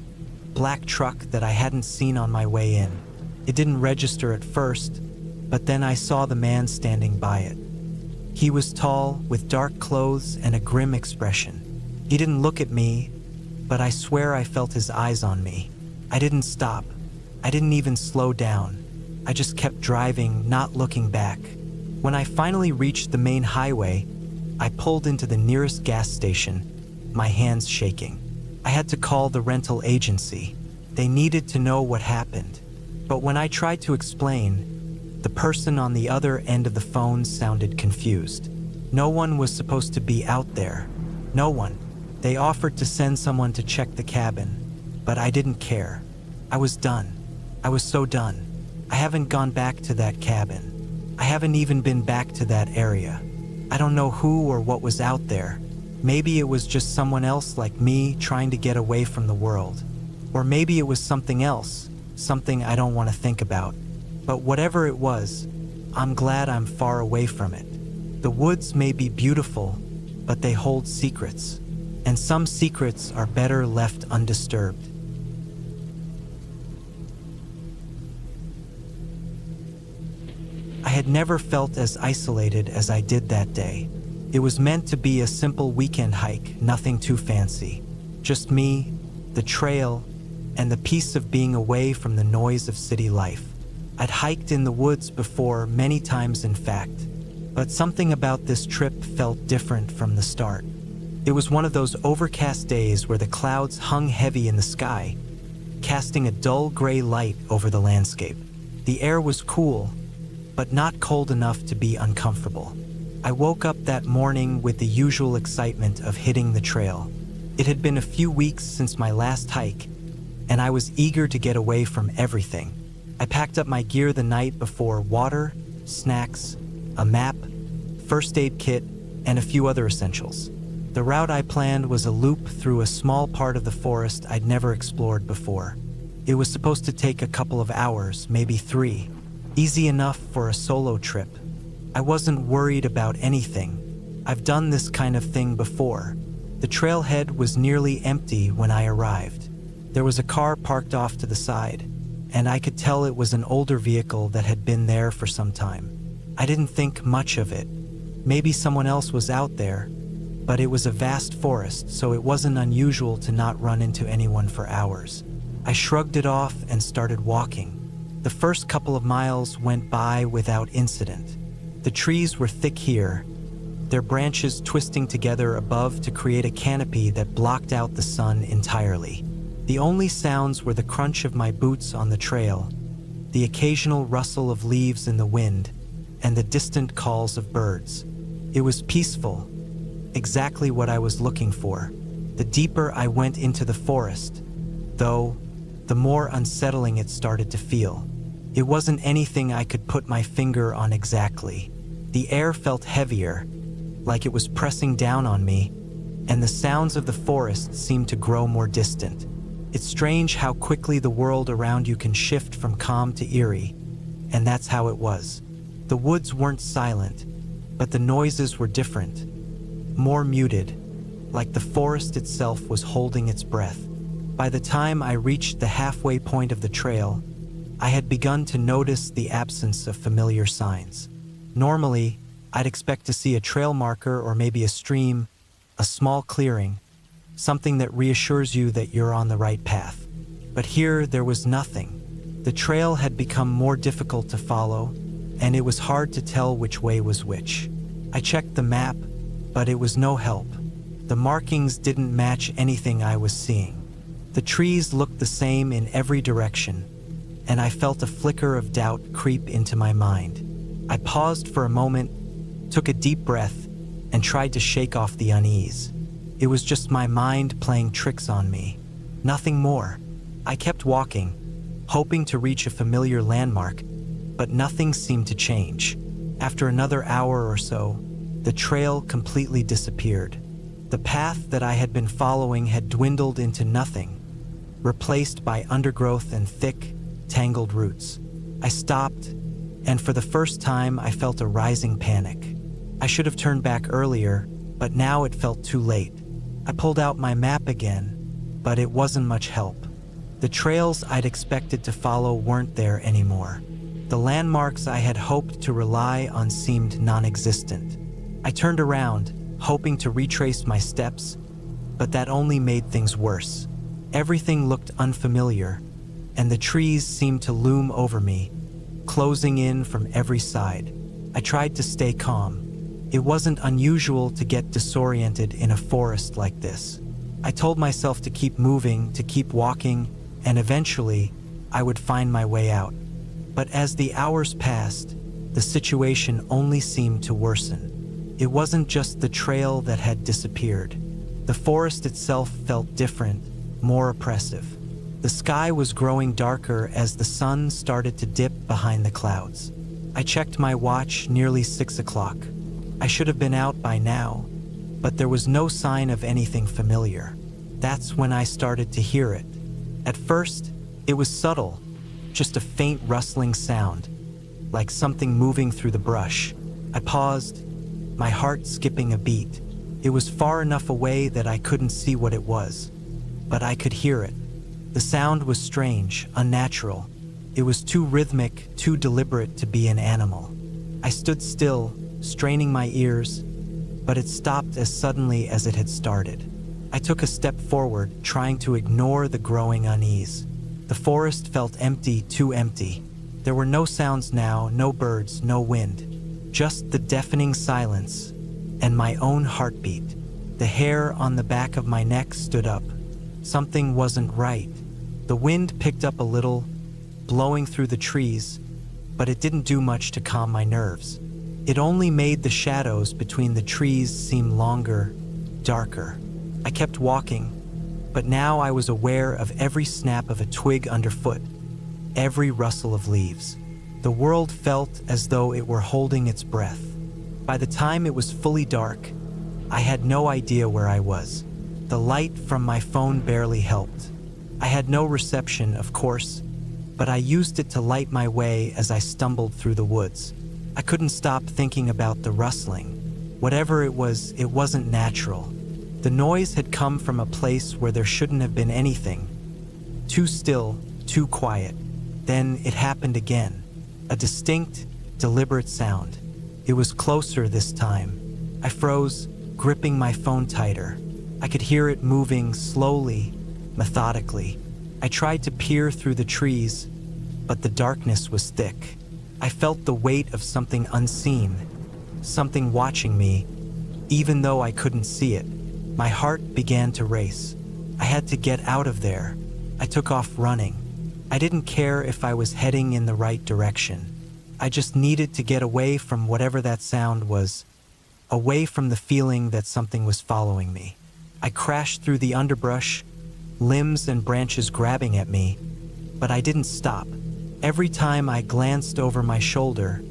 black truck that I hadn't seen on my way in. It didn't register at first, but then I saw the man standing by it. He was tall, with dark clothes and a grim expression. He didn't look at me, but I swear I felt his eyes on me. I didn't stop. I didn't even slow down. I just kept driving, not looking back. When I finally reached the main highway, I pulled into the nearest gas station, my hands shaking. I had to call the rental agency. They needed to know what happened. But when I tried to explain, the person on the other end of the phone sounded confused. No one was supposed to be out there. No one. They offered to send someone to check the cabin, but I didn't care. I was done. I was so done. I haven't gone back to that cabin. I haven't even been back to that area. I don't know who or what was out there. Maybe it was just someone else like me trying to get away from the world. Or maybe it was something else, something I don't want to think about. But whatever it was, I'm glad I'm far away from it. The woods may be beautiful, but they hold secrets. And some secrets are better left undisturbed. had never felt as isolated as I did that day. It was meant to be a simple weekend hike, nothing too fancy. Just me, the trail, and the peace of being away from the noise of city life. I'd hiked in the woods before, many times in fact, but something about this trip felt different from the start. It was one of those overcast days where the clouds hung heavy in the sky, casting a dull gray light over the landscape. The air was cool, but not cold enough to be uncomfortable. I woke up that morning with the usual excitement of hitting the trail. It had been a few weeks since my last hike, and I was eager to get away from everything. I packed up my gear the night before: water, snacks, a map, first aid kit, and a few other essentials. The route I planned was a loop through a small part of the forest I'd never explored before. It was supposed to take a couple of hours, maybe 3. Easy enough for a solo trip. I wasn't worried about anything. I've done this kind of thing before. The trailhead was nearly empty when I arrived. There was a car parked off to the side, and I could tell it was an older vehicle that had been there for some time. I didn't think much of it. Maybe someone else was out there, but it was a vast forest, so it wasn't unusual to not run into anyone for hours. I shrugged it off and started walking. The first couple of miles went by without incident. The trees were thick here, their branches twisting together above to create a canopy that blocked out the sun entirely. The only sounds were the crunch of my boots on the trail, the occasional rustle of leaves in the wind, and the distant calls of birds. It was peaceful, exactly what I was looking for. The deeper I went into the forest, though, the more unsettling it started to feel. It wasn't anything I could put my finger on exactly. The air felt heavier, like it was pressing down on me, and the sounds of the forest seemed to grow more distant. It's strange how quickly the world around you can shift from calm to eerie, and that's how it was. The woods weren't silent, but the noises were different, more muted, like the forest itself was holding its breath. By the time I reached the halfway point of the trail, I had begun to notice the absence of familiar signs. Normally, I'd expect to see a trail marker or maybe a stream, a small clearing, something that reassures you that you're on the right path. But here, there was nothing. The trail had become more difficult to follow, and it was hard to tell which way was which. I checked the map, but it was no help. The markings didn't match anything I was seeing. The trees looked the same in every direction, and I felt a flicker of doubt creep into my mind. I paused for a moment, took a deep breath, and tried to shake off the unease. It was just my mind playing tricks on me. Nothing more. I kept walking, hoping to reach a familiar landmark, but nothing seemed to change. After another hour or so, the trail completely disappeared. The path that I had been following had dwindled into nothing, replaced by undergrowth and thick, tangled roots. I stopped, and for the first time I felt a rising panic. I should have turned back earlier, but now it felt too late. I pulled out my map again, but it wasn't much help. The trails I'd expected to follow weren't there anymore. The landmarks I had hoped to rely on seemed non-existent. I turned around, hoping to retrace my steps, but that only made things worse. Everything looked unfamiliar, and the trees seemed to loom over me, closing in from every side. I tried to stay calm. It wasn't unusual to get disoriented in a forest like this. I told myself to keep moving, to keep walking, and eventually, I would find my way out. But as the hours passed, the situation only seemed to worsen. It wasn't just the trail that had disappeared. The forest itself felt different, more oppressive. The sky was growing darker as the sun started to dip behind the clouds. I checked my watch, nearly 6 o'clock. I should have been out by now, but there was no sign of anything familiar. That's when I started to hear it. At first, it was subtle, just a faint rustling sound, like something moving through the brush. I paused, my heart skipping a beat. It was far enough away that I couldn't see what it was, but I could hear it. The sound was strange, unnatural. It was too rhythmic, too deliberate to be an animal. I stood still, straining my ears, but it stopped as suddenly as it had started. I took a step forward, trying to ignore the growing unease. The forest felt empty, too empty. There were no sounds now, no birds, no wind. Just the deafening silence and my own heartbeat. The hair on the back of my neck stood up. Something wasn't right. The wind picked up a little, blowing through the trees, but it didn't do much to calm my nerves. It only made the shadows between the trees seem longer, darker. I kept walking, but now I was aware of every snap of a twig underfoot, every rustle of leaves. The world felt as though it were holding its breath. By the time it was fully dark, I had no idea where I was. The light from my phone barely helped. I had no reception, of course, but I used it to light my way as I stumbled through the woods. I couldn't stop thinking about the rustling. Whatever it wasn't natural. The noise had come from a place where there shouldn't have been anything. Too still, too quiet. Then it happened again. A distinct, deliberate sound. It was closer this time. I froze, gripping my phone tighter. I could hear it moving slowly, methodically. I tried to peer through the trees, but the darkness was thick. I felt the weight of something unseen, something watching me, even though I couldn't see it. My heart began to race. I had to get out of there. I took off running. I didn't care if I was heading in the right direction. I just needed to get away from whatever that sound was, away from the feeling that something was following me. I crashed through the underbrush, limbs and branches grabbing at me, but I didn't stop. Every time I glanced over my shoulder,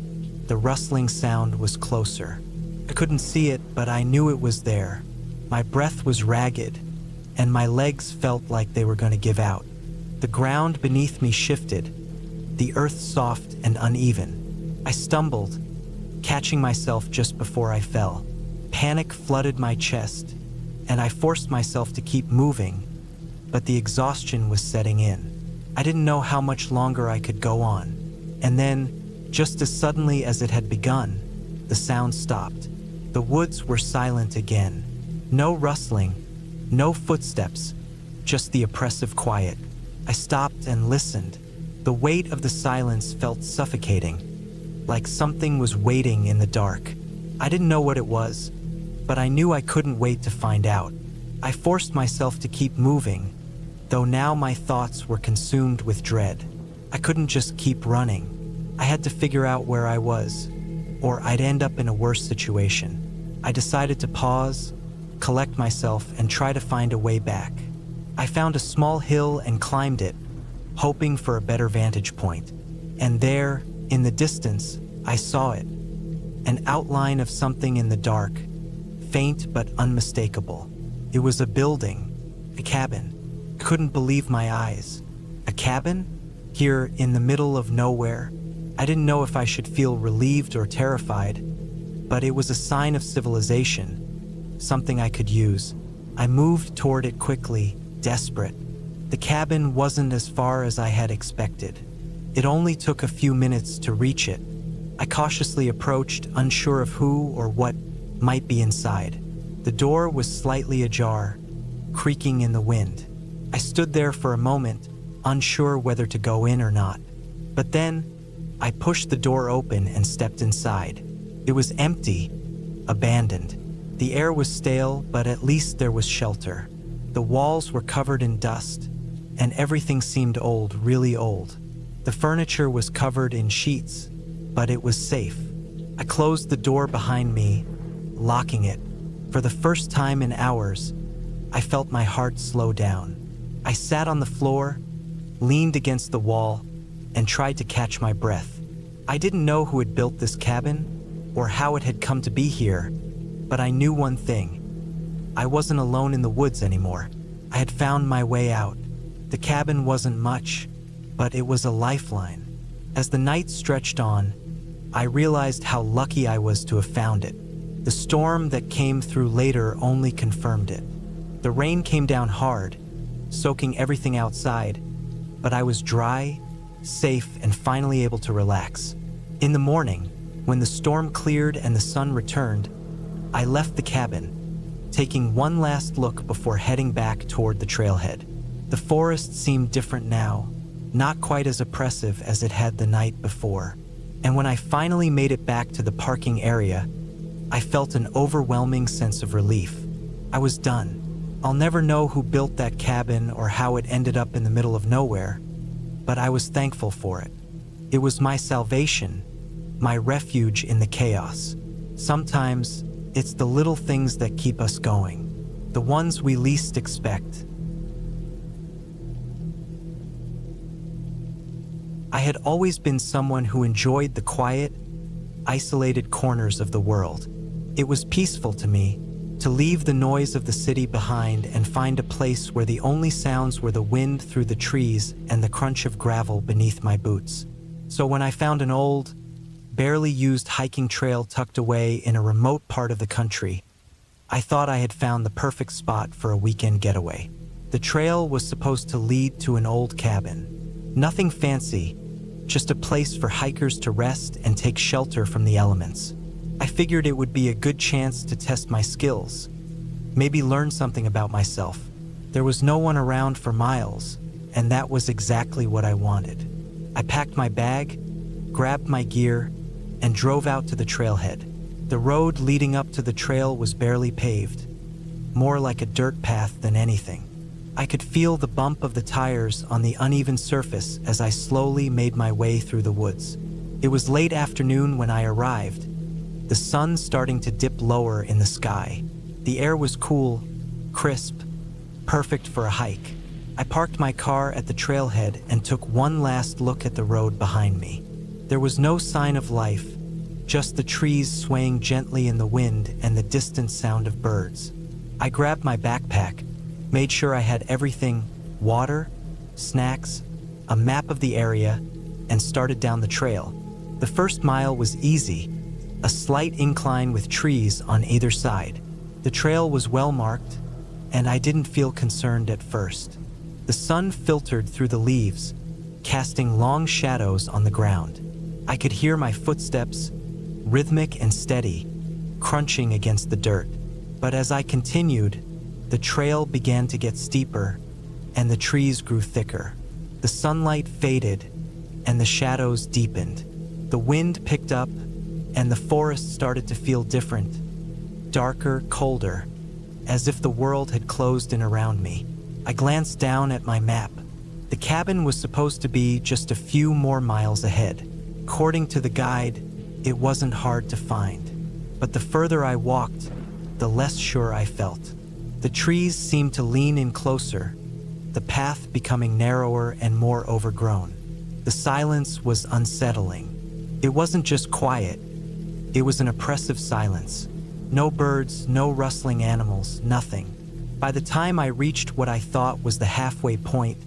the rustling sound was closer. I couldn't see it, but I knew it was there. My breath was ragged, and my legs felt like they were going to give out. The ground beneath me shifted, the earth soft and uneven. I stumbled, catching myself just before I fell. Panic flooded my chest, and I forced myself to keep moving, but the exhaustion was setting in. I didn't know how much longer I could go on. And then, just as suddenly as it had begun, the sound stopped. The woods were silent again. No rustling, no footsteps, just the oppressive quiet. I stopped and listened. The weight of the silence felt suffocating, like something was waiting in the dark. I didn't know what it was, but I knew I couldn't wait to find out. I forced myself to keep moving, though now my thoughts were consumed with dread. I couldn't just keep running. I had to figure out where I was, or I'd end up in a worse situation. I decided to pause, collect myself, and try to find a way back. I found a small hill and climbed it, hoping for a better vantage point. And there, in the distance, I saw it. An outline of something in the dark, faint but unmistakable. It was a building, a cabin. I couldn't believe my eyes. A cabin? Here in the middle of nowhere? I didn't know if I should feel relieved or terrified, but it was a sign of civilization. Something I could use. I moved toward it quickly, desperate. The cabin wasn't as far as I had expected. It only took a few minutes to reach it. I cautiously approached, unsure of who or what might be inside. The door was slightly ajar, creaking in the wind. I stood there for a moment, unsure whether to go in or not. But then, I pushed the door open and stepped inside. It was empty, abandoned. The air was stale, but at least there was shelter. The walls were covered in dust, and everything seemed old, really old. The furniture was covered in sheets, but it was safe. I closed the door behind me, locking it. For the first time in hours, I felt my heart slow down. I sat on the floor, leaned against the wall, and tried to catch my breath. I didn't know who had built this cabin, or how it had come to be here, but I knew one thing. I wasn't alone in the woods anymore. I had found my way out. The cabin wasn't much, but it was a lifeline. As the night stretched on, I realized how lucky I was to have found it. The storm that came through later only confirmed it. The rain came down hard, soaking everything outside, but I was dry, safe, and finally able to relax. In the morning, When the storm cleared and the sun returned, I left the cabin, taking one last look before heading back toward the trailhead. The forest seemed different now, not quite as oppressive as it had the night before. And when I finally made it back to the parking area, I felt an overwhelming sense of relief. I was done. I'll never know who built that cabin or how it ended up in the middle of nowhere, but I was thankful for it. It was my salvation, my refuge in the chaos. Sometimes, it's the little things that keep us going, the ones we least expect. I had always been someone who enjoyed the quiet, isolated corners of the world. It was peaceful to me to leave the noise of the city behind and find a place where the only sounds were the wind through the trees and the crunch of gravel beneath my boots. So when I found an old, barely used hiking trail tucked away in a remote part of the country, I thought I had found the perfect spot for a weekend getaway. The trail was supposed to lead to an old cabin. Nothing fancy, just a place for hikers to rest and take shelter from the elements. I figured it would be a good chance to test my skills, maybe learn something about myself. There was no one around for miles, and that was exactly what I wanted. I packed my bag, grabbed my gear, and drove out to the trailhead. The road leading up to the trail was barely paved, more like a dirt path than anything. I could feel the bump of the tires on the uneven surface as I slowly made my way through the woods. It was late afternoon when I arrived, the sun starting to dip lower in the sky. The air was cool, crisp, perfect for a hike. I parked my car at the trailhead and took one last look at the road behind me. There was no sign of life, just the trees swaying gently in the wind and the distant sound of birds. I grabbed my backpack, made sure I had everything: water, snacks, a map of the area, and started down the trail. The first mile was easy, a slight incline with trees on either side. The trail was well marked, and I didn't feel concerned at first. The sun filtered through the leaves, casting long shadows on the ground. I could hear my footsteps, rhythmic and steady, crunching against the dirt. But as I continued, the trail began to get steeper, and the trees grew thicker. The sunlight faded, and the shadows deepened. The wind picked up, and the forest started to feel different, darker, colder, as if the world had closed in around me. I glanced down at my map. The cabin was supposed to be just a few more miles ahead. According to the guide, it wasn't hard to find. But the further I walked, the less sure I felt. The trees seemed to lean in closer, the path becoming narrower and more overgrown. The silence was unsettling. It wasn't just quiet, it was an oppressive silence. No birds, no rustling animals, nothing. By the time I reached what I thought was the halfway point,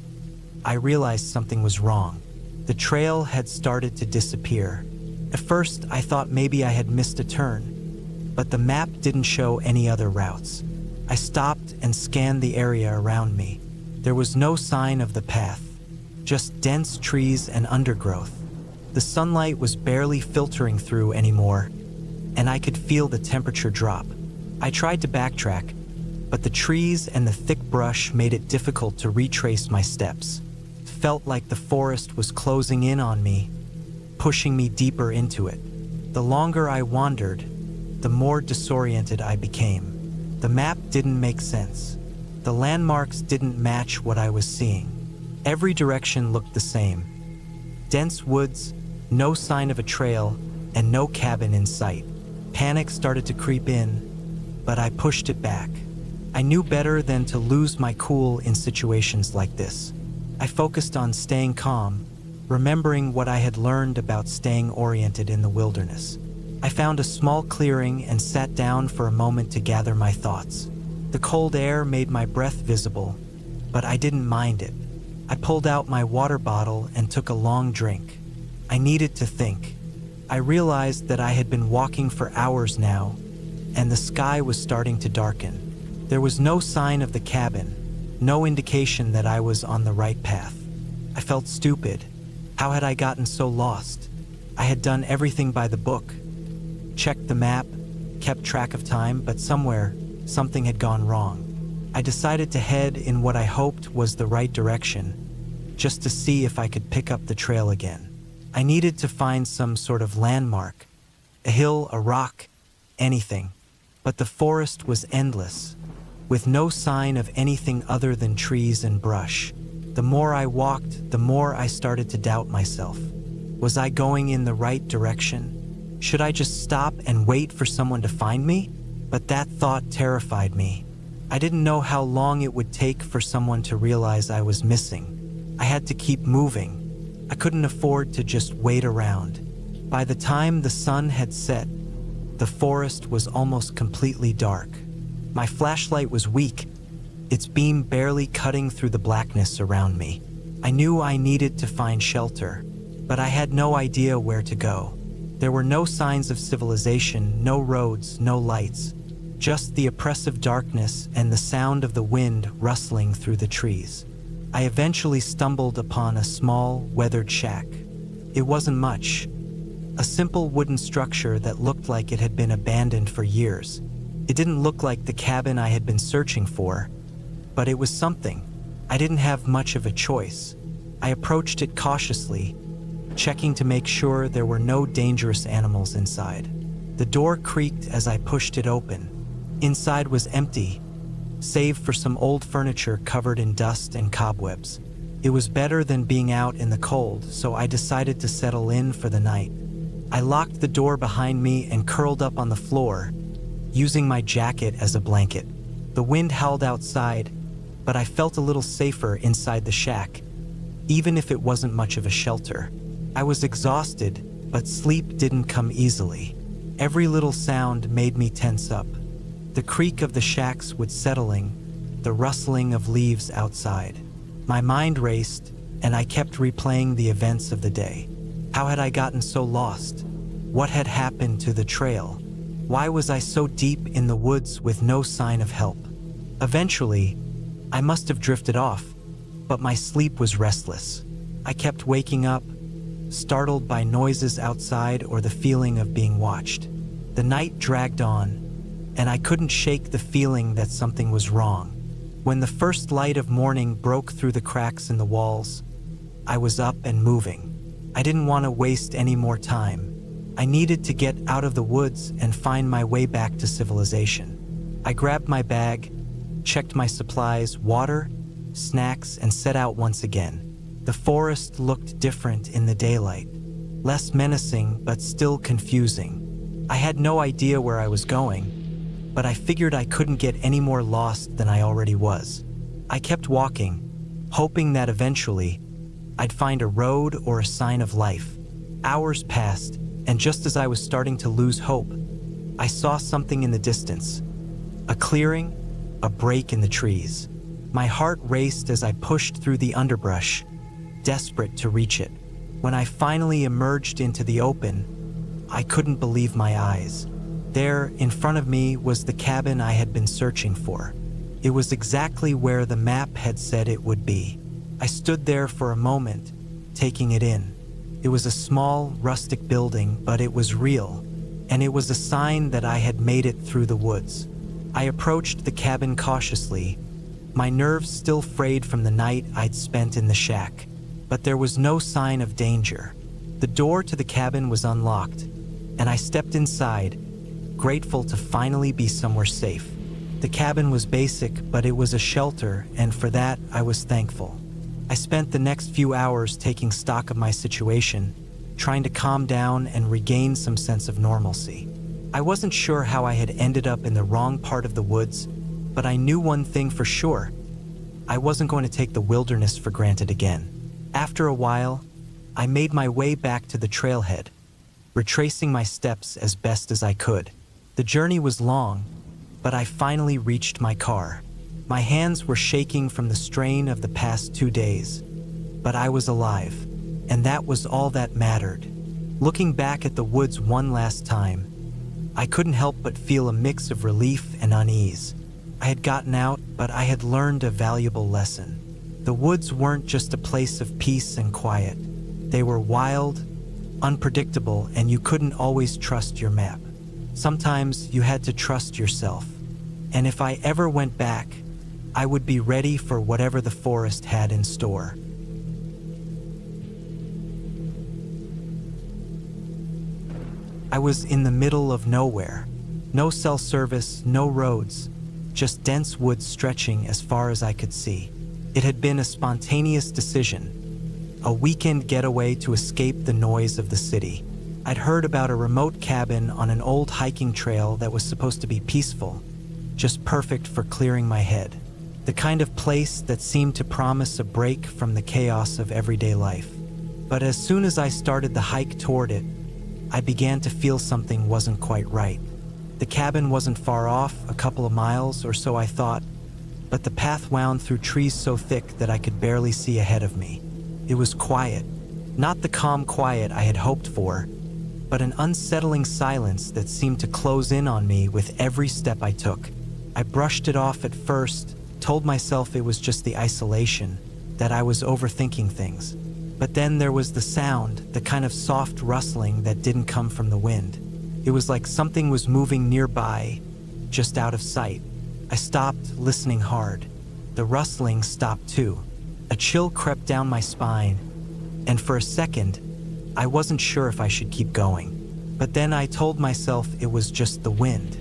I realized something was wrong. The trail had started to disappear. At first, I thought maybe I had missed a turn, but the map didn't show any other routes. I stopped and scanned the area around me. There was no sign of the path, just dense trees and undergrowth. The sunlight was barely filtering through anymore, and I could feel the temperature drop. I tried to backtrack, but the trees and the thick brush made it difficult to retrace my steps. It felt like the forest was closing in on me, pushing me deeper into it. The longer I wandered, the more disoriented I became. The map didn't make sense. The landmarks didn't match what I was seeing. Every direction looked the same. Dense woods, no sign of a trail, and no cabin in sight. Panic started to creep in, but I pushed it back. I knew better than to lose my cool in situations like this. I focused on staying calm, remembering what I had learned about staying oriented in the wilderness. I found a small clearing and sat down for a moment to gather my thoughts. The cold air made my breath visible, but I didn't mind it. I pulled out my water bottle and took a long drink. I needed to think. I realized that I had been walking for hours now, and the sky was starting to darken. There was no sign of the cabin, no indication that I was on the right path. I felt stupid. How had I gotten so lost? I had done everything by the book, checked the map, kept track of time, but somewhere, something had gone wrong. I decided to head in what I hoped was the right direction, just to see if I could pick up the trail again. I needed to find some sort of landmark, a hill, a rock, anything. But the forest was endless, with no sign of anything other than trees and brush. The more I walked, the more I started to doubt myself. Was I going in the right direction? Should I just stop and wait for someone to find me? But that thought terrified me. I didn't know how long it would take for someone to realize I was missing. I had to keep moving. I couldn't afford to just wait around. By the time the sun had set, the forest was almost completely dark. My flashlight was weak, its beam barely cutting through the blackness around me. I knew I needed to find shelter, but I had no idea where to go. There were no signs of civilization, no roads, no lights. Just the oppressive darkness and the sound of the wind rustling through the trees. I eventually stumbled upon a small, weathered shack. It wasn't much. A simple wooden structure that looked like it had been abandoned for years. It didn't look like the cabin I had been searching for, but it was something. I didn't have much of a choice. I approached it cautiously, checking to make sure there were no dangerous animals inside. The door creaked as I pushed it open. Inside was empty, save for some old furniture covered in dust and cobwebs. It was better than being out in the cold, so I decided to settle in for the night. I locked the door behind me and curled up on the floor, using my jacket as a blanket. The wind howled outside, but I felt a little safer inside the shack, even if it wasn't much of a shelter. I was exhausted, but sleep didn't come easily. Every little sound made me tense up. The creak of the shack's wood settling, the rustling of leaves outside. My mind raced, and I kept replaying the events of the day. How had I gotten so lost? What had happened to the trail? Why was I so deep in the woods with no sign of help? Eventually, I must have drifted off, but my sleep was restless. I kept waking up, startled by noises outside or the feeling of being watched. The night dragged on, and I couldn't shake the feeling that something was wrong. When the first light of morning broke through the cracks in the walls, I was up and moving. I didn't want to waste any more time. I needed to get out of the woods and find my way back to civilization. I grabbed my bag, checked my supplies, water, snacks, and set out once again. The forest looked different in the daylight, less menacing but still confusing. I had no idea where I was going, but I figured I couldn't get any more lost than I already was. I kept walking, hoping that eventually I'd find a road or a sign of life. Hours passed, and just as I was starting to lose hope, I saw something in the distance. A clearing, a break in the trees. My heart raced as I pushed through the underbrush, desperate to reach it. When I finally emerged into the open, I couldn't believe my eyes. There, in front of me, was the cabin I had been searching for. It was exactly where the map had said it would be. I stood there for a moment, taking it in. It was a small, rustic building, but it was real, and it was a sign that I had made it through the woods. I approached the cabin cautiously, my nerves still frayed from the night I'd spent in the shack. But there was no sign of danger. The door to the cabin was unlocked, and I stepped inside, grateful to finally be somewhere safe. The cabin was basic, but it was a shelter, and for that, I was thankful. I spent the next few hours taking stock of my situation, trying to calm down and regain some sense of normalcy. I wasn't sure how I had ended up in the wrong part of the woods, but I knew one thing for sure. I wasn't going to take the wilderness for granted again. After a while, I made my way back to the trailhead, retracing my steps as best as I could. The journey was long, but I finally reached my car. My hands were shaking from the strain of the past 2 days, but I was alive, and that was all that mattered. Looking back at the woods one last time, I couldn't help but feel a mix of relief and unease. I had gotten out, but I had learned a valuable lesson. The woods weren't just a place of peace and quiet. They were wild, unpredictable, and you couldn't always trust your map. Sometimes you had to trust yourself. And if I ever went back, I would be ready for whatever the forest had in store. I was in the middle of nowhere. No cell service, no roads, just dense woods stretching as far as I could see. It had been a spontaneous decision, a weekend getaway to escape the noise of the city. I'd heard about a remote cabin on an old hiking trail that was supposed to be peaceful, just perfect for clearing my head. The kind of place that seemed to promise a break from the chaos of everyday life. But as soon as I started the hike toward it, I began to feel something wasn't quite right. The cabin wasn't far off, a couple of miles or so I thought, but the path wound through trees so thick that I could barely see ahead of me. It was quiet, not the calm quiet I had hoped for, but an unsettling silence that seemed to close in on me with every step I took. I brushed it off at first, told myself it was just the isolation, that I was overthinking things. But then there was the sound, the kind of soft rustling that didn't come from the wind. It was like something was moving nearby, just out of sight. I stopped, listening hard. The rustling stopped too. A chill crept down my spine, and for a second, I wasn't sure if I should keep going. But then I told myself it was just the wind.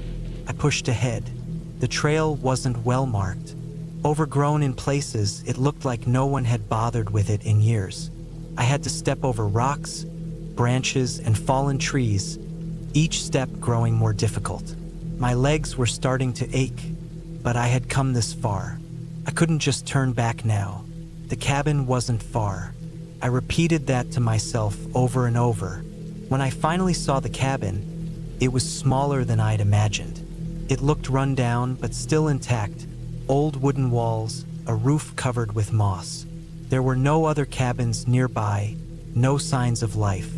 I pushed ahead. The trail wasn't well marked. Overgrown in places, it looked like no one had bothered with it in years. I had to step over rocks, branches, and fallen trees, each step growing more difficult. My legs were starting to ache, but I had come this far. I couldn't just turn back now. The cabin wasn't far. I repeated that to myself over and over. When I finally saw the cabin, it was smaller than I'd imagined. It looked run down, but still intact. Old wooden walls, a roof covered with moss. There were no other cabins nearby, no signs of life.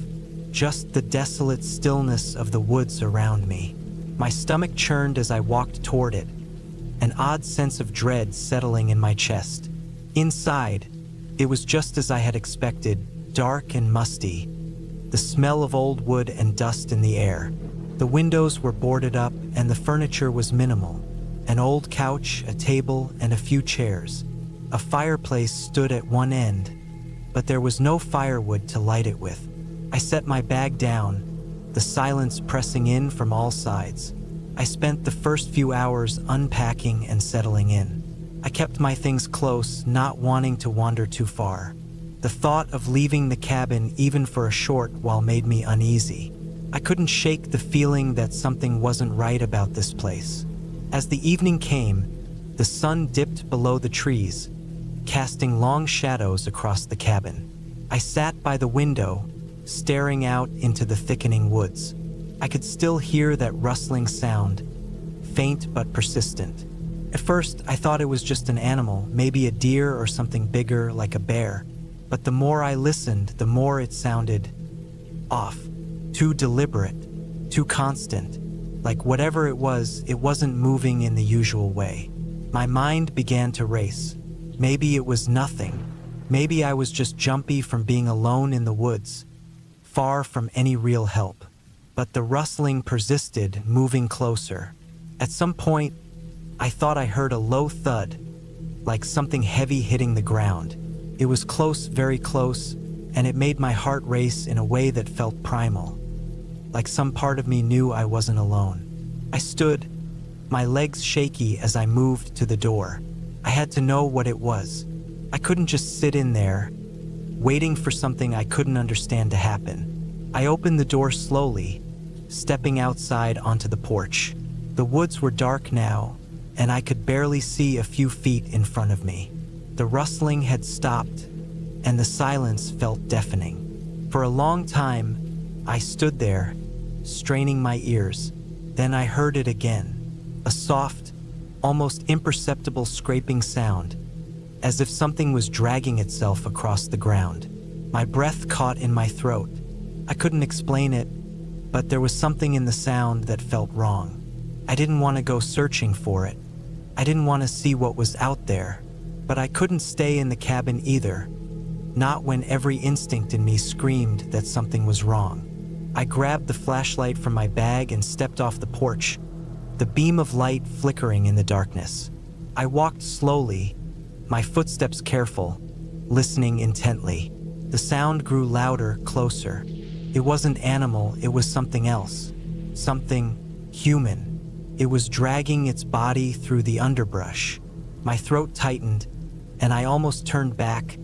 Just the desolate stillness of the woods around me. My stomach churned as I walked toward it, an odd sense of dread settling in my chest. Inside, it was just as I had expected, dark and musty, the smell of old wood and dust in the air. The windows were boarded up and the furniture was minimal. An old couch, a table, and a few chairs. A fireplace stood at one end, but there was no firewood to light it with. I set my bag down, the silence pressing in from all sides. I spent the first few hours unpacking and settling in. I kept my things close, not wanting to wander too far. The thought of leaving the cabin even for a short while made me uneasy. I couldn't shake the feeling that something wasn't right about this place. As the evening came, the sun dipped below the trees, casting long shadows across the cabin. I sat by the window, staring out into the thickening woods. I could still hear that rustling sound, faint but persistent. At first, I thought it was just an animal, maybe a deer or something bigger like a bear. But the more I listened, the more it sounded off, too deliberate, too constant. Like whatever it wasn't moving in the usual way. My mind began to race. Maybe it was nothing. Maybe I was just jumpy from being alone in the woods, far from any real help. But the rustling persisted, moving closer. At some point, I thought I heard a low thud, like something heavy hitting the ground. It was close, very close, and it made my heart race in a way that felt primal. Like some part of me knew I wasn't alone. I stood, my legs shaky as I moved to the door. I had to know what it was. I couldn't just sit in there, waiting for something I couldn't understand to happen. I opened the door slowly, stepping outside onto the porch. The woods were dark now, and I could barely see a few feet in front of me. The rustling had stopped, and the silence felt deafening. For a long time, I stood there, straining my ears. Then I heard it again, a soft, almost imperceptible scraping sound, as if something was dragging itself across the ground. My breath caught in my throat. I couldn't explain it, but there was something in the sound that felt wrong. I didn't want to go searching for it. I didn't want to see what was out there, but I couldn't stay in the cabin either, not when every instinct in me screamed that something was wrong. I grabbed the flashlight from my bag and stepped off the porch, the beam of light flickering in the darkness. I walked slowly, my footsteps careful, listening intently. The sound grew louder, closer. It wasn't animal, it was something else. Something human. It was dragging its body through the underbrush. My throat tightened, and I almost turned back,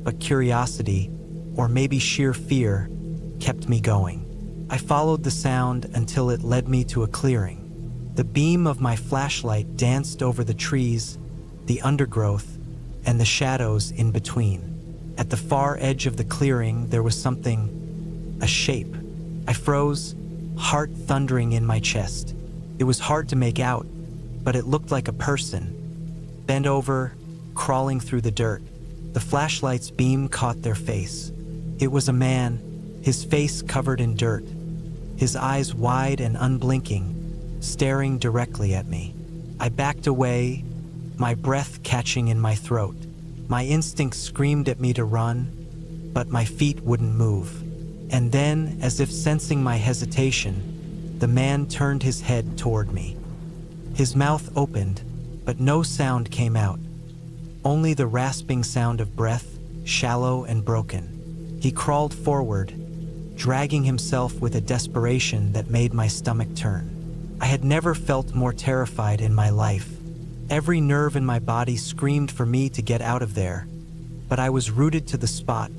but curiosity, or maybe sheer fear, kept me going. I followed the sound until it led me to a clearing. The beam of my flashlight danced over the trees, the undergrowth, and the shadows in between. At the far edge of the clearing, there was something, a shape. I froze, heart thundering in my chest. It was hard to make out, but it looked like a person, bent over, crawling through the dirt. The flashlight's beam caught their face. It was a man, his face covered in dirt, his eyes wide and unblinking, staring directly at me. I backed away, my breath catching in my throat. My instincts screamed at me to run, but my feet wouldn't move. And then, as if sensing my hesitation, the man turned his head toward me. His mouth opened, but no sound came out. Only the rasping sound of breath, shallow and broken. He crawled forward, dragging himself with a desperation that made my stomach turn. I had never felt more terrified in my life. Every nerve in my body screamed for me to get out of there, but I was rooted to the spot,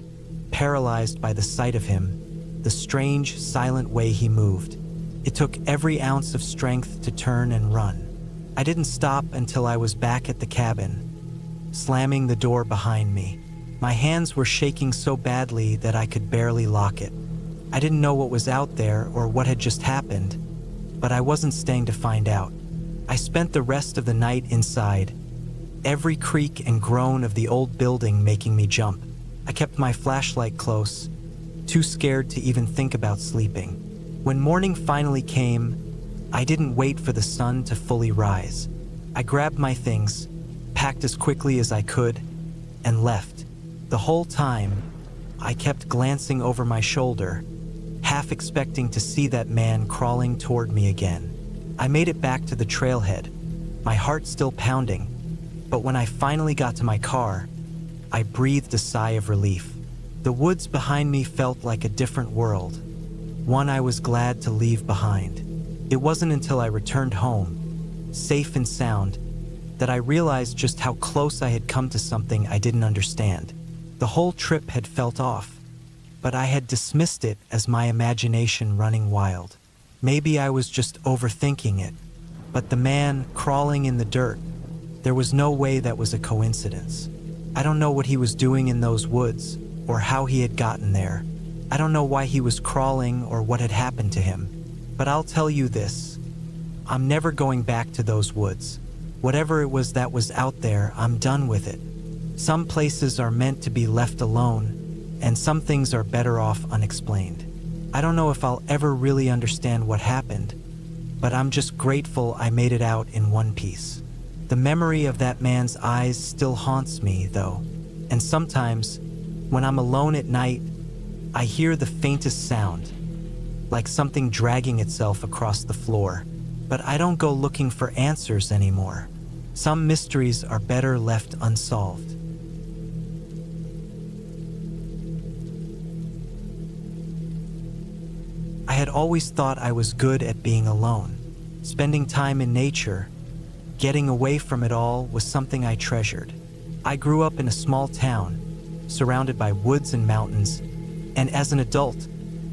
paralyzed by the sight of him, the strange, silent way he moved. It took every ounce of strength to turn and run. I didn't stop until I was back at the cabin, slamming the door behind me. My hands were shaking so badly that I could barely lock it. I didn't know what was out there or what had just happened, but I wasn't staying to find out. I spent the rest of the night inside, every creak and groan of the old building making me jump. I kept my flashlight close, too scared to even think about sleeping. When morning finally came, I didn't wait for the sun to fully rise. I grabbed my things, packed as quickly as I could, and left. The whole time, I kept glancing over my shoulder, half expecting to see that man crawling toward me again. I made it back to the trailhead, my heart still pounding, but when I finally got to my car, I breathed a sigh of relief. The woods behind me felt like a different world, one I was glad to leave behind. It wasn't until I returned home, safe and sound, that I realized just how close I had come to something I didn't understand. The whole trip had felt off, but I had dismissed it as my imagination running wild. Maybe I was just overthinking it, but the man crawling in the dirt, there was no way that was a coincidence. I don't know what he was doing in those woods or how he had gotten there. I don't know why he was crawling or what had happened to him, but I'll tell you this, I'm never going back to those woods. Whatever it was that was out there, I'm done with it. Some places are meant to be left alone, and some things are better off unexplained. I don't know if I'll ever really understand what happened, but I'm just grateful I made it out in one piece. The memory of that man's eyes still haunts me, though, and sometimes, when I'm alone at night, I hear the faintest sound, like something dragging itself across the floor. But I don't go looking for answers anymore. Some mysteries are better left unsolved. I had always thought I was good at being alone. Spending time in nature, getting away from it all was something I treasured. I grew up in a small town, surrounded by woods and mountains, and as an adult,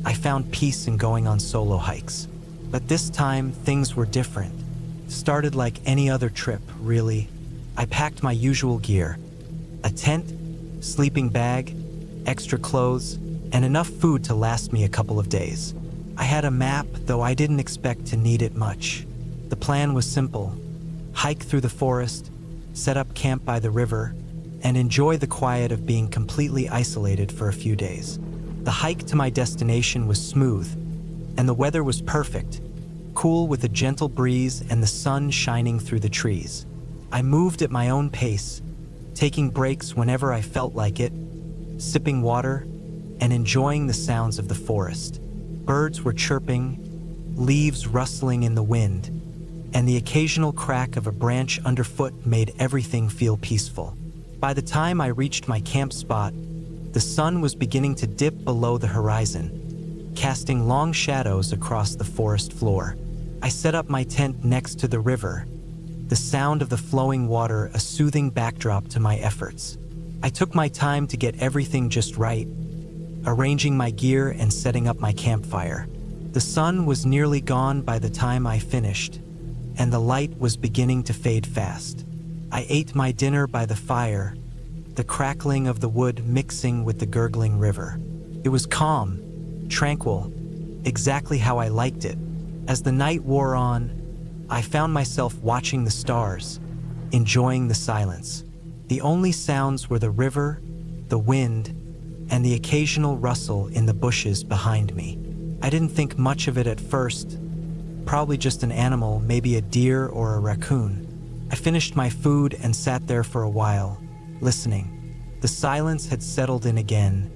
I found peace in going on solo hikes. But this time, things were different. Started like any other trip, really. I packed my usual gear: a tent, sleeping bag, extra clothes, and enough food to last me a couple of days. I had a map, though I didn't expect to need it much. The plan was simple: hike through the forest, set up camp by the river, and enjoy the quiet of being completely isolated for a few days. The hike to my destination was smooth, and the weather was perfect, cool with a gentle breeze and the sun shining through the trees. I moved at my own pace, taking breaks whenever I felt like it, sipping water, and enjoying the sounds of the forest. Birds were chirping, leaves rustling in the wind, and the occasional crack of a branch underfoot made everything feel peaceful. By the time I reached my camp spot, the sun was beginning to dip below the horizon, casting long shadows across the forest floor. I set up my tent next to the river, the sound of the flowing water a soothing backdrop to my efforts. I took my time to get everything just right, arranging my gear and setting up my campfire. The sun was nearly gone by the time I finished, and the light was beginning to fade fast. I ate my dinner by the fire, the crackling of the wood mixing with the gurgling river. It was calm, tranquil, exactly how I liked it. As the night wore on, I found myself watching the stars, enjoying the silence. The only sounds were the river, the wind, and the occasional rustle in the bushes behind me. I didn't think much of it at first, probably just an animal, maybe a deer or a raccoon. I finished my food and sat there for a while, listening. The silence had settled in again,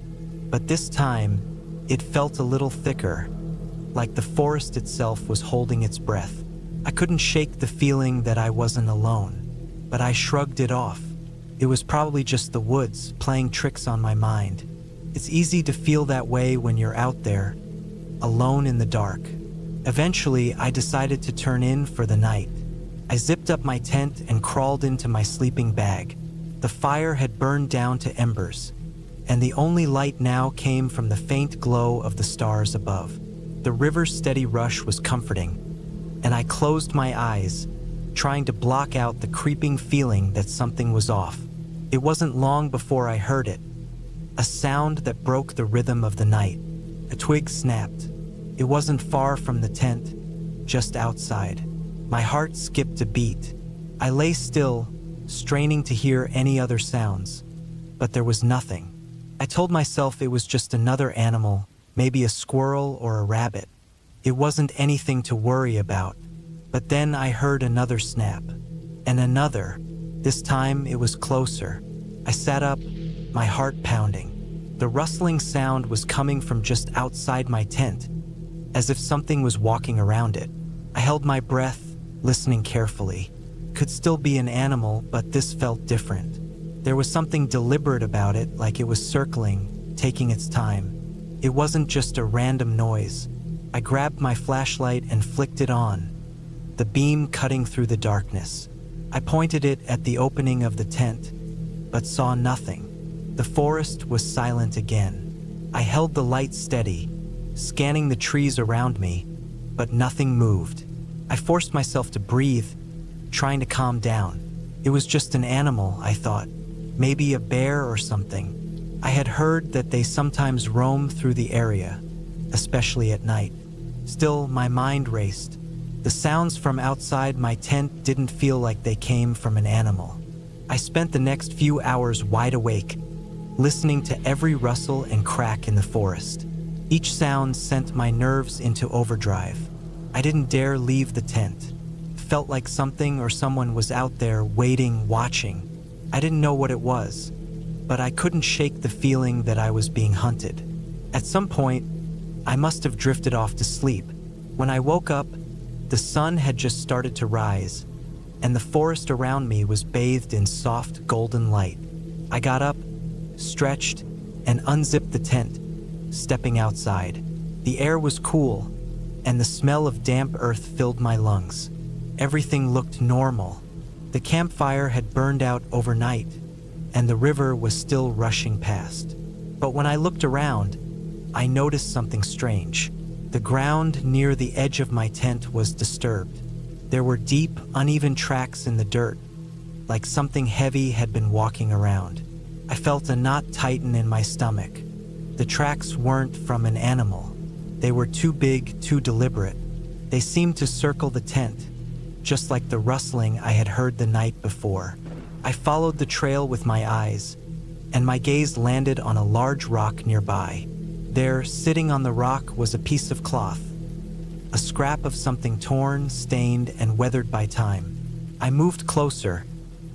but this time it felt a little thicker, like the forest itself was holding its breath. I couldn't shake the feeling that I wasn't alone, but I shrugged it off. It was probably just the woods playing tricks on my mind. It's easy to feel that way when you're out there, alone in the dark. Eventually, I decided to turn in for the night. I zipped up my tent and crawled into my sleeping bag. The fire had burned down to embers, and the only light now came from the faint glow of the stars above. The river's steady rush was comforting, and I closed my eyes, trying to block out the creeping feeling that something was off. It wasn't long before I heard it, a sound that broke the rhythm of the night. A twig snapped. It wasn't far from the tent, just outside. My heart skipped a beat. I lay still, straining to hear any other sounds, but there was nothing. I told myself it was just another animal, maybe a squirrel or a rabbit. It wasn't anything to worry about. But then I heard another snap, and another. This time it was closer. I sat up, my heart pounding. The rustling sound was coming from just outside my tent, as if something was walking around it. I held my breath, listening carefully. Could still be an animal, but this felt different. There was something deliberate about it, like it was circling, taking its time. It wasn't just a random noise. I grabbed my flashlight and flicked it on, the beam cutting through the darkness. I pointed it at the opening of the tent, but saw nothing. The forest was silent again. I held the light steady, scanning the trees around me, but nothing moved. I forced myself to breathe, trying to calm down. It was just an animal, I thought. Maybe a bear or something. I had heard that they sometimes roam through the area, especially at night. Still, my mind raced. The sounds from outside my tent didn't feel like they came from an animal. I spent the next few hours wide awake, listening to every rustle and crack in the forest. Each sound sent my nerves into overdrive. I didn't dare leave the tent. It felt like something or someone was out there waiting, watching. I didn't know what it was, but I couldn't shake the feeling that I was being hunted. At some point, I must have drifted off to sleep. When I woke up, the sun had just started to rise, and the forest around me was bathed in soft, golden light. I got up, stretched, and unzipped the tent, stepping outside. The air was cool, and the smell of damp earth filled my lungs. Everything looked normal. The campfire had burned out overnight, and the river was still rushing past. But when I looked around, I noticed something strange. The ground near the edge of my tent was disturbed. There were deep, uneven tracks in the dirt, like something heavy had been walking around. I felt a knot tighten in my stomach. The tracks weren't from an animal. They were too big, too deliberate. They seemed to circle the tent, just like the rustling I had heard the night before. I followed the trail with my eyes, and my gaze landed on a large rock nearby. There, sitting on the rock, was a piece of cloth, a scrap of something torn, stained, and weathered by time. I moved closer,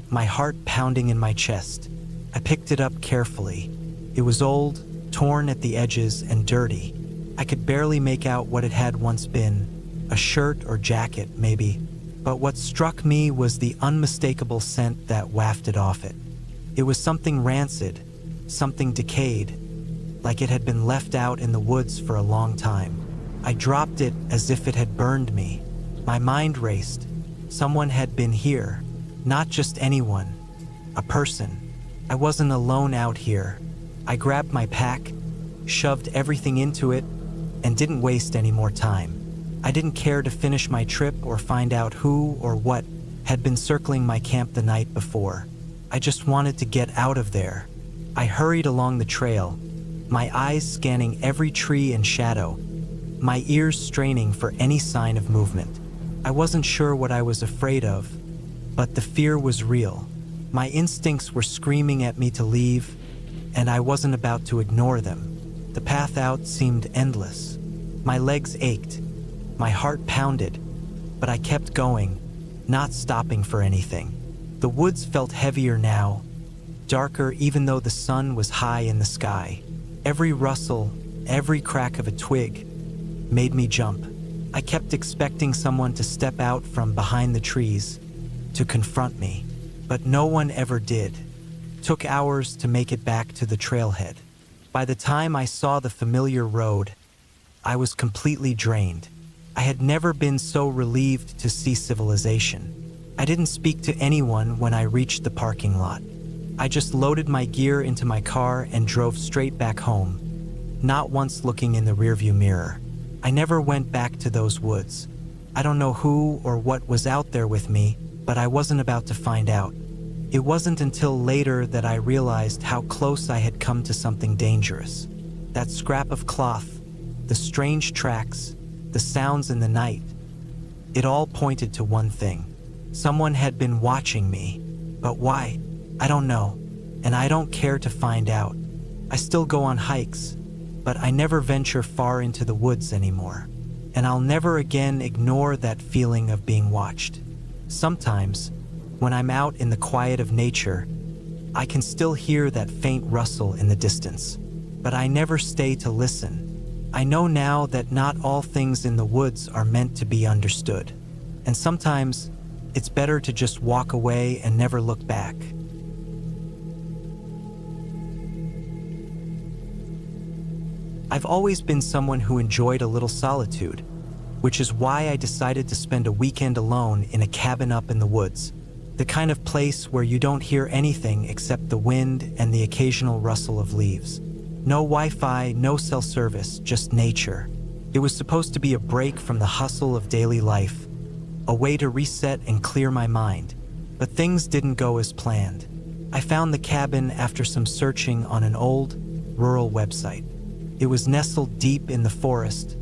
my heart pounding in my chest. I picked it up carefully. It was old, torn at the edges, and dirty. I could barely make out what it had once been, a shirt or jacket, maybe. But what struck me was the unmistakable scent that wafted off it. It was something rancid, something decayed, like it had been left out in the woods for a long time. I dropped it as if it had burned me. My mind raced. Someone had been here, not just anyone, a person. I wasn't alone out here. I grabbed my pack, shoved everything into it, and didn't waste any more time. I didn't care to finish my trip or find out who or what had been circling my camp the night before. I just wanted to get out of there. I hurried along the trail, my eyes scanning every tree and shadow, my ears straining for any sign of movement. I wasn't sure what I was afraid of, but the fear was real. My instincts were screaming at me to leave, and I wasn't about to ignore them. The path out seemed endless. My legs ached, my heart pounded, but I kept going, not stopping for anything. The woods felt heavier now, darker even though the sun was high in the sky. Every rustle, every crack of a twig made me jump. I kept expecting someone to step out from behind the trees, to confront me, but no one ever did. Took hours to make it back to the trailhead. By the time I saw the familiar road, I was completely drained. I had never been so relieved to see civilization. I didn't speak to anyone when I reached the parking lot. I just loaded my gear into my car and drove straight back home, not once looking in the rearview mirror. I never went back to those woods. I don't know who or what was out there with me, but I wasn't about to find out. It wasn't until later that I realized how close I had come to something dangerous. That scrap of cloth, the strange tracks, the sounds in the night, it all pointed to one thing. Someone had been watching me, but why? I don't know, and I don't care to find out. I still go on hikes, but I never venture far into the woods anymore, and I'll never again ignore that feeling of being watched. Sometimes, when I'm out in the quiet of nature, I can still hear that faint rustle in the distance, but I never stay to listen. I know now that not all things in the woods are meant to be understood, and sometimes it's better to just walk away and never look back. I've always been someone who enjoyed a little solitude, which is why I decided to spend a weekend alone in a cabin up in the woods, the kind of place where you don't hear anything except the wind and the occasional rustle of leaves. No Wi-Fi, no cell service, just nature. It was supposed to be a break from the hustle of daily life, a way to reset and clear my mind, but things didn't go as planned. I found the cabin after some searching on an old, rural website. It was nestled deep in the forest,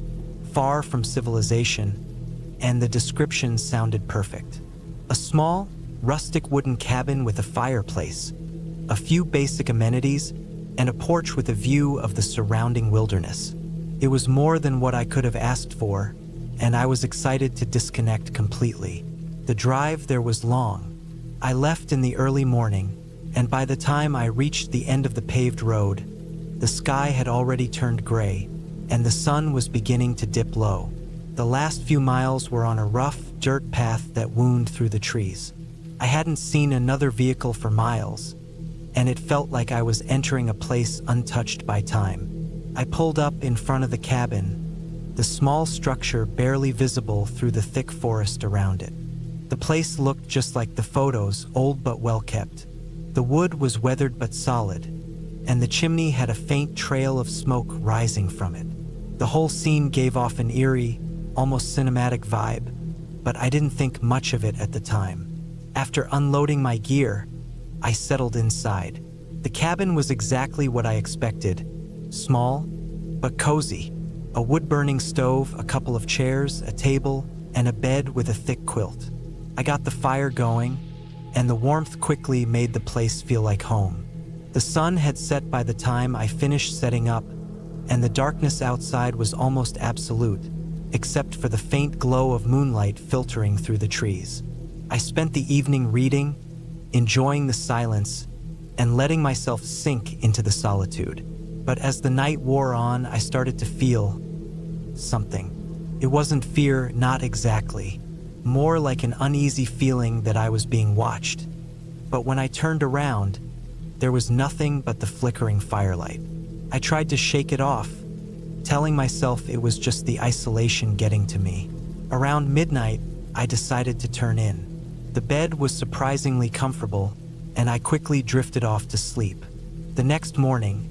far from civilization, and the description sounded perfect. A small, rustic wooden cabin with a fireplace, a few basic amenities, and a porch with a view of the surrounding wilderness. It was more than what I could have asked for, and I was excited to disconnect completely. The drive there was long. I left in the early morning, and by the time I reached the end of the paved road, the sky had already turned gray, and the sun was beginning to dip low. The last few miles were on a rough, dirt path that wound through the trees. I hadn't seen another vehicle for miles, and it felt like I was entering a place untouched by time. I pulled up in front of the cabin, the small structure barely visible through the thick forest around it. The place looked just like the photos, old but well kept. The wood was weathered but solid, and the chimney had a faint trail of smoke rising from it. The whole scene gave off an eerie, almost cinematic vibe, but I didn't think much of it at the time. After unloading my gear, I settled inside. The cabin was exactly what I expected. Small, but cozy. A wood-burning stove, a couple of chairs, a table, and a bed with a thick quilt. I got the fire going, and the warmth quickly made the place feel like home. The sun had set by the time I finished setting up, and the darkness outside was almost absolute, except for the faint glow of moonlight filtering through the trees. I spent the evening reading, enjoying the silence, and letting myself sink into the solitude. But as the night wore on, I started to feel something. It wasn't fear, not exactly. More like an uneasy feeling that I was being watched. But when I turned around, there was nothing but the flickering firelight. I tried to shake it off, telling myself it was just the isolation getting to me. Around midnight, I decided to turn in. The bed was surprisingly comfortable, and I quickly drifted off to sleep. The next morning,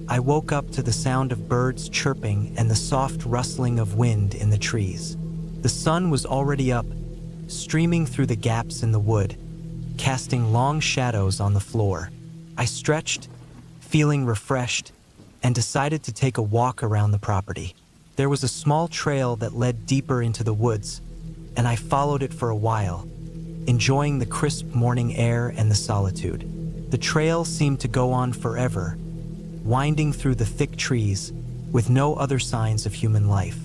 I woke up to the sound of birds chirping and the soft rustling of wind in the trees. The sun was already up, streaming through the gaps in the wood, casting long shadows on the floor. I stretched, feeling refreshed, and decided to take a walk around the property. There was a small trail that led deeper into the woods, and I followed it for a while, enjoying the crisp morning air and the solitude. The trail seemed to go on forever, winding through the thick trees with no other signs of human life.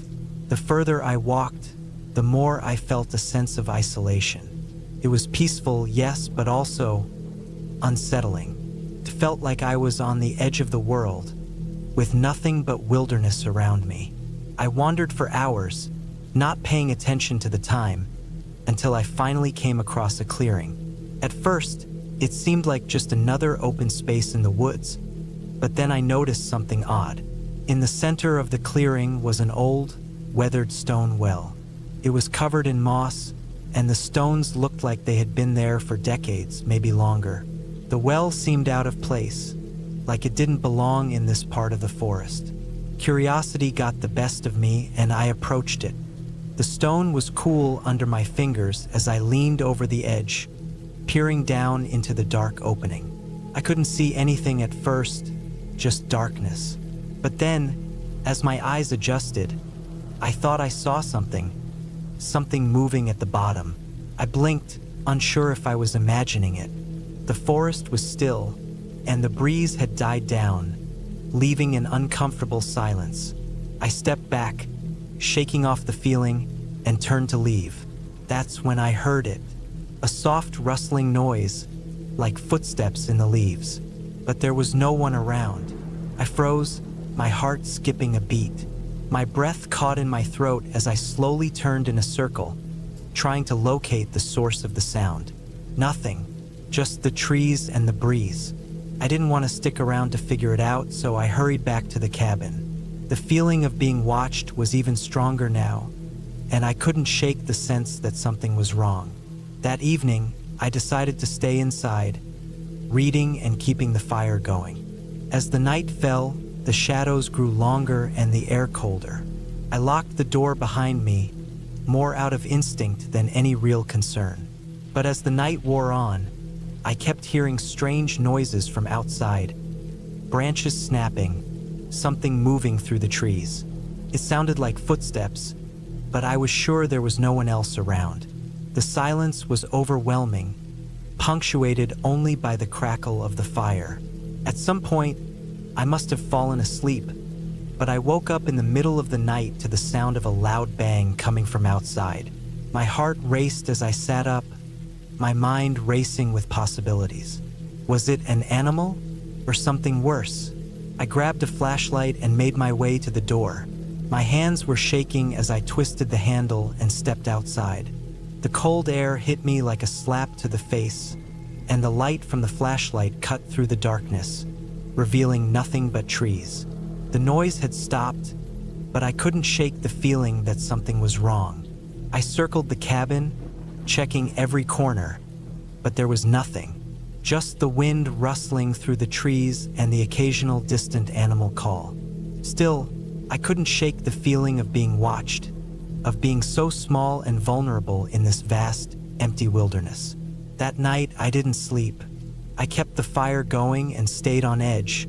The further I walked, the more I felt a sense of isolation. It was peaceful, yes, but also unsettling. It felt like I was on the edge of the world, with nothing but wilderness around me. I wandered for hours, not paying attention to the time, until I finally came across a clearing. At first, it seemed like just another open space in the woods, but then I noticed something odd. In the center of the clearing was an old, weathered stone well. It was covered in moss, and the stones looked like they had been there for decades, maybe longer. The well seemed out of place, like it didn't belong in this part of the forest. Curiosity got the best of me, and I approached it. The stone was cool under my fingers as I leaned over the edge, peering down into the dark opening. I couldn't see anything at first, just darkness. But then, as my eyes adjusted, I thought I saw something moving at the bottom. I blinked, unsure if I was imagining it. The forest was still, and the breeze had died down, leaving an uncomfortable silence. I stepped back, shaking off the feeling, and turned to leave. That's when I heard it, a soft rustling noise, like footsteps in the leaves. But there was no one around. I froze, my heart skipping a beat. My breath caught in my throat as I slowly turned in a circle, trying to locate the source of the sound. Nothing, just the trees and the breeze. I didn't want to stick around to figure it out, so I hurried back to the cabin. The feeling of being watched was even stronger now, and I couldn't shake the sense that something was wrong. That evening, I decided to stay inside, reading and keeping the fire going. As the night fell, the shadows grew longer and the air colder. I locked the door behind me, more out of instinct than any real concern. But as the night wore on, I kept hearing strange noises from outside, branches snapping, something moving through the trees. It sounded like footsteps, but I was sure there was no one else around. The silence was overwhelming, punctuated only by the crackle of the fire. At some point, I must have fallen asleep, but I woke up in the middle of the night to the sound of a loud bang coming from outside. My heart raced as I sat up, my mind racing with possibilities. Was it an animal or something worse? I grabbed a flashlight and made my way to the door. My hands were shaking as I twisted the handle and stepped outside. The cold air hit me like a slap to the face, and the light from the flashlight cut through the darkness, revealing nothing but trees. The noise had stopped, but I couldn't shake the feeling that something was wrong. I circled the cabin, checking every corner, but there was nothing. Just the wind rustling through the trees and the occasional distant animal call. Still, I couldn't shake the feeling of being watched, of being so small and vulnerable in this vast, empty wilderness. That night, I didn't sleep. I kept the fire going and stayed on edge,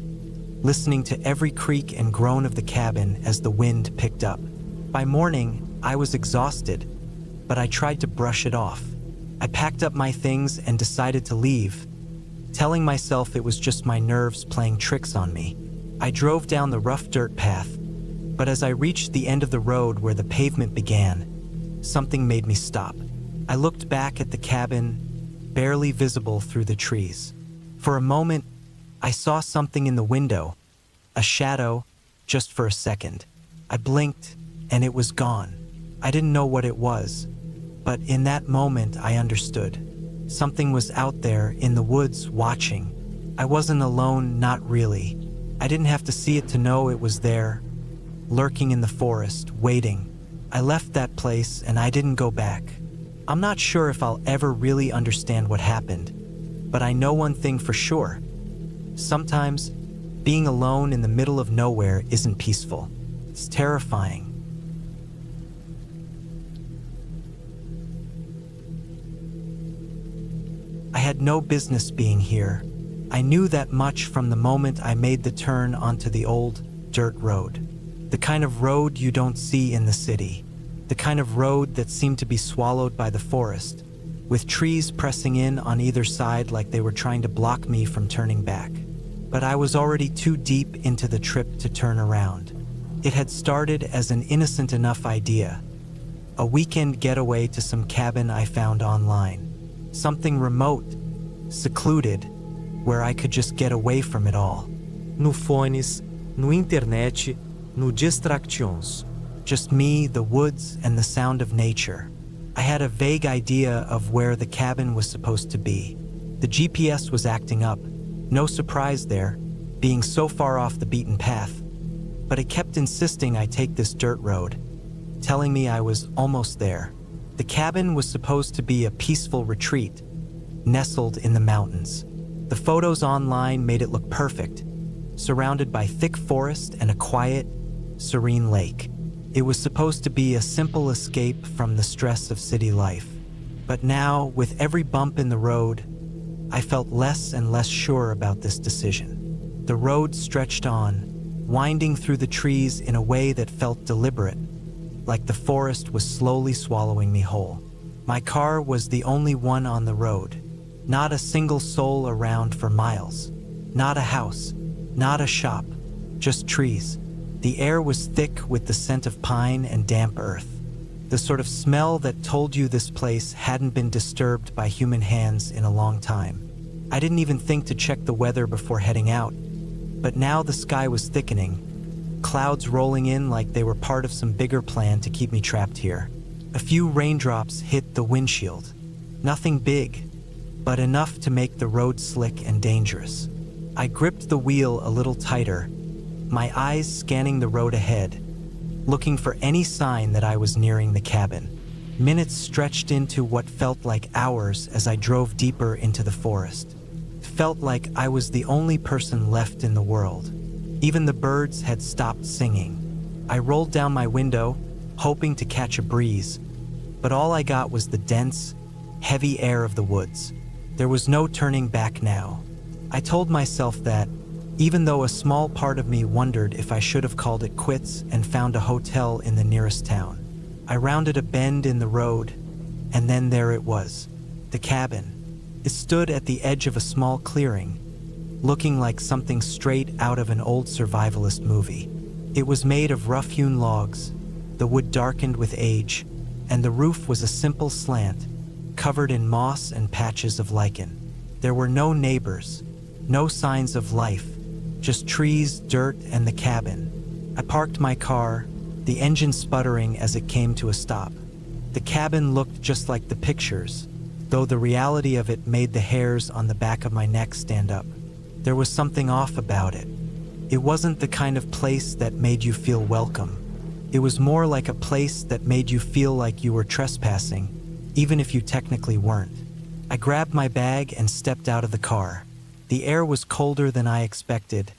listening to every creak and groan of the cabin as the wind picked up. By morning, I was exhausted, but I tried to brush it off. I packed up my things and decided to leave, telling myself it was just my nerves playing tricks on me. I drove down the rough dirt path, but as I reached the end of the road where the pavement began, something made me stop. I looked back at the cabin, barely visible through the trees. For a moment, I saw something in the window, a shadow, just for a second. I blinked, and it was gone. I didn't know what it was, but in that moment I understood. Something was out there in the woods watching. I wasn't alone, not really. I didn't have to see it to know it was there, lurking in the forest, waiting. I left that place and I didn't go back. I'm not sure if I'll ever really understand what happened, but I know one thing for sure. Sometimes, being alone in the middle of nowhere isn't peaceful. It's terrifying. I had no business being here. I knew that much from the moment I made the turn onto the old dirt road. The kind of road you don't see in the city. The kind of road that seemed to be swallowed by the forest, with trees pressing in on either side like they were trying to block me from turning back. But I was already too deep into the trip to turn around. It had started as an innocent enough idea. A weekend getaway to some cabin I found online. Something remote, secluded, where I could just get away from it all. No fones, no internet, no distractions. Just me, the woods, and the sound of nature. I had a vague idea of where the cabin was supposed to be. The GPS was acting up. No surprise there, being so far off the beaten path. But it kept insisting I take this dirt road, telling me I was almost there. The cabin was supposed to be a peaceful retreat, nestled in the mountains. The photos online made it look perfect, surrounded by thick forest and a quiet, serene lake. It was supposed to be a simple escape from the stress of city life. But now, with every bump in the road, I felt less and less sure about this decision. The road stretched on, winding through the trees in a way that felt deliberate, like the forest was slowly swallowing me whole. My car was the only one on the road. Not a single soul around for miles. Not a house, not a shop, just trees. The air was thick with the scent of pine and damp earth. The sort of smell that told you this place hadn't been disturbed by human hands in a long time. I didn't even think to check the weather before heading out. But now the sky was thickening, clouds rolling in like they were part of some bigger plan to keep me trapped here. A few raindrops hit the windshield. Nothing big, but enough to make the road slick and dangerous. I gripped the wheel a little tighter, my eyes scanning the road ahead, looking for any sign that I was nearing the cabin. Minutes stretched into what felt like hours as I drove deeper into the forest. It felt like I was the only person left in the world. Even the birds had stopped singing. I rolled down my window, hoping to catch a breeze, but all I got was the dense, heavy air of the woods. There was no turning back now. I told myself that, even though a small part of me wondered if I should have called it quits and found a hotel in the nearest town. I rounded a bend in the road, and then there it was, the cabin. It stood at the edge of a small clearing, looking like something straight out of an old survivalist movie. It was made of rough-hewn logs, the wood darkened with age, and the roof was a simple slant, covered in moss and patches of lichen. There were no neighbors, no signs of life, just trees, dirt, and the cabin. I parked my car, the engine sputtering as it came to a stop. The cabin looked just like the pictures, though the reality of it made the hairs on the back of my neck stand up. There was something off about it. It wasn't the kind of place that made you feel welcome. It was more like a place that made you feel like you were trespassing, even if you technically weren't. I grabbed my bag and stepped out of the car. The air was colder than I expected,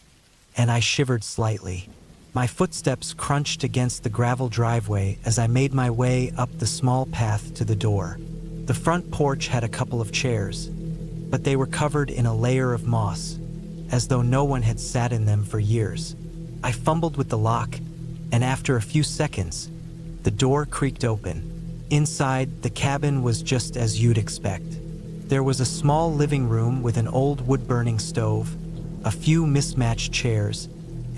and I shivered slightly. My footsteps crunched against the gravel driveway as I made my way up the small path to the door. The front porch had a couple of chairs, but they were covered in a layer of moss, as though no one had sat in them for years. I fumbled with the lock, and after a few seconds, the door creaked open. Inside, the cabin was just as you'd expect. There was a small living room with an old wood-burning stove, a few mismatched chairs,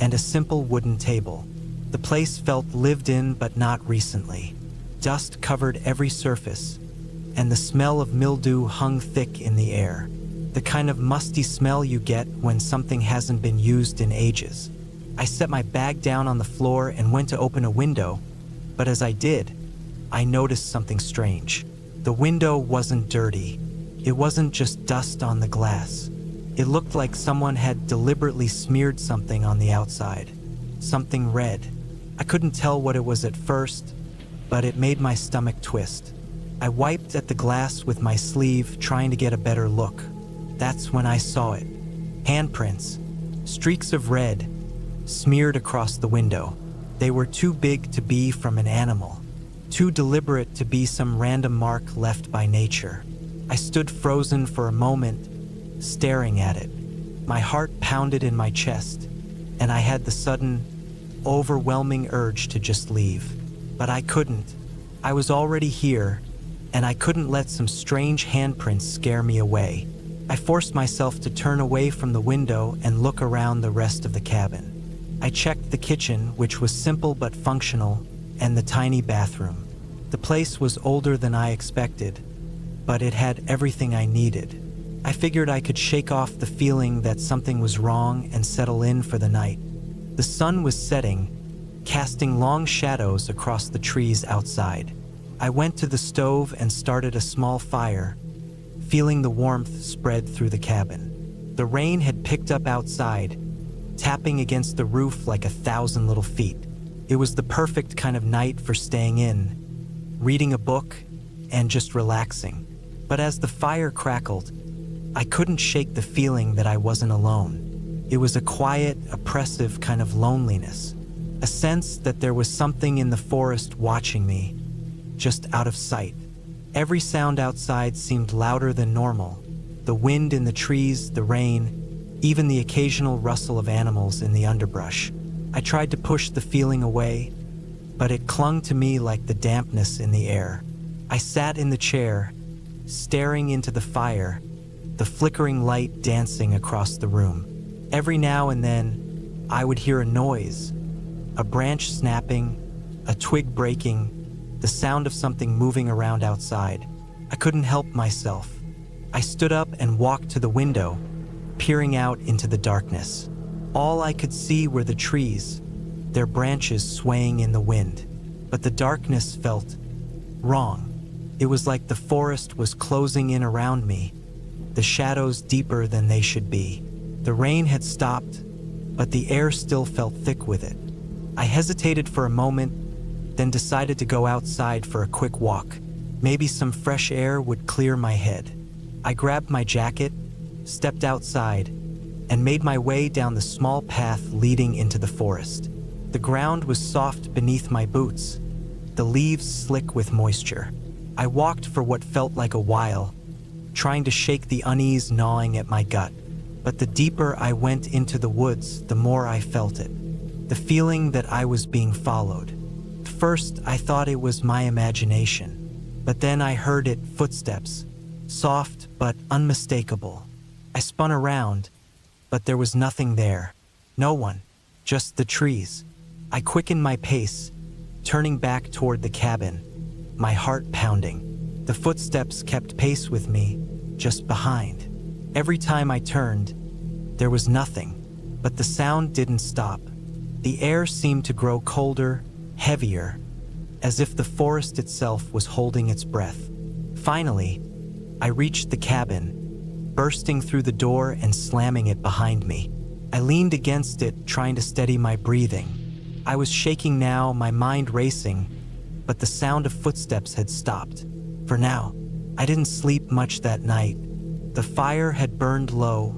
and a simple wooden table. The place felt lived in but not recently. Dust covered every surface, and the smell of mildew hung thick in the air. The kind of musty smell you get when something hasn't been used in ages. I set my bag down on the floor and went to open a window, But as I did, I noticed something strange. The window wasn't dirty. It wasn't just dust on the glass. It looked like someone had deliberately smeared something on the outside. Something red. I couldn't tell what it was at first, but it made my stomach twist. I wiped at the glass with my sleeve, trying to get a better look. That's when I saw it. Handprints. Streaks of red, smeared across the window. They were too big to be from an animal. Too deliberate to be some random mark left by nature. I stood frozen for a moment, staring at it. My heart pounded in my chest, and I had the sudden, overwhelming urge to just leave. But I couldn't. I was already here, and I couldn't let some strange handprints scare me away. I forced myself to turn away from the window and look around the rest of the cabin. I checked the kitchen, which was simple but functional, and the tiny bathroom. The place was older than I expected, but it had everything I needed. I figured I could shake off the feeling that something was wrong and settle in for the night. The sun was setting, casting long shadows across the trees outside. I went to the stove and started a small fire, feeling the warmth spread through the cabin. The rain had picked up outside, tapping against the roof like 1,000 little feet. It was the perfect kind of night for staying in, reading a book, and just relaxing. But as the fire crackled, I couldn't shake the feeling that I wasn't alone. It was a quiet, oppressive kind of loneliness, a sense that there was something in the forest watching me, just out of sight. Every sound outside seemed louder than normal. The wind in the trees, the rain, even the occasional rustle of animals in the underbrush. I tried to push the feeling away, but it clung to me like the dampness in the air. I sat in the chair, staring into the fire, the flickering light dancing across the room. Every now and then, I would hear a noise, a branch snapping, a twig breaking, the sound of something moving around outside. I couldn't help myself. I stood up and walked to the window, peering out into the darkness. All I could see were the trees, their branches swaying in the wind. But the darkness felt wrong. It was like the forest was closing in around me, the shadows deeper than they should be. The rain had stopped, but the air still felt thick with it. I hesitated for a moment, then decided to go outside for a quick walk. Maybe some fresh air would clear my head. I grabbed my jacket, stepped outside, and made my way down the small path leading into the forest. The ground was soft beneath my boots, the leaves slick with moisture. I walked for what felt like a while, trying to shake the unease gnawing at my gut. But the deeper I went into the woods, the more I felt it. The feeling that I was being followed. First, I thought it was my imagination, but then I heard it, footsteps, soft but unmistakable. I spun around, but there was nothing there. No one, just the trees. I quickened my pace, turning back toward the cabin, my heart pounding. The footsteps kept pace with me, just behind. Every time I turned, there was nothing, but the sound didn't stop. The air seemed to grow colder, heavier, as if the forest itself was holding its breath. Finally, I reached the cabin, bursting through the door and slamming it behind me. I leaned against it, trying to steady my breathing. I was shaking now, my mind racing, but the sound of footsteps had stopped. For now, I didn't sleep much that night. The fire had burned low,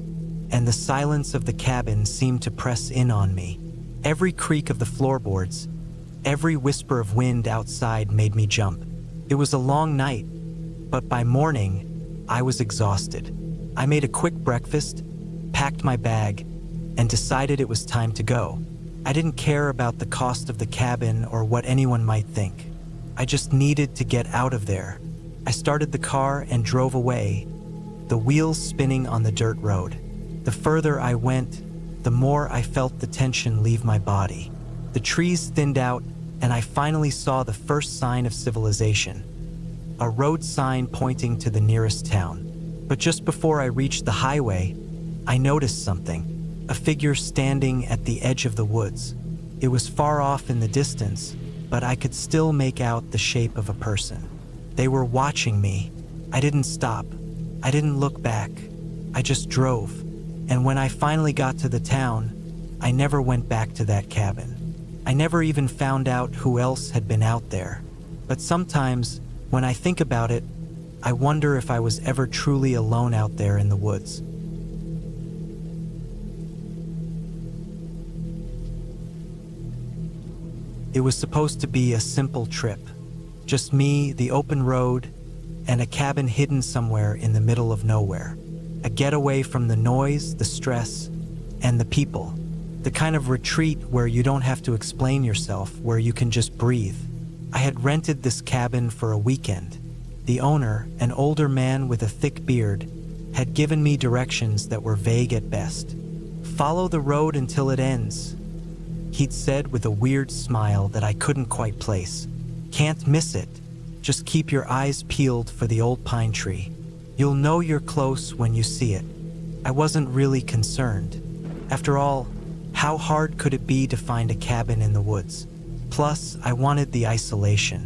and the silence of the cabin seemed to press in on me. Every creak of the floorboards, every whisper of wind outside made me jump. It was a long night, but by morning, I was exhausted. I made a quick breakfast, packed my bag, and decided it was time to go. I didn't care about the cost of the cabin or what anyone might think. I just needed to get out of there. I started the car and drove away, the wheels spinning on the dirt road. The further I went, the more I felt the tension leave my body. The trees thinned out, and I finally saw the first sign of civilization, a road sign pointing to the nearest town. But just before I reached the highway, I noticed something, a figure standing at the edge of the woods. It was far off in the distance, but I could still make out the shape of a person. They were watching me. I didn't stop. I didn't look back. I just drove. And when I finally got to the town, I never went back to that cabin. I never even found out who else had been out there. But sometimes, when I think about it, I wonder if I was ever truly alone out there in the woods. It was supposed to be a simple trip. Just me, the open road, and a cabin hidden somewhere in the middle of nowhere. A getaway from the noise, the stress, and the people. The kind of retreat where you don't have to explain yourself, where you can just breathe. I had rented this cabin for a weekend. The owner, an older man with a thick beard, had given me directions that were vague at best. "Follow the road until it ends," he'd said with a weird smile that I couldn't quite place. "Can't miss it. Just keep your eyes peeled for the old pine tree. You'll know you're close when you see it." I wasn't really concerned. After all, how hard could it be to find a cabin in the woods? Plus, I wanted the isolation.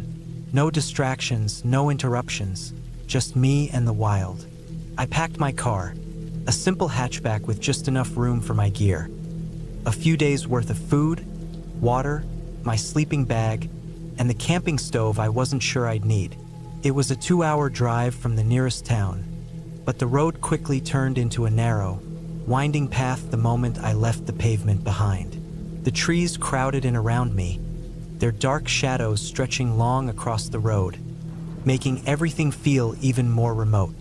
No distractions, no interruptions, just me and the wild. I packed my car, a simple hatchback with just enough room for my gear. A few days worth of food, water, my sleeping bag, and the camping stove I wasn't sure I'd need. It was a 2-hour drive from the nearest town, but the road quickly turned into a narrow, winding path the moment I left the pavement behind. The trees crowded in around me, their dark shadows stretching long across the road, making everything feel even more remote.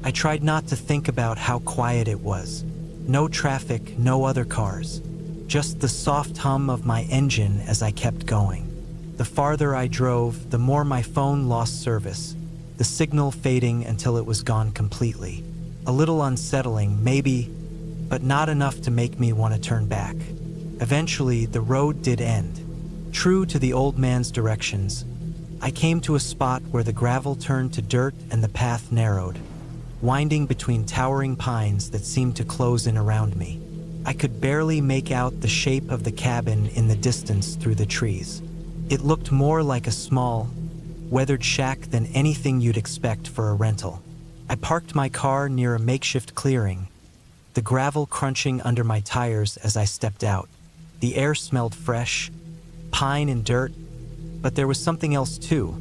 I tried not to think about how quiet it was. No traffic, no other cars. Just the soft hum of my engine as I kept going. The farther I drove, the more my phone lost service, the signal fading until it was gone completely. A little unsettling, maybe, but not enough to make me want to turn back. Eventually, the road did end. True to the old man's directions, I came to a spot where the gravel turned to dirt and the path narrowed, winding between towering pines that seemed to close in around me. I could barely make out the shape of the cabin in the distance through the trees. It looked more like a small, weathered shack than anything you'd expect for a rental. I parked my car near a makeshift clearing, the gravel crunching under my tires as I stepped out. The air smelled fresh, pine and dirt, but there was something else too,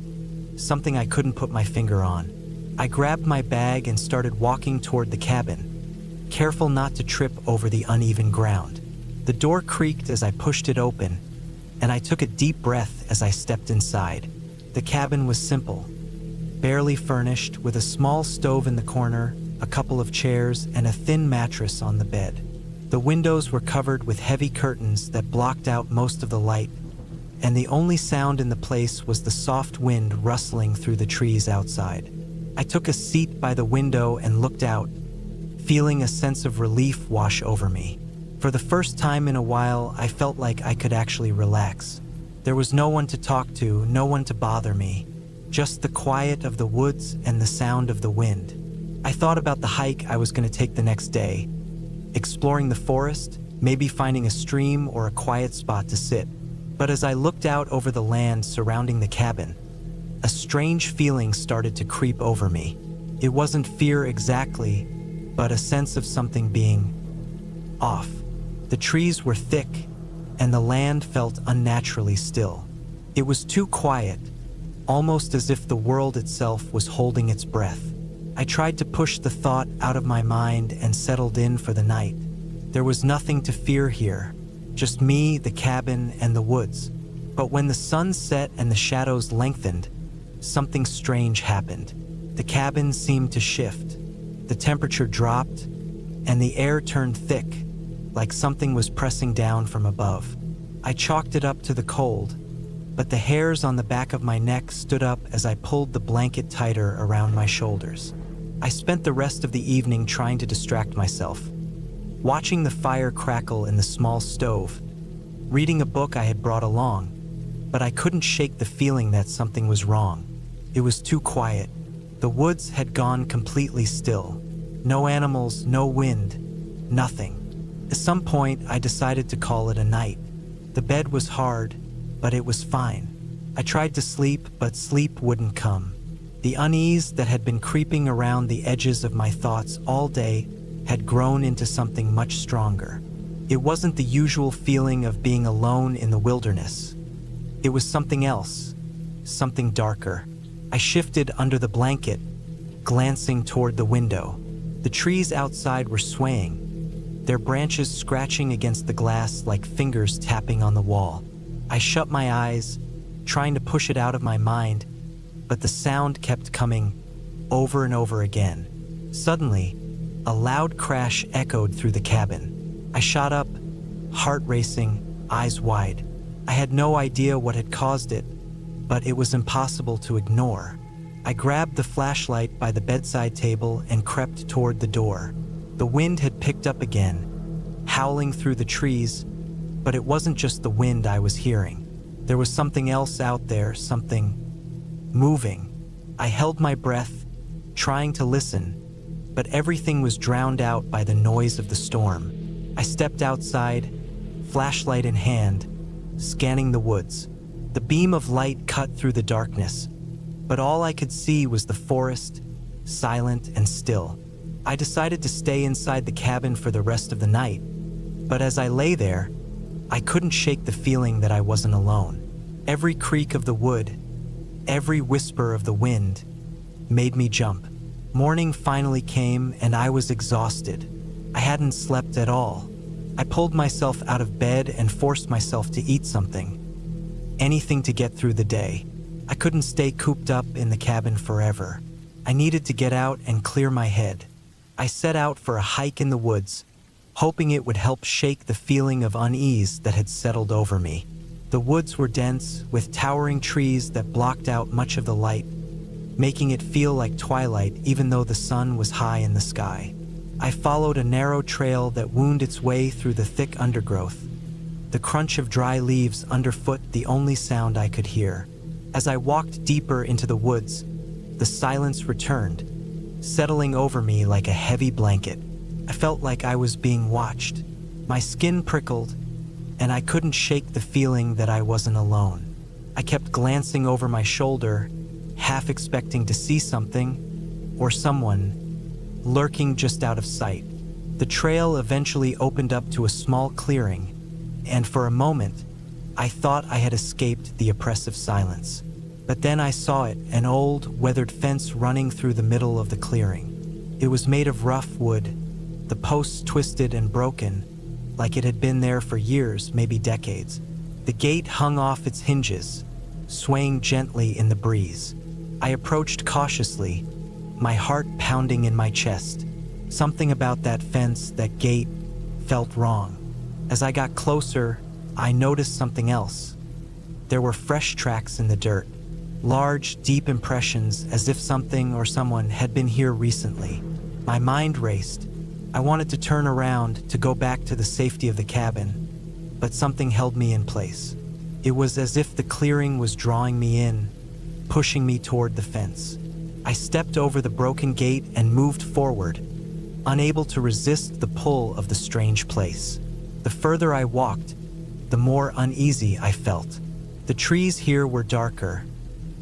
something I couldn't put my finger on. I grabbed my bag and started walking toward the cabin, careful not to trip over the uneven ground. The door creaked as I pushed it open, and I took a deep breath as I stepped inside. The cabin was simple, barely furnished, with a small stove in the corner, a couple of chairs, and a thin mattress on the bed. The windows were covered with heavy curtains that blocked out most of the light, and the only sound in the place was the soft wind rustling through the trees outside. I took a seat by the window and looked out, feeling a sense of relief wash over me. For the first time in a while, I felt like I could actually relax. There was no one to talk to, no one to bother me, just the quiet of the woods and the sound of the wind. I thought about the hike I was going to take the next day, exploring the forest, maybe finding a stream or a quiet spot to sit. But as I looked out over the land surrounding the cabin, a strange feeling started to creep over me. It wasn't fear exactly, but a sense of something being off. The trees were thick, and the land felt unnaturally still. It was too quiet, almost as if the world itself was holding its breath. I tried to push the thought out of my mind and settled in for the night. There was nothing to fear here, just me, the cabin, and the woods. But when the sun set and the shadows lengthened, something strange happened. The cabin seemed to shift. The temperature dropped, and the air turned thick, like something was pressing down from above. I chalked it up to the cold, but the hairs on the back of my neck stood up as I pulled the blanket tighter around my shoulders. I spent the rest of the evening trying to distract myself, watching the fire crackle in the small stove, reading a book I had brought along, but I couldn't shake the feeling that something was wrong. It was too quiet. The woods had gone completely still. No animals, no wind, nothing. At some point, I decided to call it a night. The bed was hard, but it was fine. I tried to sleep, but sleep wouldn't come. The unease that had been creeping around the edges of my thoughts all day had grown into something much stronger. It wasn't the usual feeling of being alone in the wilderness. It was something else, something darker. I shifted under the blanket, glancing toward the window. The trees outside were swaying, their branches scratching against the glass like fingers tapping on the wall. I shut my eyes, trying to push it out of my mind, but the sound kept coming over and over again. Suddenly, a loud crash echoed through the cabin. I shot up, heart racing, eyes wide. I had no idea what had caused it, but it was impossible to ignore. I grabbed the flashlight by the bedside table and crept toward the door. The wind had picked up again, howling through the trees, but it wasn't just the wind I was hearing. There was something else out there, something moving. I held my breath, trying to listen, but everything was drowned out by the noise of the storm. I stepped outside, flashlight in hand, scanning the woods. The beam of light cut through the darkness, but all I could see was the forest, silent and still. I decided to stay inside the cabin for the rest of the night, but as I lay there, I couldn't shake the feeling that I wasn't alone. Every creak of the wood, every whisper of the wind, made me jump. Morning finally came and I was exhausted. I hadn't slept at all. I pulled myself out of bed and forced myself to eat something. Anything to get through the day. I couldn't stay cooped up in the cabin forever. I needed to get out and clear my head. I set out for a hike in the woods, hoping it would help shake the feeling of unease that had settled over me. The woods were dense, with towering trees that blocked out much of the light, making it feel like twilight even though the sun was high in the sky. I followed a narrow trail that wound its way through the thick undergrowth, the crunch of dry leaves underfoot the only sound I could hear. As I walked deeper into the woods, the silence returned, settling over me like a heavy blanket. I felt like I was being watched. My skin prickled, and I couldn't shake the feeling that I wasn't alone. I kept glancing over my shoulder, half expecting to see something or someone lurking just out of sight. The trail eventually opened up to a small clearing, and for a moment, I thought I had escaped the oppressive silence. But then I saw it, an old, weathered fence running through the middle of the clearing. It was made of rough wood, the posts twisted and broken, like it had been there for years, maybe decades. The gate hung off its hinges, swaying gently in the breeze. I approached cautiously, my heart pounding in my chest. Something about that fence, that gate, felt wrong. As I got closer, I noticed something else. There were fresh tracks in the dirt, large, deep impressions as if something or someone had been here recently. My mind raced. I wanted to turn around to go back to the safety of the cabin, but something held me in place. It was as if the clearing was drawing me in, pushing me toward the fence. I stepped over the broken gate and moved forward, unable to resist the pull of the strange place. The further I walked, the more uneasy I felt. The trees here were darker,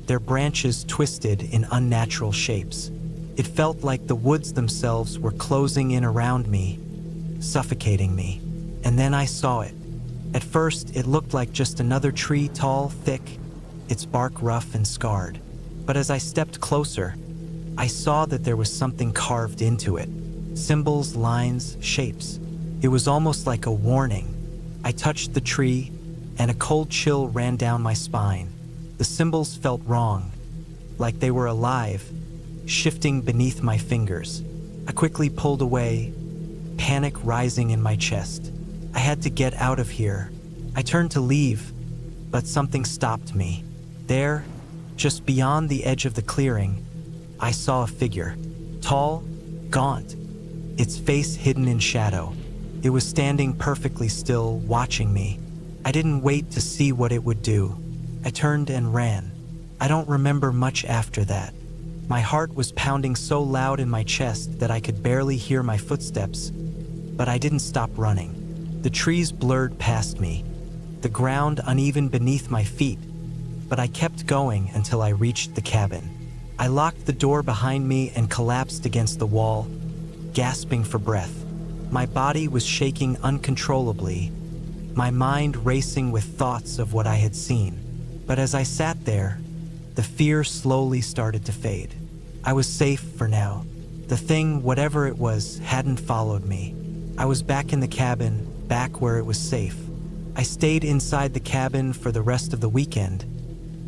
their branches twisted in unnatural shapes. It felt like the woods themselves were closing in around me, suffocating me. And then I saw it. At first, it looked like just another tree, tall, thick, its bark rough and scarred. But as I stepped closer, I saw that there was something carved into it. Symbols, lines, shapes. It was almost like a warning. I touched the tree, and a cold chill ran down my spine. The symbols felt wrong, like they were alive, shifting beneath my fingers. I quickly pulled away, panic rising in my chest. I had to get out of here. I turned to leave, but something stopped me. There, just beyond the edge of the clearing, I saw a figure, tall, gaunt, its face hidden in shadow. It was standing perfectly still, watching me. I didn't wait to see what it would do. I turned and ran. I don't remember much after that. My heart was pounding so loud in my chest that I could barely hear my footsteps, but I didn't stop running. The trees blurred past me, the ground uneven beneath my feet, but I kept going until I reached the cabin. I locked the door behind me and collapsed against the wall, gasping for breath. My body was shaking uncontrollably, my mind racing with thoughts of what I had seen. But as I sat there, the fear slowly started to fade. I was safe for now. The thing, whatever it was, hadn't followed me. I was back in the cabin, back where it was safe. I stayed inside the cabin for the rest of the weekend,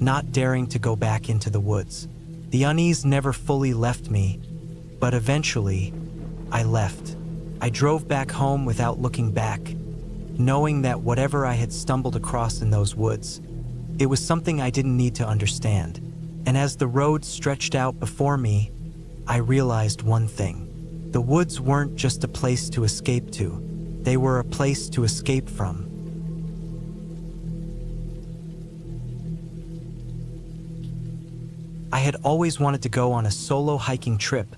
not daring to go back into the woods. The unease never fully left me, but eventually, I left. I drove back home without looking back, knowing that whatever I had stumbled across in those woods, it was something I didn't need to understand. And as the road stretched out before me, I realized one thing. The woods weren't just a place to escape to, they were a place to escape from. I had always wanted to go on a solo hiking trip,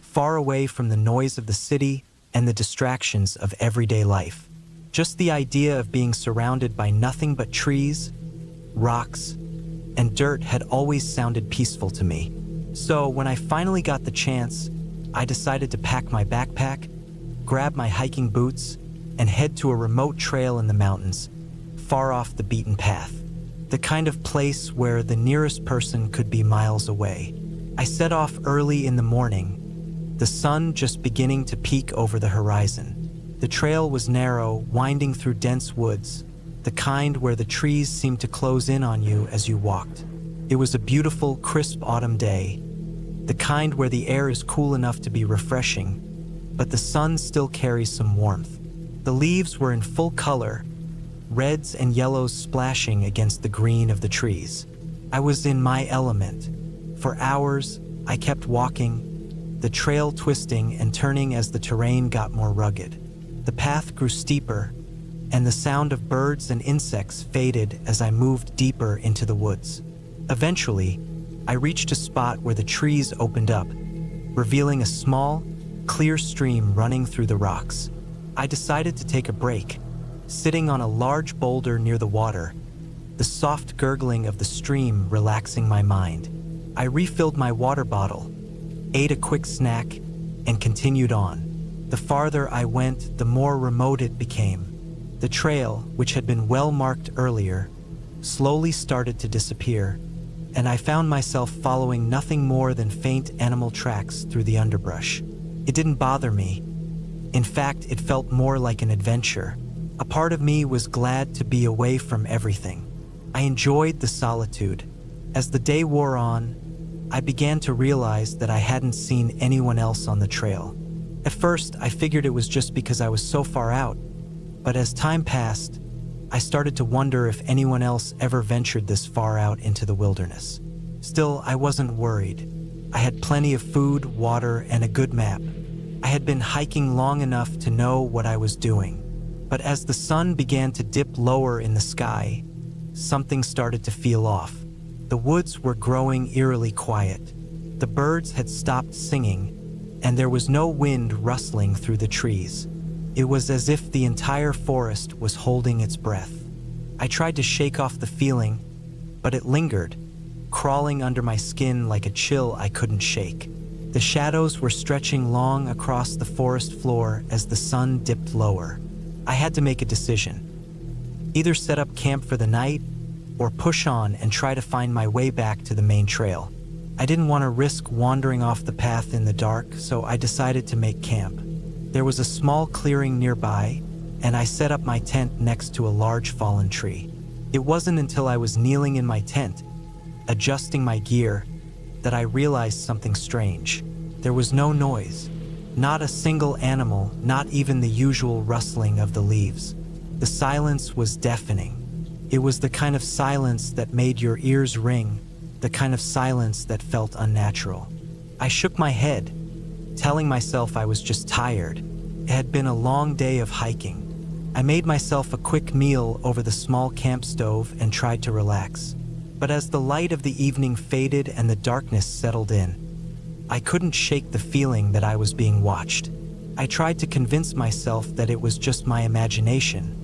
far away from the noise of the city and the distractions of everyday life. Just the idea of being surrounded by nothing but trees, rocks, and dirt had always sounded peaceful to me. So when I finally got the chance, I decided to pack my backpack, grab my hiking boots, and head to a remote trail in the mountains, far off the beaten path. The kind of place where the nearest person could be miles away. I set off early in the morning, the sun just beginning to peek over the horizon. The trail was narrow, winding through dense woods, the kind where the trees seemed to close in on you as you walked. It was a beautiful, crisp autumn day, the kind where the air is cool enough to be refreshing, but the sun still carries some warmth. The leaves were in full color, reds and yellows splashing against the green of the trees. I was in my element. For hours, I kept walking, the trail twisting and turning as the terrain got more rugged. The path grew steeper, and the sound of birds and insects faded as I moved deeper into the woods. Eventually, I reached a spot where the trees opened up, revealing a small, clear stream running through the rocks. I decided to take a break, sitting on a large boulder near the water, the soft gurgling of the stream relaxing my mind. I refilled my water bottle, ate a quick snack, and continued on. The farther I went, the more remote it became. The trail, which had been well marked earlier, slowly started to disappear, and I found myself following nothing more than faint animal tracks through the underbrush. It didn't bother me. In fact, it felt more like an adventure. A part of me was glad to be away from everything. I enjoyed the solitude. As the day wore on, I began to realize that I hadn't seen anyone else on the trail. At first, I figured it was just because I was so far out, but as time passed, I started to wonder if anyone else ever ventured this far out into the wilderness. Still, I wasn't worried. I had plenty of food, water, and a good map. I had been hiking long enough to know what I was doing. But as the sun began to dip lower in the sky, something started to feel off. The woods were growing eerily quiet. The birds had stopped singing, and there was no wind rustling through the trees. It was as if the entire forest was holding its breath. I tried to shake off the feeling, but it lingered, crawling under my skin like a chill I couldn't shake. The shadows were stretching long across the forest floor as the sun dipped lower. I had to make a decision. Either set up camp for the night, or push on and try to find my way back to the main trail. I didn't want to risk wandering off the path in the dark, so I decided to make camp. There was a small clearing nearby, and I set up my tent next to a large fallen tree. It wasn't until I was kneeling in my tent, adjusting my gear, that I realized something strange. There was no noise. Not a single animal, not even the usual rustling of the leaves. The silence was deafening. It was the kind of silence that made your ears ring, the kind of silence that felt unnatural. I shook my head, telling myself I was just tired. It had been a long day of hiking. I made myself a quick meal over the small camp stove and tried to relax. But as the light of the evening faded and the darkness settled in, I couldn't shake the feeling that I was being watched. I tried to convince myself that it was just my imagination,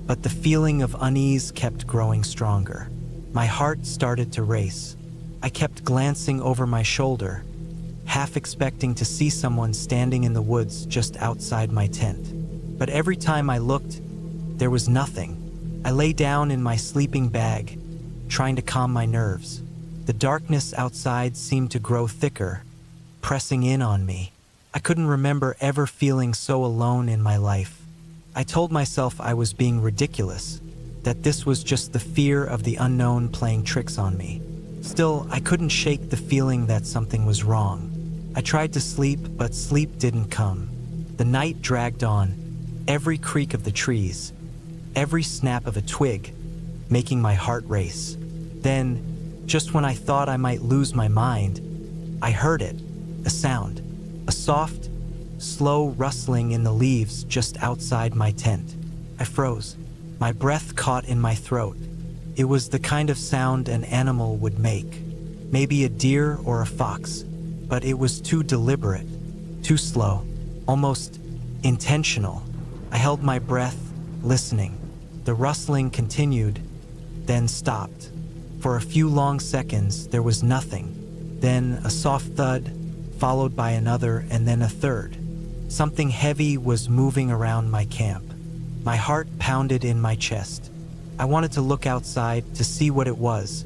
but the feeling of unease kept growing stronger. My heart started to race. I kept glancing over my shoulder, half expecting to see someone standing in the woods just outside my tent. But every time I looked, there was nothing. I lay down in my sleeping bag, trying to calm my nerves. The darkness outside seemed to grow thicker, pressing in on me. I couldn't remember ever feeling so alone in my life. I told myself I was being ridiculous, that this was just the fear of the unknown playing tricks on me. Still, I couldn't shake the feeling that something was wrong. I tried to sleep, but sleep didn't come. The night dragged on, every creak of the trees, every snap of a twig, making my heart race. Then, just when I thought I might lose my mind, I heard it, a sound, a soft, slow rustling in the leaves just outside my tent. I froze, my breath caught in my throat. It was the kind of sound an animal would make, maybe a deer or a fox, but it was too deliberate, too slow, almost intentional. I held my breath, listening. The rustling continued, then stopped. For a few long seconds, there was nothing. Then a soft thud, followed by another and then a third. Something heavy was moving around my camp. My heart pounded in my chest. I wanted to look outside to see what it was,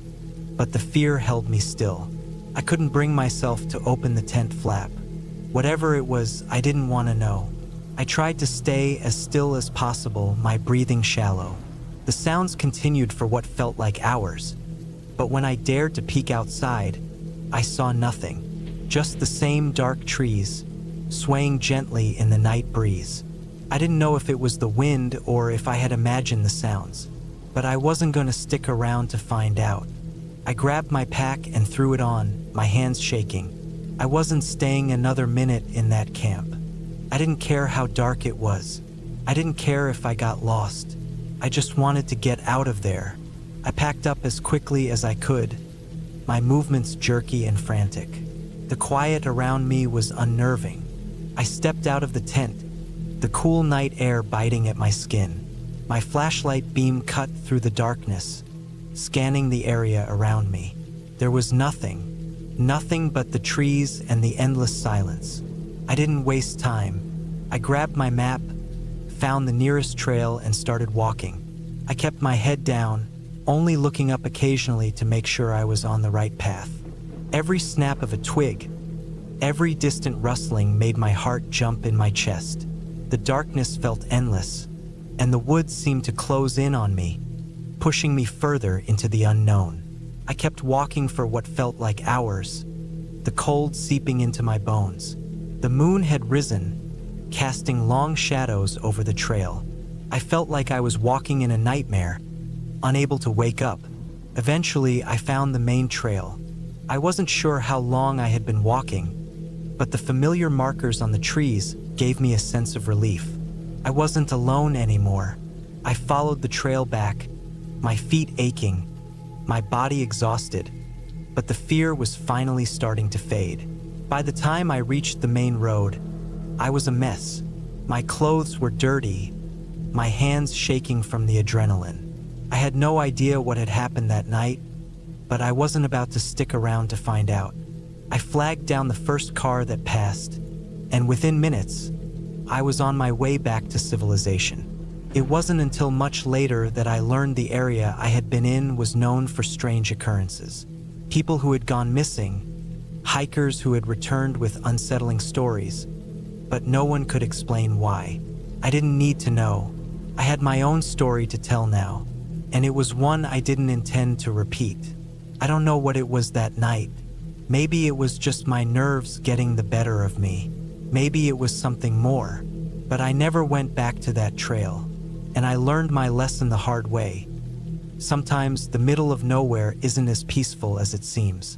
but the fear held me still. I couldn't bring myself to open the tent flap. Whatever it was, I didn't want to know. I tried to stay as still as possible, my breathing shallow. The sounds continued for what felt like hours, but when I dared to peek outside, I saw nothing. Just the same dark trees, swaying gently in the night breeze. I didn't know if it was the wind or if I had imagined the sounds, but I wasn't going to stick around to find out. I grabbed my pack and threw it on, my hands shaking. I wasn't staying another minute in that camp. I didn't care how dark it was. I didn't care if I got lost. I just wanted to get out of there. I packed up as quickly as I could, my movements jerky and frantic. The quiet around me was unnerving. I stepped out of the tent, the cool night air biting at my skin. My flashlight beam cut through the darkness, scanning the area around me. There was nothing but the trees and the endless silence. I didn't waste time. I grabbed my map, found the nearest trail and started walking. I kept my head down, only looking up occasionally to make sure I was on the right path. Every snap of a twig, every distant rustling made my heart jump in my chest. The darkness felt endless, and the woods seemed to close in on me, pushing me further into the unknown. I kept walking for what felt like hours, the cold seeping into my bones. The moon had risen, casting long shadows over the trail. I felt like I was walking in a nightmare, unable to wake up. Eventually, I found the main trail. I wasn't sure how long I had been walking, but the familiar markers on the trees gave me a sense of relief. I wasn't alone anymore. I followed the trail back, my feet aching, my body exhausted, but the fear was finally starting to fade. By the time I reached the main road, I was a mess. My clothes were dirty, my hands shaking from the adrenaline. I had no idea what had happened that night, but I wasn't about to stick around to find out. I flagged down the first car that passed, and within minutes, I was on my way back to civilization. It wasn't until much later that I learned the area I had been in was known for strange occurrences. People who had gone missing, hikers who had returned with unsettling stories, but no one could explain why. I didn't need to know. I had my own story to tell now, and it was one I didn't intend to repeat. I don't know what it was that night. Maybe it was just my nerves getting the better of me. Maybe it was something more, but I never went back to that trail, and I learned my lesson the hard way. Sometimes the middle of nowhere isn't as peaceful as it seems.